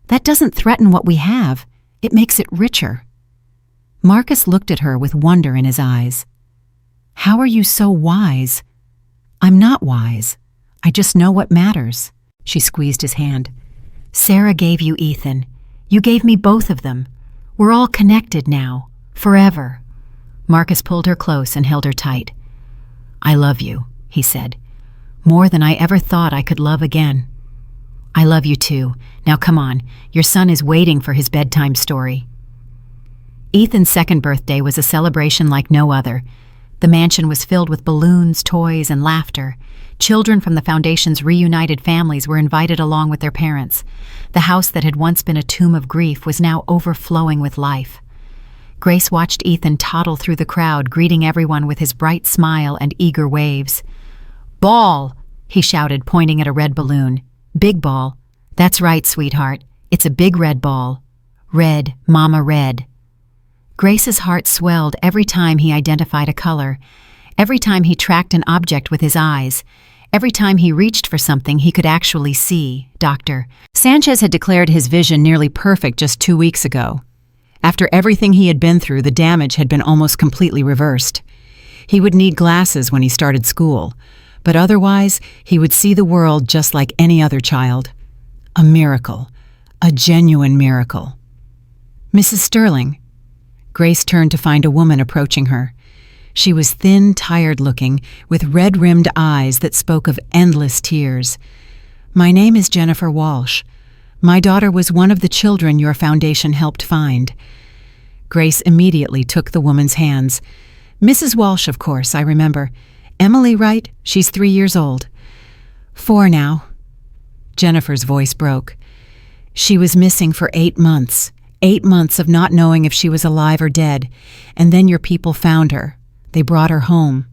That doesn't threaten what we have. It makes it richer." Marcus looked at her with wonder in his eyes. "How are you so wise?" "I'm not wise. I just know what matters." She squeezed his hand. "Sarah gave you Ethan. You gave me both of them. We're all connected now, forever." Marcus pulled her close and held her tight. "I love you," he said, "more than I ever thought I could love again." "I love you too. Now come on, your son is waiting for his bedtime story." Ethan's second birthday was a celebration like no other. The mansion was filled with balloons, toys, and laughter. Children from the foundation's reunited families were invited along with their parents. The house that had once been a tomb of grief was now overflowing with life. Grace watched Ethan toddle through the crowd, greeting everyone with his bright smile and eager waves. "Ball!" he shouted, pointing at a red balloon. "Big ball. That's right, sweetheart. It's a big red ball. Red, Mama, red." Grace's heart swelled every time he identified a color, every time he tracked an object with his eyes, every time he reached for something he could actually see. Dr. Sanchez had declared his vision nearly perfect just 2 weeks ago. After everything he had been through, the damage had been almost completely reversed. He would need glasses when he started school, but otherwise he would see the world just like any other child. A miracle, a genuine miracle. "Mrs. Sterling." Grace turned to find a woman approaching her. She was thin, tired-looking, with red-rimmed eyes that spoke of endless tears. "My name is Jennifer Walsh. My daughter was one of the children your foundation helped find." Grace immediately took the woman's hands. "Mrs. Walsh, of course, I remember. Emily, right? She's 3 years old." "4 now." Jennifer's voice broke. "She was missing for 8 months. 8 months of not knowing if she was alive or dead, and then your people found her. They brought her home."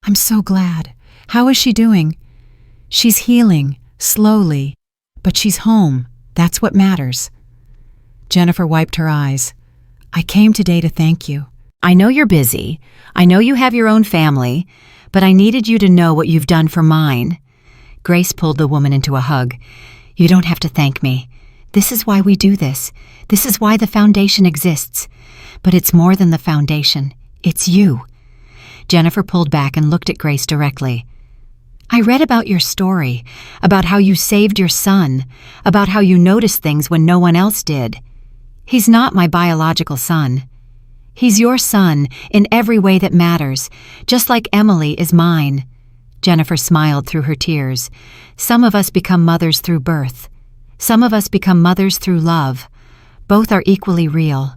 "I'm so glad. How is she doing?" "She's healing, slowly, but she's home. That's what matters." Jennifer wiped her eyes. "I came today to thank you. I know you're busy. I know you have your own family, but I needed you to know what you've done for mine." Grace pulled the woman into a hug. "You don't have to thank me. This is why we do this. This is why the foundation exists. But it's more than the foundation. It's you." Jennifer pulled back and looked at Grace directly. I read about your story, about how you saved your son, about how you noticed things when no one else did. He's not my biological son. He's your son in every way that matters, just like Emily is mine." Jennifer smiled through her tears. "Some of us become mothers through birth. Some of us become mothers through love. Both are equally real."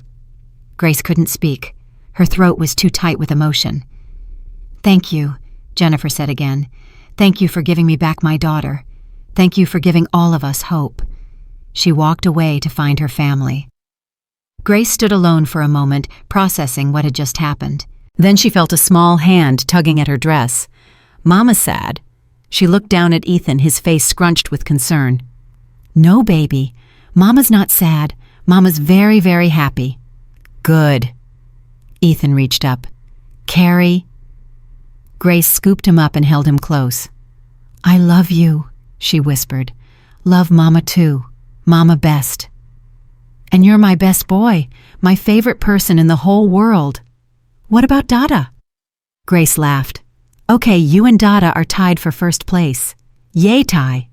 Grace couldn't speak. Her throat was too tight with emotion. "Thank you," Jennifer said again. "Thank you for giving me back my daughter. Thank you for giving all of us hope." She walked away to find her family. Grace stood alone for a moment, processing what had just happened. Then she felt a small hand tugging at her dress. "Mama's sad." She looked down at Ethan, his face scrunched with concern. "No, baby. Mama's not sad. Mama's very, very happy." "Good." Ethan reached up. "Carrie." Grace scooped him up and held him close. "I love you," she whispered. "Love Mama too. Mama best. And you're my best boy, my favorite person in the whole world. What about Dada?" Grace laughed. "Okay, you and Dada are tied for first place. Yay tie."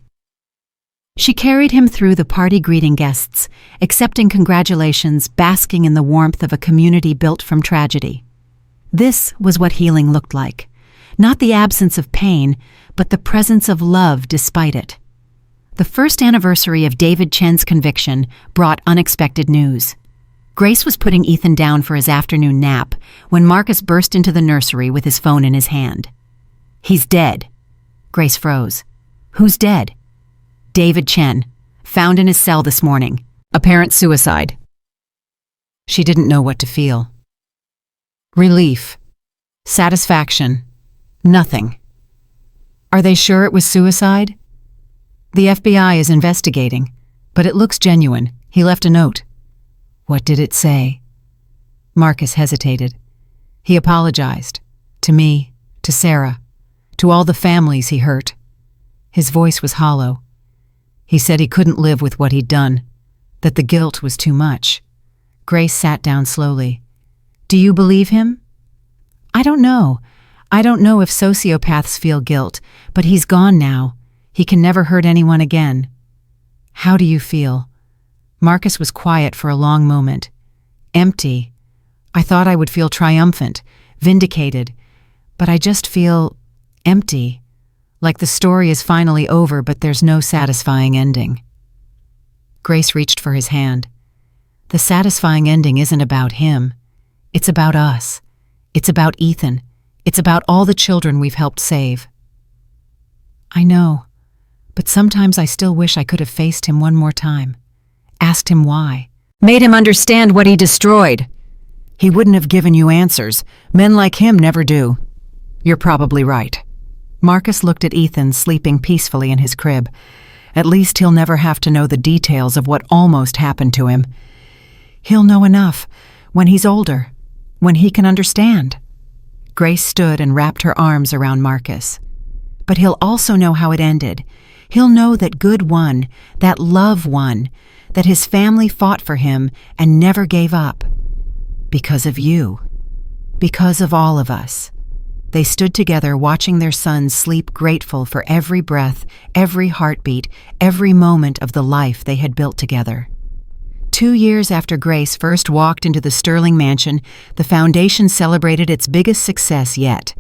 She carried him through the party greeting guests, accepting congratulations, basking in the warmth of a community built from tragedy. This was what healing looked like. Not the absence of pain, but the presence of love despite it. The first anniversary of David Chen's conviction brought unexpected news. Grace was putting Ethan down for his afternoon nap when Marcus burst into the nursery with his phone in his hand. "He's dead." Grace froze. "Who's dead?" "David Chen, found in his cell this morning. Apparent suicide." She didn't know what to feel. Relief. Satisfaction. Nothing. Are they sure it was suicide? "The FBI is investigating, but it looks genuine. He left a note." "What did it say?" Marcus hesitated. He apologized. To me, to Sarah, to all the families he hurt. His voice was hollow. He said he couldn't live with what he'd done, that the guilt was too much. Grace sat down slowly. "Do you believe him?" "I don't know. I don't know if sociopaths feel guilt, but he's gone now. He can never hurt anyone again." "How do you feel?" Marcus was quiet for a long moment. "Empty. I thought I would feel triumphant, vindicated, but I just feel empty, like the story is finally over but there's no satisfying ending." Grace reached for his hand. "The satisfying ending isn't about him. It's about us. It's about Ethan. It's about all the children we've helped save." "I know. But sometimes I still wish I could have faced him one more time. Asked him why. Made him understand what he destroyed." "He wouldn't have given you answers. Men like him never do." "You're probably right." Marcus looked at Ethan sleeping peacefully in his crib. At least he'll never have to know the details of what almost happened to him. He'll know enough when he's older, when he can understand. Grace stood and wrapped her arms around Marcus. But he'll also know how it ended. He'll know that good won, that love won, that his family fought for him and never gave up. Because of you. Because of all of us. They stood together watching their son sleep, grateful for every breath, every heartbeat, every moment of the life they had built together. 2 years after Grace first walked into the Sterling mansion, the foundation celebrated its biggest success yet.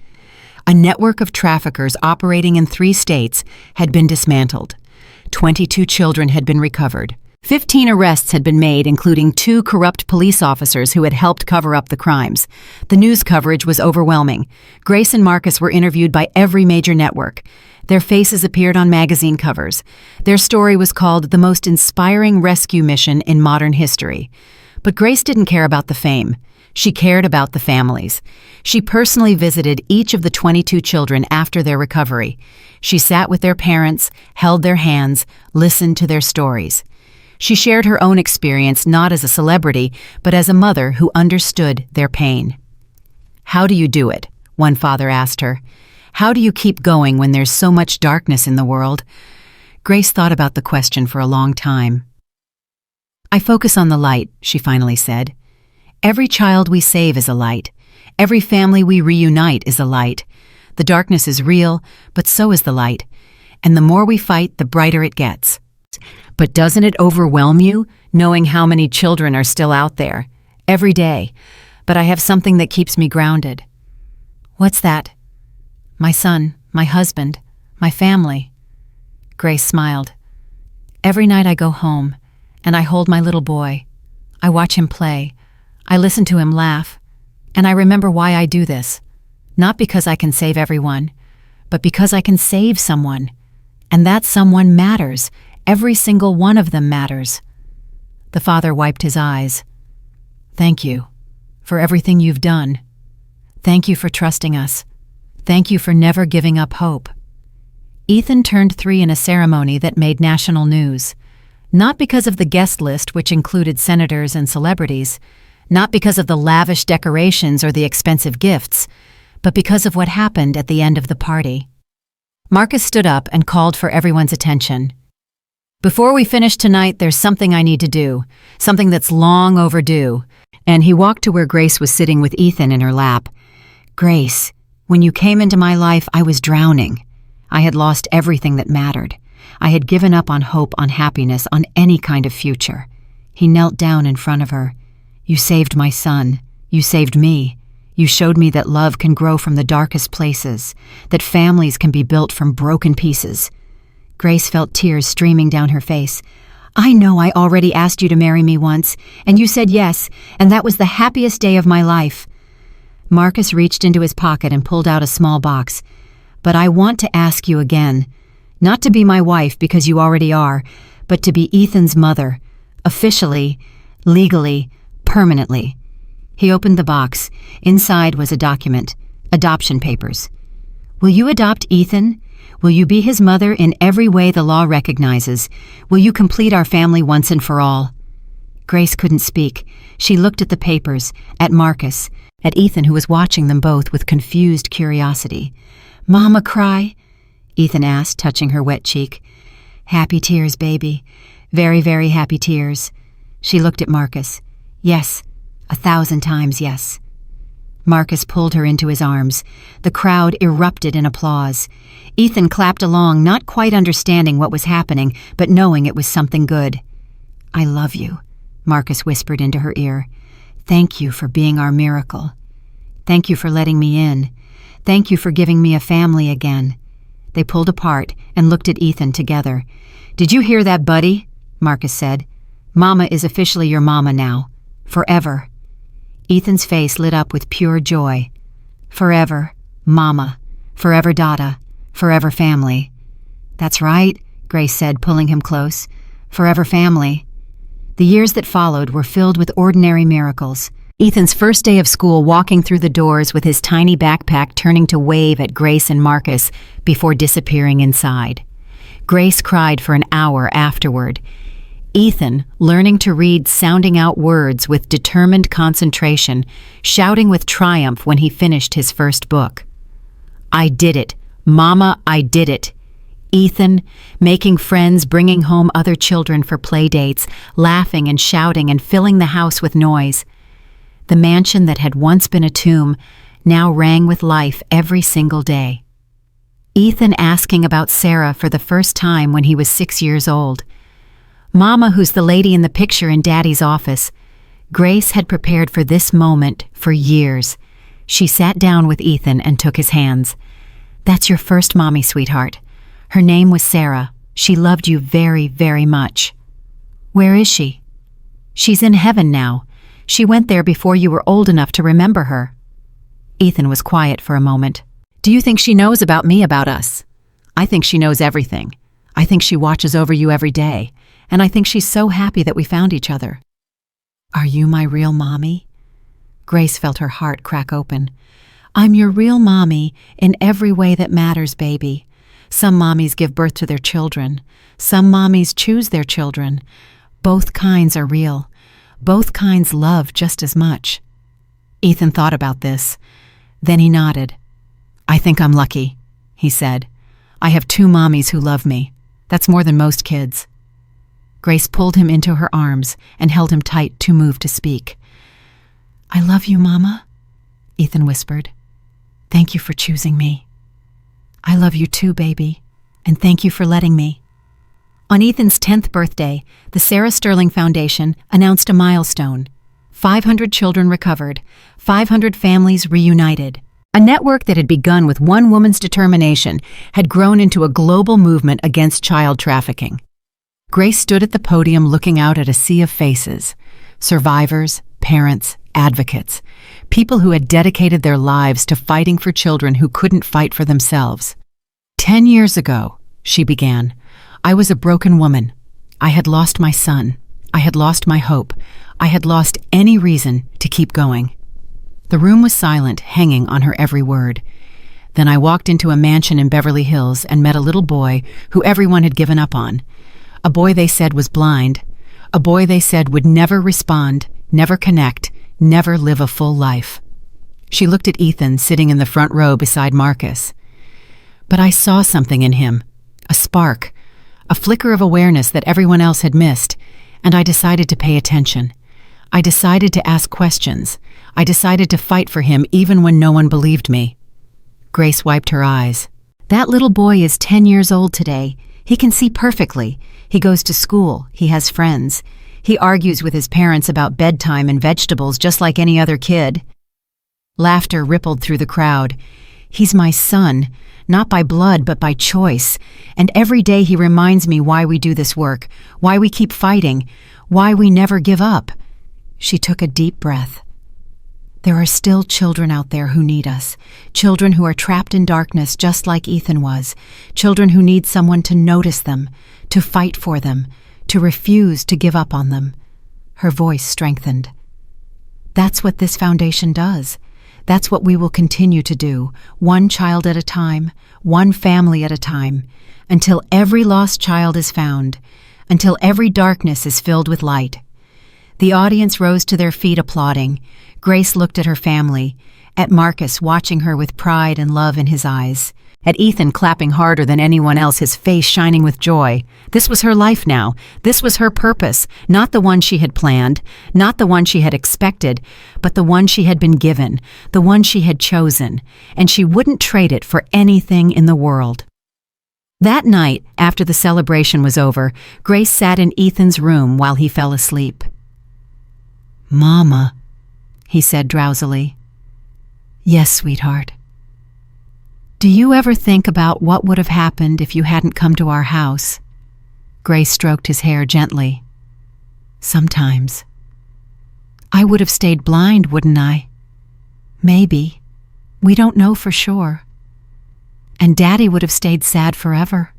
A network of traffickers operating in 3 states had been dismantled. 22 children had been recovered. 15 arrests had been made, including 2 corrupt police officers who had helped cover up the crimes. The news coverage was overwhelming. Grace and Marcus were interviewed by every major network. Their faces appeared on magazine covers. Their story was called the most inspiring rescue mission in modern history. But Grace didn't care about the fame. She cared about the families. She personally visited each of the 22 children after their recovery. She sat with their parents, held their hands, listened to their stories. She shared her own experience not as a celebrity, but as a mother who understood their pain. "How do you do it?" one father asked her. "How do you keep going when there's so much darkness in the world?" Grace thought about the question for a long time. "I focus on the light," she finally said. "Every child we save is a light. Every family we reunite is a light. The darkness is real, but so is the light. And the more we fight, the brighter it gets. But doesn't it overwhelm you, knowing how many children are still out there? Every day. But I have something that keeps me grounded. What's that? My son, my husband, my family. Grace smiled. Every night I go home, and I hold my little boy. I watch him play. I listen to him laugh. And I remember why I do this. Not because I can save everyone, but because I can save someone. And that someone matters. Every single one of them matters. The father wiped his eyes. Thank you for everything you've done. Thank you for trusting us. Thank you for never giving up hope. Ethan turned 3 in a ceremony that made national news. Not because of the guest list, which included senators and celebrities, not because of the lavish decorations or the expensive gifts, but because of what happened at the end of the party. Marcus stood up and called for everyone's attention. Before we finish tonight, there's something I need to do, something that's long overdue. And he walked to where Grace was sitting with Ethan in her lap. Grace, when you came into my life, I was drowning. I had lost everything that mattered. I had given up on hope, on happiness, on any kind of future. He knelt down in front of her. You saved my son. You saved me. You showed me that love can grow from the darkest places, that families can be built from broken pieces. Grace felt tears streaming down her face. I know I already asked you to marry me once, and you said yes, and that was the happiest day of my life. Marcus reached into his pocket and pulled out a small box. But I want to ask you again, not to be my wife because you already are, but to be Ethan's mother, officially, legally, permanently. He opened the box. Inside was a document, adoption papers. Will you adopt Ethan? Will you be his mother in every way the law recognizes? Will you complete our family once and for all? Grace couldn't speak. She looked at the papers, at Marcus, at Ethan, who was watching them both with confused curiosity. Mama cry? Ethan asked, touching her wet cheek. Happy tears, baby. Very, very happy tears. She looked at Marcus. Yes, 1,000 times yes. Marcus pulled her into his arms. The crowd erupted in applause. Ethan clapped along, not quite understanding what was happening, but knowing it was something good. I love you, Marcus whispered into her ear. Thank you for being our miracle. Thank you for letting me in. Thank you for giving me a family again. They pulled apart and looked at Ethan together. Did you hear that, buddy? Marcus said. Mama is officially your mama now. Forever. Ethan's face lit up with pure joy. Forever, Mama. Forever, Dada. Forever, family. That's right, Grace said, pulling him close. Forever, family. The years that followed were filled with ordinary miracles. Ethan's first day of school, walking through the doors with his tiny backpack, turning to wave at Grace and Marcus before disappearing inside. Grace cried for an hour afterward. Ethan, learning to read, sounding out words with determined concentration, shouting with triumph when he finished his first book. I did it. Mama, I did it. Ethan, making friends, bringing home other children for play dates, laughing and shouting and filling the house with noise. The mansion that had once been a tomb now rang with life every single day. Ethan asking about Sarah for the first time when he was 6 years old. Mama, who's the lady in the picture in Daddy's office. Grace had prepared for this moment for years. She sat down with Ethan and took his hands. That's your first mommy, sweetheart. Her name was Sarah. She loved you very, very much. Where is she? She's in heaven now. She went there before you were old enough to remember her. Ethan was quiet for a moment. Do you think she knows about me, about us? I think she knows everything. I think she watches over you every day. And I think she's so happy that we found each other. Are you my real mommy? Grace felt her heart crack open. I'm your real mommy in every way that matters, baby. Some mommies give birth to their children. Some mommies choose their children. Both kinds are real. Both kinds love just as much. Ethan thought about this. Then he nodded. I think I'm lucky, he said. I have 2 mommies who love me. That's more than most kids. Grace pulled him into her arms and held him tight, too moved to speak. I love you, Mama, Ethan whispered. Thank you for choosing me. I love you too, baby, and thank you for letting me. On Ethan's 10th birthday, the Sarah Sterling Foundation announced a milestone. 500 children recovered, 500 families reunited. A network that had begun with one woman's determination had grown into a global movement against child trafficking. Grace stood at the podium looking out at a sea of faces. Survivors, parents, advocates, people who had dedicated their lives to fighting for children who couldn't fight for themselves. 10 years ago, she began, I was a broken woman. I had lost my son. I had lost my hope. I had lost any reason to keep going. The room was silent, hanging on her every word. Then I walked into a mansion in Beverly Hills and met a little boy who everyone had given up on. A boy they said was blind. A boy they said would never respond, never connect, never live a full life. She looked at Ethan sitting in the front row beside Marcus. But I saw something in him, a spark, a flicker of awareness that everyone else had missed, and I decided to pay attention. I decided to ask questions. I decided to fight for him even when no one believed me. Grace wiped her eyes. That little boy is 10 years old today. He can see perfectly. He goes to school. He has friends. He argues with his parents about bedtime and vegetables just like any other kid. Laughter rippled through the crowd. He's my son, not by blood but by choice, and every day he reminds me why we do this work, why we keep fighting, why we never give up. She took a deep breath. There are still children out there who need us, children who are trapped in darkness just like Ethan was, children who need someone to notice them, to fight for them, to refuse to give up on them. Her voice strengthened. That's what this foundation does. That's what we will continue to do, one child at a time, one family at a time, until every lost child is found, until every darkness is filled with light. The audience rose to their feet applauding. Grace looked at her family, at Marcus watching her with pride and love in his eyes, at Ethan clapping harder than anyone else, his face shining with joy. This was her life now. This was her purpose, not the one she had planned, not the one she had expected, but the one she had been given, the one she had chosen, and she wouldn't trade it for anything in the world. That night, after the celebration was over, Grace sat in Ethan's room while he fell asleep. "Mama," he said drowsily. "Yes, sweetheart." "Do you ever think about what would have happened if you hadn't come to our house?" Grace stroked his hair gently. "Sometimes." "I would have stayed blind, wouldn't I?" "Maybe. We don't know for sure." "And Daddy would have stayed sad forever."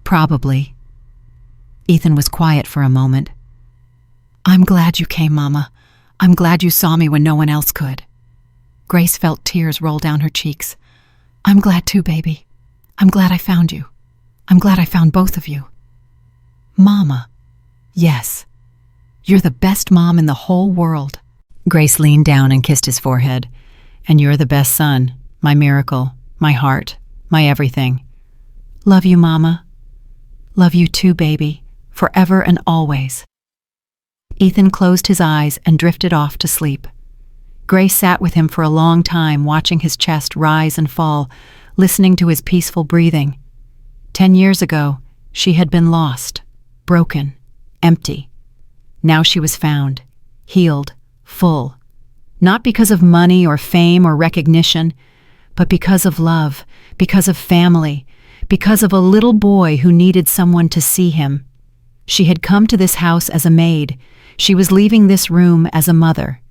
"Probably." Ethan was quiet for a moment. "I'm glad you came, Mama. I'm glad you saw me when no one else could." Grace felt tears roll down her cheeks. "I'm glad too, baby. I'm glad I found you. I'm glad I found both of you." "Mama." "Yes. You're the best mom in the whole world." Grace leaned down and kissed his forehead. "And you're the best son, my miracle, my heart, my everything." "Love you, Mama." "Love you too, baby, forever and always." Ethan closed his eyes and drifted off to sleep. Grace sat with him for a long time, watching his chest rise and fall, listening to his peaceful breathing. 10 years ago, she had been lost, broken, empty. Now she was found, healed, full, not because of money or fame or recognition, but because of love, because of family, because of a little boy who needed someone to see him. She had come to this house as a maid. She was leaving this room as a mother.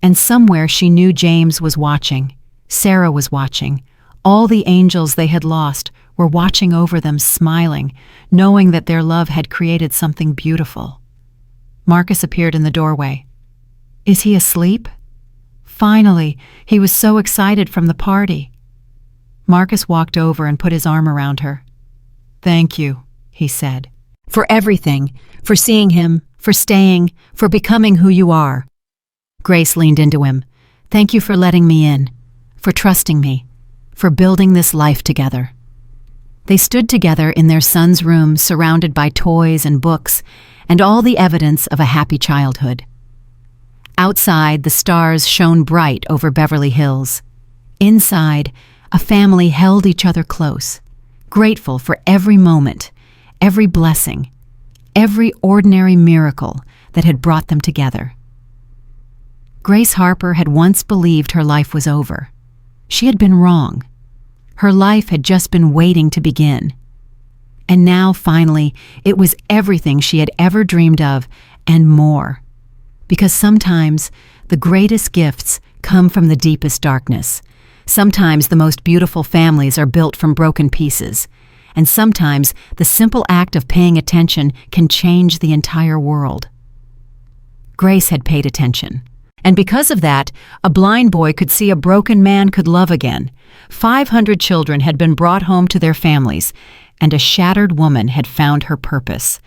And somewhere she knew James was watching. Sarah was watching. All the angels they had lost were watching over them, smiling, knowing that their love had created something beautiful. Marcus appeared in the doorway. "Is he asleep?" Finally, he was so excited from the party. Marcus walked over and put his arm around her. "Thank you," he said. "For everything, for seeing him, for staying, for becoming who you are." Grace leaned into him. "Thank you for letting me in, for trusting me, for building this life together." They stood together in their son's room, surrounded by toys and books, and all the evidence of a happy childhood. Outside, the stars shone bright over Beverly Hills. Inside, A family held each other close, grateful for every moment, every blessing, every ordinary miracle that had brought them together. Grace Harper had once believed her life was over. She had been wrong. Her life had just been waiting to begin. And now, finally, it was everything she had ever dreamed of and more. Because sometimes the greatest gifts come from the deepest darkness. Sometimes the most beautiful families are built from broken pieces. And sometimes the simple act of paying attention can change the entire world. Grace had paid attention. And because of that, a blind boy could see a broken man could love again. 500 children had been brought home to their families, and a shattered woman had found her purpose.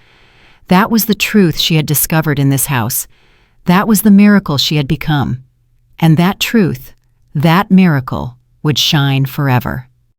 That was the truth she had discovered in this house. That was the miracle she had become. And that truth, that miracle, would shine forever.